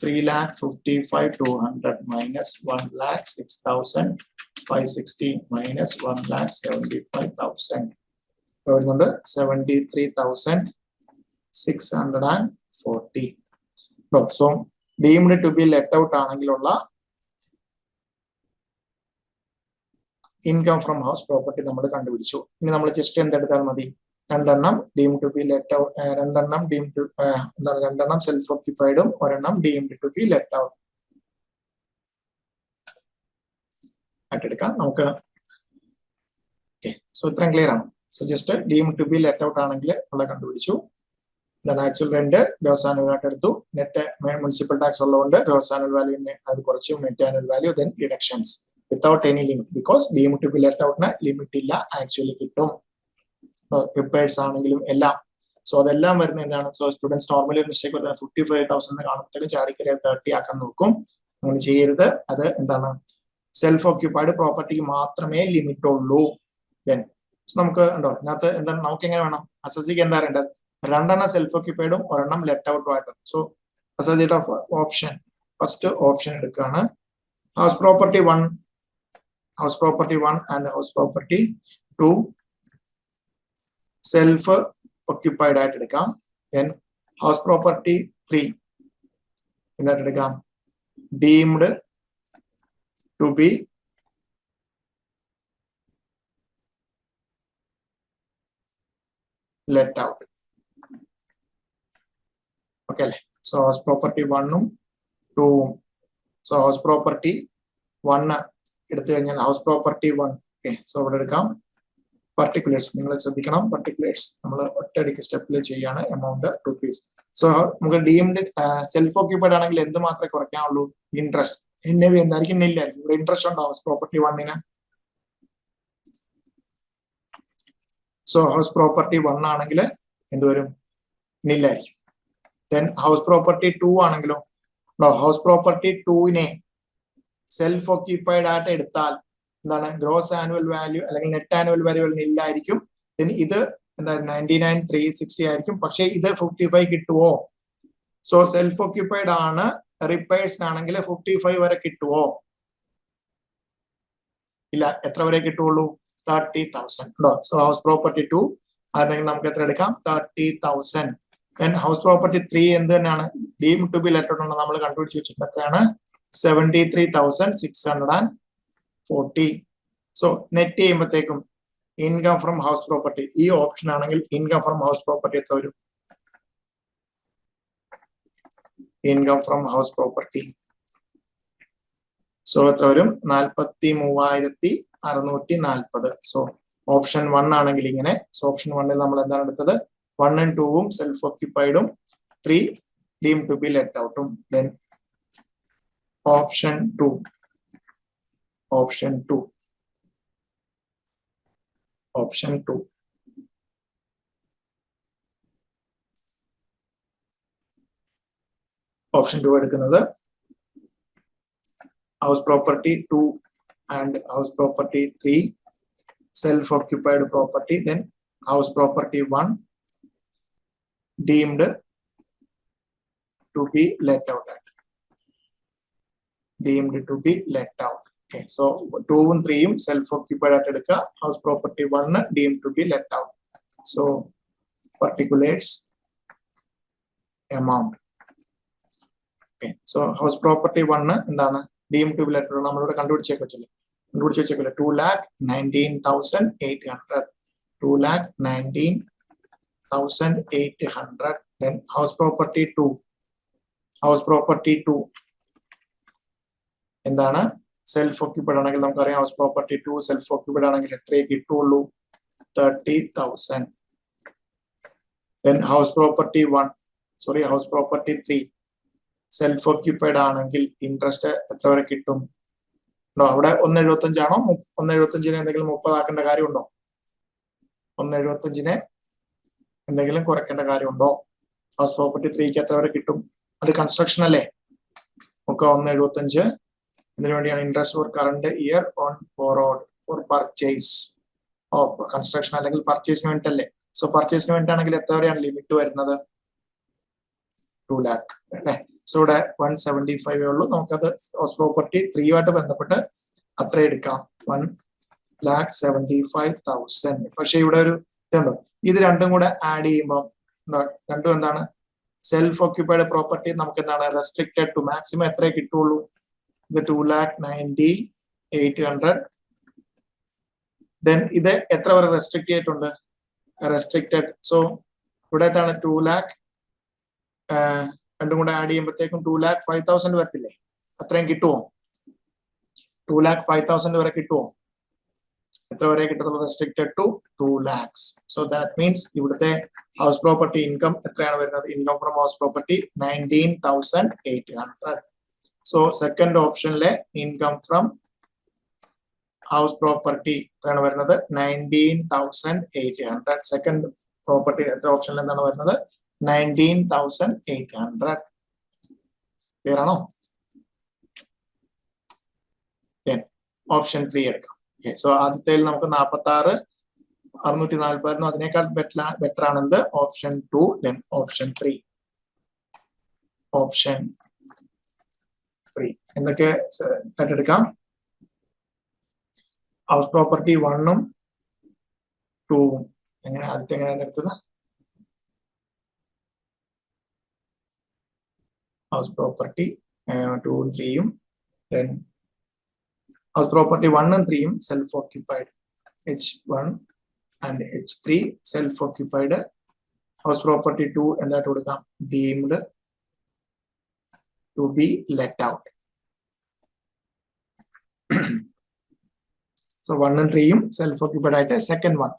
A: 3,55,200 minus 1,06,560 minus 1,75,000 വരുന്നുണ്ട് 73,640. So deemed to be let out ആണെങ്കിലുള്ള ഇൻകം ഫ്രം ഹൗസ് പ്രോപ്പർട്ടി നമ്മൾ കണ്ടുപിടിച്ചു. ഇനി നമ്മൾ ജസ്റ്റ് എന്തെടുത്താൽ മതി? രണ്ടെണ്ണം deemed to be let out, രണ്ടെണ്ണം സെൽഫ് ഓക്യുപ്പൈഡും ഒരെണ്ണം deemed to be let out ആയിട്ടെടുക്കാം നമുക്ക്. സോ ഇത്രയും ക്ലിയർ ആണ്. So just deemed to be let out ആണെങ്കിൽ ഉള്ള കണ്ടുപിടിച്ചു. ആക്ച്വൽ റെന്റ് ഗ്രോസ് ആനുവൽ ആയിട്ട് എടുത്തു. നെറ്റ് മുനിസിപ്പൽ ടാക്സ് ഉള്ളതുകൊണ്ട് ഗ്രോസ് ആനുവൽ വാല്യൂവിനെ അത് കുറച്ചു. Net annual value then deductions without any limit. Because deemed to be let ഔട്ടിന് ലിമിറ്റ് ഇല്ല, ആക്ച്വലി കിട്ടും. റിപ്പയർസ് ആണെങ്കിലും എല്ലാം. സോ അതെല്ലാം വരുന്ന എന്താണ്? സോ സ്റ്റുഡൻസ് നോർമലി ഒരു മിസ്റ്റേക്ക് വരുന്നത് 55,000 കാണുമ്പോഴത്തേക്ക് ചാടിക്കറിയാൽ 30 ആക്കാൻ നോക്കും. അങ്ങനെ ചെയ്യരുത്. അത് എന്താണ്? സെൽഫ് ഓക്യുപ്പൈഡ് പ്രോപ്പർട്ടിക്ക് മാത്രമേ ലിമിറ്റ് ഉള്ളൂ. ദെൻ നമുക്ക് ഉണ്ടോ ഇതിനകത്ത് എന്താണ്? നമുക്ക് എങ്ങനെ വേണം? അസസിക്ക് എന്താ വേണ്ടത്? രണ്ടെണ്ണം സെൽഫ് ഓക്യുപ്പൈഡും ഒരെണ്ണം ലെറ്റ് ഔട്ടും ആയിട്ട്. സോ അസസിയുടെ ഓപ്ഷൻ ഫസ്റ്റ് ഓപ്ഷൻ എടുക്കുകയാണ്. House property 1 house property 1 and house property 2 self occupied ആയിട്ട് എടുക്കാം. Then house property 3 എന്തായിട്ട് എടുക്കാം? Deemed to be let out. Okay, so house property 1 ഉം 2 ഉം. So house property 1 എടുത്തു കഴിഞ്ഞാൽ house property 1. Okay, so ഇവിടെ എടുക്കാം particulars. നിങ്ങൾ ശ്രദ്ധിക്കണം, particulars നമ്മൾ ഒറ്റയടിക്ക് സ്റ്റെപ്പിൽ ചെയ്യാണ്. Amount rupees. സോ നമുക്ക് ഡീംഡ് സെൽഫ് ഓക്യുപ്പൈഡ് ആണെങ്കിൽ എന്ത് മാത്രമേ കുറയ്ക്കാനുള്ളൂ? ഇൻട്രസ്റ്റ്. NAV എന്തായിരിക്കും? നില്ലായിരിക്കും. ഇവിടെ ഇൻട്രസ്റ്റ് ഉണ്ടോ ഹൗസ് പ്രോപ്പർട്ടി 1ന്? സോ ഹൗസ് പ്രോപ്പർട്ടി 1 ആണെങ്കിൽ എന്തുവരും? നില്ലായിരിക്കും. ദെൻ ഹൗസ് പ്രോപ്പർട്ടി 2 ആണെങ്കിലോ? ഹൗസ് പ്രോപ്പർട്ടി 2നെ സെൽഫ് ഓക്യുപ്പൈഡ് ആയിട്ട് എടുത്താൽ എന്താണ്? ഗ്രോസ് ആനുവൽ വാല്യൂ അല്ലെങ്കിൽ നെറ്റ് ആനുവൽ വാല്യൂ ഇല്ലായിരിക്കും. ഇത് എന്താ 99,360 ആയിരിക്കും. പക്ഷെ ഇത് 55 കിട്ടുവോ? സോ സെൽഫ് ഓക്യുപ്പൈഡ് ആണ്, റിപ്പയർസ് ആണെങ്കിൽ 55 വരെ കിട്ടുവോ? ഇല്ല. എത്ര വരെ കിട്ടുള്ളൂ? 30,000. സോ ഹൗസ് പ്രോപ്പർട്ടി 2 അതെങ്കിൽ നമുക്ക് എത്ര എടുക്കാം? 30,000. ഹൗസ് പ്രോപ്പർട്ടി 3 എന്ത് തന്നെയാണ്? Deemed to be let out നമ്മൾ കണ്ടുപിടിച്ച് വെച്ചിട്ടുണ്ട്. എത്രയാണ്? 73,640. സോ നെറ്റ് ചെയ്യുമ്പോഴത്തേക്കും ഇൻകം ഫ്രം ഹൗസ് പ്രോപ്പർട്ടി ഈ ഓപ്ഷൻ ആണെങ്കിൽ ഇൻകം ഫ്രം ഹൗസ് പ്രോപ്പർട്ടി എത്ര വരും? Income from house property so എത്ര വരും? 43,640. സോ ഓപ്ഷൻ 1 ആണെങ്കിൽ ഇങ്ങനെ. സോ ഓപ്ഷൻ 1ൽ നമ്മൾ എന്താണ് എടുത്തത്? 1 ഉം 2 ഉം സെൽഫ് ഓക്യുപ്പൈഡും 3 ഡീംഡ് ടു ബി ലെറ്റ് ഔട്ടും. Then option 2 option 2 option 2 option 2 എടുക്കുന്നത് house property 2 and house property 3 self occupied property. Then house property 1 deemed to be let out ആയിട്ട്. Deemed to be let out. Okay, so 2 ഉം 3 ഉം self occupied ആയിട്ട് എടുക്കുക. House property 1 deemed to be let out. So particulars amount. Okay, so house property 1 എന്താണ്? Deemed to be let out നമ്മളിവിടെ കണ്ടുപിടിച്ചേക്കില്ല. 2,19,800. 2,19,800. Then house property 2 house property 2 എന്താണ്? Self occupied ആണെങ്കിൽ നമുക്കറിയാം ഹൗസ് പ്രോപ്പർട്ടി 2 സെൽഫ് ഓക്യുപ്പൈഡ് ആണെങ്കിൽ എത്രയേ കിട്ടുള്ളൂ? 30,000. Then house property 1 house property 3 self occupied ആണെങ്കിൽ interest എത്ര വരെ കിട്ടും? അവിടെ 1.75 ആണോ? 1.75 എന്തെങ്കിലും 30 ആക്കേണ്ട കാര്യമുണ്ടോ? 1.75 എന്തെങ്കിലും കുറയ്ക്കേണ്ട കാര്യമുണ്ടോ? ഹൗസ് പ്രോപ്പർട്ടി 3ക്ക് എത്ര വരെ കിട്ടും? അത് കൺസ്ട്രക്ഷൻ അല്ലേ? ഒക്കെ 1.75 ഇതിനു വേണ്ടിയാണ്. Interest for current year on borrowed four purchase. Construction അല്ലെങ്കിൽ പർച്ചേസിന് വേണ്ടിട്ടല്ലേ? സോ പർച്ചേസിന് വേണ്ടിയിട്ടാണെങ്കിൽ എത്ര വരെയാണ് ലിമിറ്റ് വരുന്നത്? 2 lakh അല്ലേ? സോ ഇവിടെ 175 ഉള്ളൂ. നമുക്കത് ഹൗസ് പ്രോപ്പർട്ടി 3 ആയിട്ട് ബന്ധപ്പെട്ട് അത്ര എടുക്കാം. 1,75,000. പക്ഷെ ഇവിടെ ഒരു ഇതുണ്ടോ? ഇത് രണ്ടും കൂടെ ആഡ് ചെയ്യുമ്പോൾ രണ്ടും എന്താണ്? സെൽഫ് ഓക്യുപ്പൈഡ് പ്രോപ്പർട്ടി നമുക്ക് എന്താണ്? റെസ്ട്രിക്റ്റഡ് ടു മാക്സിമം എത്രേ കിട്ടുള്ളൂ? ഇത് 2,90,800. ദെൻ ഇത് എത്ര വരെ റെസ്ട്രിക്ട് ചെയ്തിട്ടുണ്ട്? റെസ്ട്രിക്റ്റഡ്. സോ ഇവിടെ എന്താണ്? 2 lakh രണ്ടും കൂടെ ആഡ് ചെയ്യുമ്പോഴത്തേക്കും 2,05,000 വരത്തില്ലേ? അത്രയും കിട്ടുമോ? 2,05,000 വരെ കിട്ടുമോ? എത്ര വരെ കിട്ടുന്നത്? Restricted to 2 lakhs. So that means ഇവിടുത്തെ ഹൗസ് പ്രോപ്പർട്ടി ഇൻകം എത്രയാണ് വരുന്നത്? Income from house property 19,800. So second ഓപ്ഷനിലെ ഇൻകം ഫ്രം ഹൗസ് പ്രോപ്പർട്ടി എത്രയാണ് വരുന്നത്? 19,800. സെക്കൻഡ് പ്രോപ്പർട്ടി എത്ര ഓപ്ഷനിൽ എന്താണ് വരുന്നത്? 19,800. ക്ലിയർ ആണോ? ഓപ്ഷൻ 3 എടുക്കാം. സോ ആദ്യത്തേൽ നമുക്ക് 46,640 അതിനേക്കാൾ ബെറ്റർ ആണെന്ത്? ഓപ്ഷൻ 2. ദെൻ ഓപ്ഷൻ 3. ഓപ്ഷൻ 3 എന്തൊക്കെ എടുക്കാം? ഹൗസ് പ്രോപ്പർട്ടി 1ഉം 2ഉം എങ്ങനെ ആദ്യത്തെ എങ്ങനെയാണ് എടുത്തത്? ഹൗസ് പ്രോപ്പർട്ടി 2ഉം 3ഉം, then house property 1 and 3 self-occupied, H1 and H3 self-occupied. House property 2 and that would come deemed to be let out. So 1 and 3 self-occupied at a second one.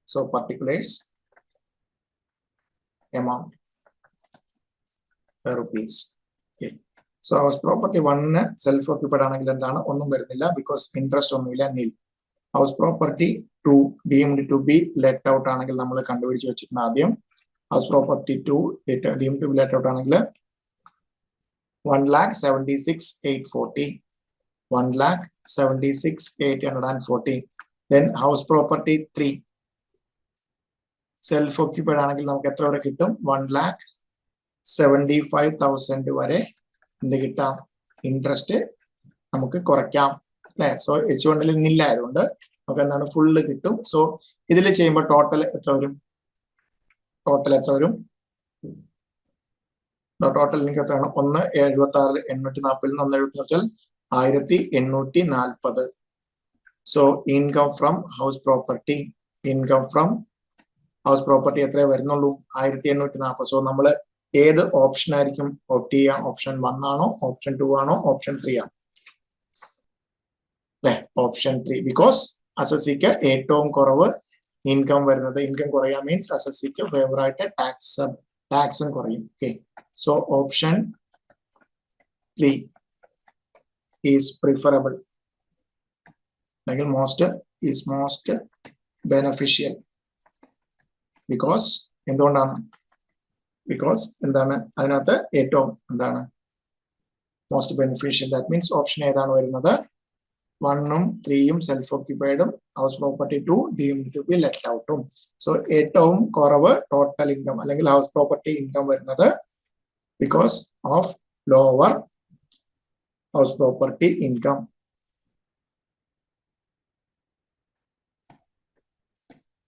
A: So particulars amount rupees. Okay. So house property 1 self-occupied ആണെങ്കിൽ എന്താണ് ഒന്നും വരുന്നില്ല because interest ഒന്നുമില്ല nil. House property 2 deemed to be let out ആണെങ്കിൽ നമ്മൾ കണ്ടുപിടിച്ച് വെച്ചിട്ടുണ്ട് ആദ്യം. House property 2 deemed to be let out ആണെങ്കിൽ 1,76,840, 1,76,840. Then house property 3 self-occupied ആണെങ്കിൽ നമുക്ക് എത്ര വരെ കിട്ടും? 1,75,000 വരെ എന്ത് കിട്ടാം? ഇൻട്രസ്റ്റ് നമുക്ക് കുറയ്ക്കാം അല്ലെ? സോ H1 നില്ലായതുകൊണ്ട് നമുക്ക് എന്താണ് ഫുള്ള് കിട്ടും. സോ ഇതിൽ ചെയ്യുമ്പോൾ ടോട്ടൽ എത്ര വരും? ടോട്ടൽ എനിക്ക് എത്രയാണ്? 1,76,840 1,740 1,840. So income from house property എത്ര വരുന്നുള്ളൂ? 1,840. സോ നമ്മൾ ഏത് ഓപ്ഷൻ ആയിരിക്കും ഓപ്റ്റ് ചെയ്യുക? ഓപ്ഷൻ 1 ആണോ, ഓപ്ഷൻ 2 ആണോ, ഓപ്ഷൻ 3 ആണോ? അല്ലെ, ഓപ്ഷൻ 3. ബിക്കോസ് അസസിക്ക് ഏറ്റവും കുറവ് ഇൻകം വരുന്നത്. ഇൻകം കുറയാ മീൻസ് അസസിക്ക് ഫേവറായിട്ട് ടാക്സും കുറയും. Okay, so option 3 is preferable അല്ലെങ്കിൽ മോസ്റ്റ് ബെനഫിഷ്യൽ. ബിക്കോസ് എന്തുകൊണ്ടാണ്? ബിക്കോസ് എന്താണ് അതിനകത്ത് ഏറ്റവും എന്താണ് most beneficial? That means option ഏതാണ് വരുന്നത്? 1ഉം 3ഉം സെൽഫ് ഓക്യുപ്പൈഡും house property 2 deemed to be let ഔട്ടും. സോ ഏറ്റവും കുറവ് ടോട്ടൽ ഇൻകം അല്ലെങ്കിൽ ഹൗസ് പ്രോപ്പർട്ടി ഇൻകം വരുന്നത് because of lower house property income.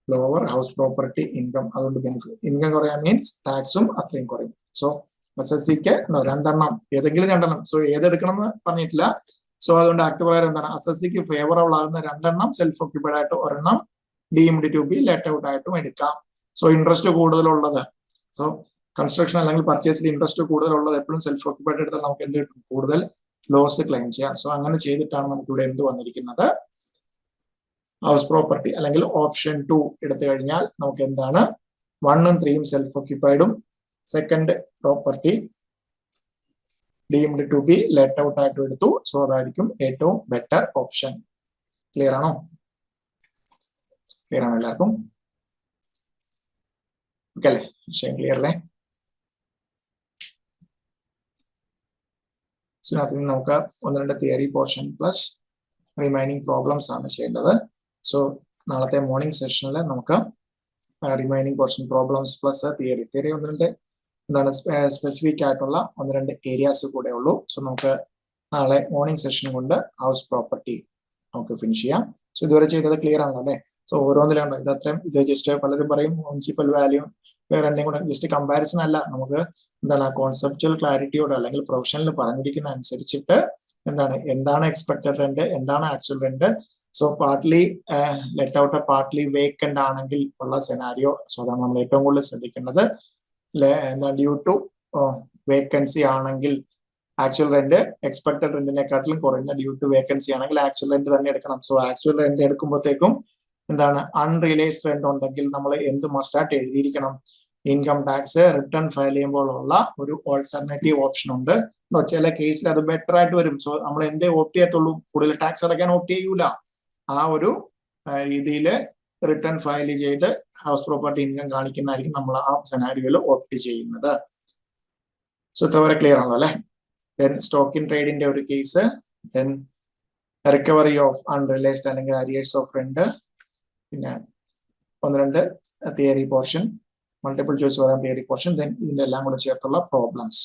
A: Lower house property income. അതുകൊണ്ട് ബെനിഫിറ്റ് ഇൻകം കുറയാൻ മീൻസ് ടാക്സും അത്രയും കുറയും. സോ അസസിക്ക് രണ്ടെണ്ണം, ഏതെങ്കിലും രണ്ടെണ്ണം. സോ ഏതെടുക്കണം എന്ന് പറഞ്ഞിട്ടില്ല. സോ അതുകൊണ്ട് ആക്ട് പ്രകാരം എന്താണ്? അസസിക്ക് ഫേവറബിൾ ആകുന്ന രണ്ടെണ്ണം സെൽഫ് ഓക്യുപ്പൈഡ് ആയിട്ട് ഒരെണ്ണം deemed to be let out ആയിട്ടും എടുക്കാം. സോ ഇൻട്രസ്റ്റ് കൂടുതലുള്ളത്, സോ കൺസ്ട്രക്ഷൻ അല്ലെങ്കിൽ പർച്ചേസിൽ ഇൻട്രസ്റ്റ് കൂടുതലുള്ളത് എപ്പോഴും സെൽഫ് ഓക്യുപ്പൈഡ് എടുത്താൽ നമുക്ക് എന്ത് കിട്ടും? കൂടുതൽ ലോസ് ക്ലെയിം ചെയ്യാം. സോ അങ്ങനെ ചെയ്തിട്ടാണ് നമുക്ക് ഇവിടെ എന്ത് വന്നിരിക്കുന്നത്? ഹൗസ് പ്രോപ്പർട്ടി അല്ലെങ്കിൽ ഓപ്ഷൻ 2 എടുത്തു കഴിഞ്ഞാൽ നമുക്ക് എന്താണ്? 1ഉം 3ഉം സെൽഫ് ഓക്യുപ്പൈഡും second property deemed to be let out ആയിട്ട് എടുത്തു. സോ അതായിരിക്കും ഏറ്റവും ബെറ്റർ ഓപ്ഷൻ. ക്ലിയർ ആണോ? ക്ലിയർ ആണോ എല്ലാവർക്കും? ഓക്കെ അല്ലേ? വിഷയം ക്ലിയർ അല്ലേ? സോ അതിന് നമുക്ക് 1-2 theory portion plus remaining problems ആണ് ചെയ്യേണ്ടത്. സോ നാളത്തെ മോർണിംഗ് സെഷനിൽ നമുക്ക് remaining portion problems plus theory 1-2 എന്താണ് സ്പെസിഫിക് ആയിട്ടുള്ള 1-2 ഏരിയാസ് കൂടെ ഉള്ളൂ. സോ നമുക്ക് നാളെ മോർണിംഗ് സെഷൻ കൊണ്ട് ഹൗസ് പ്രോപ്പർട്ടി നമുക്ക് ഫിനിഷ് ചെയ്യാം. സോ ഇതുവരെ ചെയ്തത് ക്ലിയർ ആണല്ലോ അല്ലെ? സോ ഓരോന്നിലും ഇത് അത്രയും ഇത് ജസ്റ്റ് പലരും പറയും മുനിസിപ്പൽ വാല്യൂ രണ്ടും കൂടെ ജസ്റ്റ് കമ്പാരിസൺ അല്ല. നമുക്ക് എന്താണ് കോൺസെപ്റ്റുവൽ ക്ലാരിറ്റിയോടെ അല്ലെങ്കിൽ പ്രൊഫഷണൽ പറഞ്ഞിരിക്കുന്ന അനുസരിച്ചിട്ട് എന്താണ് എക്സ്പെക്ടഡ് റെന്റ്, എന്താണ് actual rent. So partly let out partly vacant ആണെങ്കിൽ ഉള്ള സെനാരിയോ. സോ അതാണ് നമ്മൾ ഏറ്റവും കൂടുതൽ ശ്രദ്ധിക്കേണ്ടത്. ഡ്യൂ ടു വേക്കൻസി ആണെങ്കിൽ ആക്ച്വൽ റെന്റ് എക്സ്പെക്ടഡ് റെന്റിനെക്കാട്ടിലും കുറഞ്ഞ ഡ്യൂ ടു വേക്കൻസി ആണെങ്കിൽ ആക്ച്വൽ റെന്റ് തന്നെ എടുക്കണം. സോ ആക്ച്വൽ റെന്റ് എടുക്കുമ്പോഴത്തേക്കും അൺറിയലൈസ്ഡ് റെന്റ് ഉണ്ടെങ്കിൽ നമ്മൾ എന്ത് മസ്റ്റായിട്ട് എഴുതിയിരിക്കണം? ഇൻകം ടാക്സ് റിട്ടേൺ ഫയൽ ചെയ്യുമ്പോൾ ഉള്ള ഒരു ഓൾട്ടർനേറ്റീവ് ഓപ്ഷൻ ഉണ്ട്. ചില കേസിൽ അത് ബെറ്റർ ആയിട്ട് വരും. സോ നമ്മൾ എന്തേ ഓപ്റ്റ് ചെയ്യത്തുള്ളൂ? കൂടുതൽ ടാക്സ് അടയ്ക്കാൻ ഓപ്റ്റ് ചെയ്യൂല. ആ ഒരു രീതിയിൽ റിട്ടേൺ ഫയൽ ചെയ്ത് ഹൗസ് പ്രോപ്പർട്ടി ഇൻകം കാണിക്കുന്നതായിരിക്കും നമ്മൾ ആ സെനാരിയോയിൽ ഓപ്റ്റ് ചെയ്യുന്നത്. സോ ഇത്ര വരെ ക്ലിയർ ആണല്ലോ അല്ലെ? ദെൻ സ്റ്റോക്ക് ഇൻ ട്രേഡിന്റെ ഒരു case, then recovery of unrealised അല്ലെങ്കിൽ അരിയേഴ്സ് ഓഫ് റെന്റ്, പിന്നെ 1-2 തിയറി പോർഷൻ, മൾട്ടിപ്പിൾ ചോയ്സ് വരാൻ തിയറി പോർഷൻ, ദെൻ ഇതിന്റെ എല്ലാം കൂടെ ചേർത്തുള്ള പ്രോബ്ലംസ്.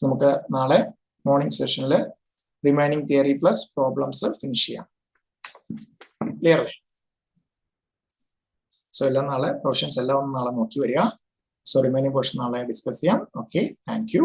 A: നമുക്ക് നാളെ മോർണിംഗ് സെഷനിൽ remaining theory plus problems finish ചെയ്യാം. ക്ലിയർ അല്ലേ? സോ എല്ലാം നാളെ പ്രൊവിഷൻസ് എല്ലാം ഒന്ന് നാളെ നോക്കി വരിക. സോ റിമൈനിങ് പോർഷൻ നാളെ ഡിസ്കസ് ചെയ്യാം. Okay, thank you.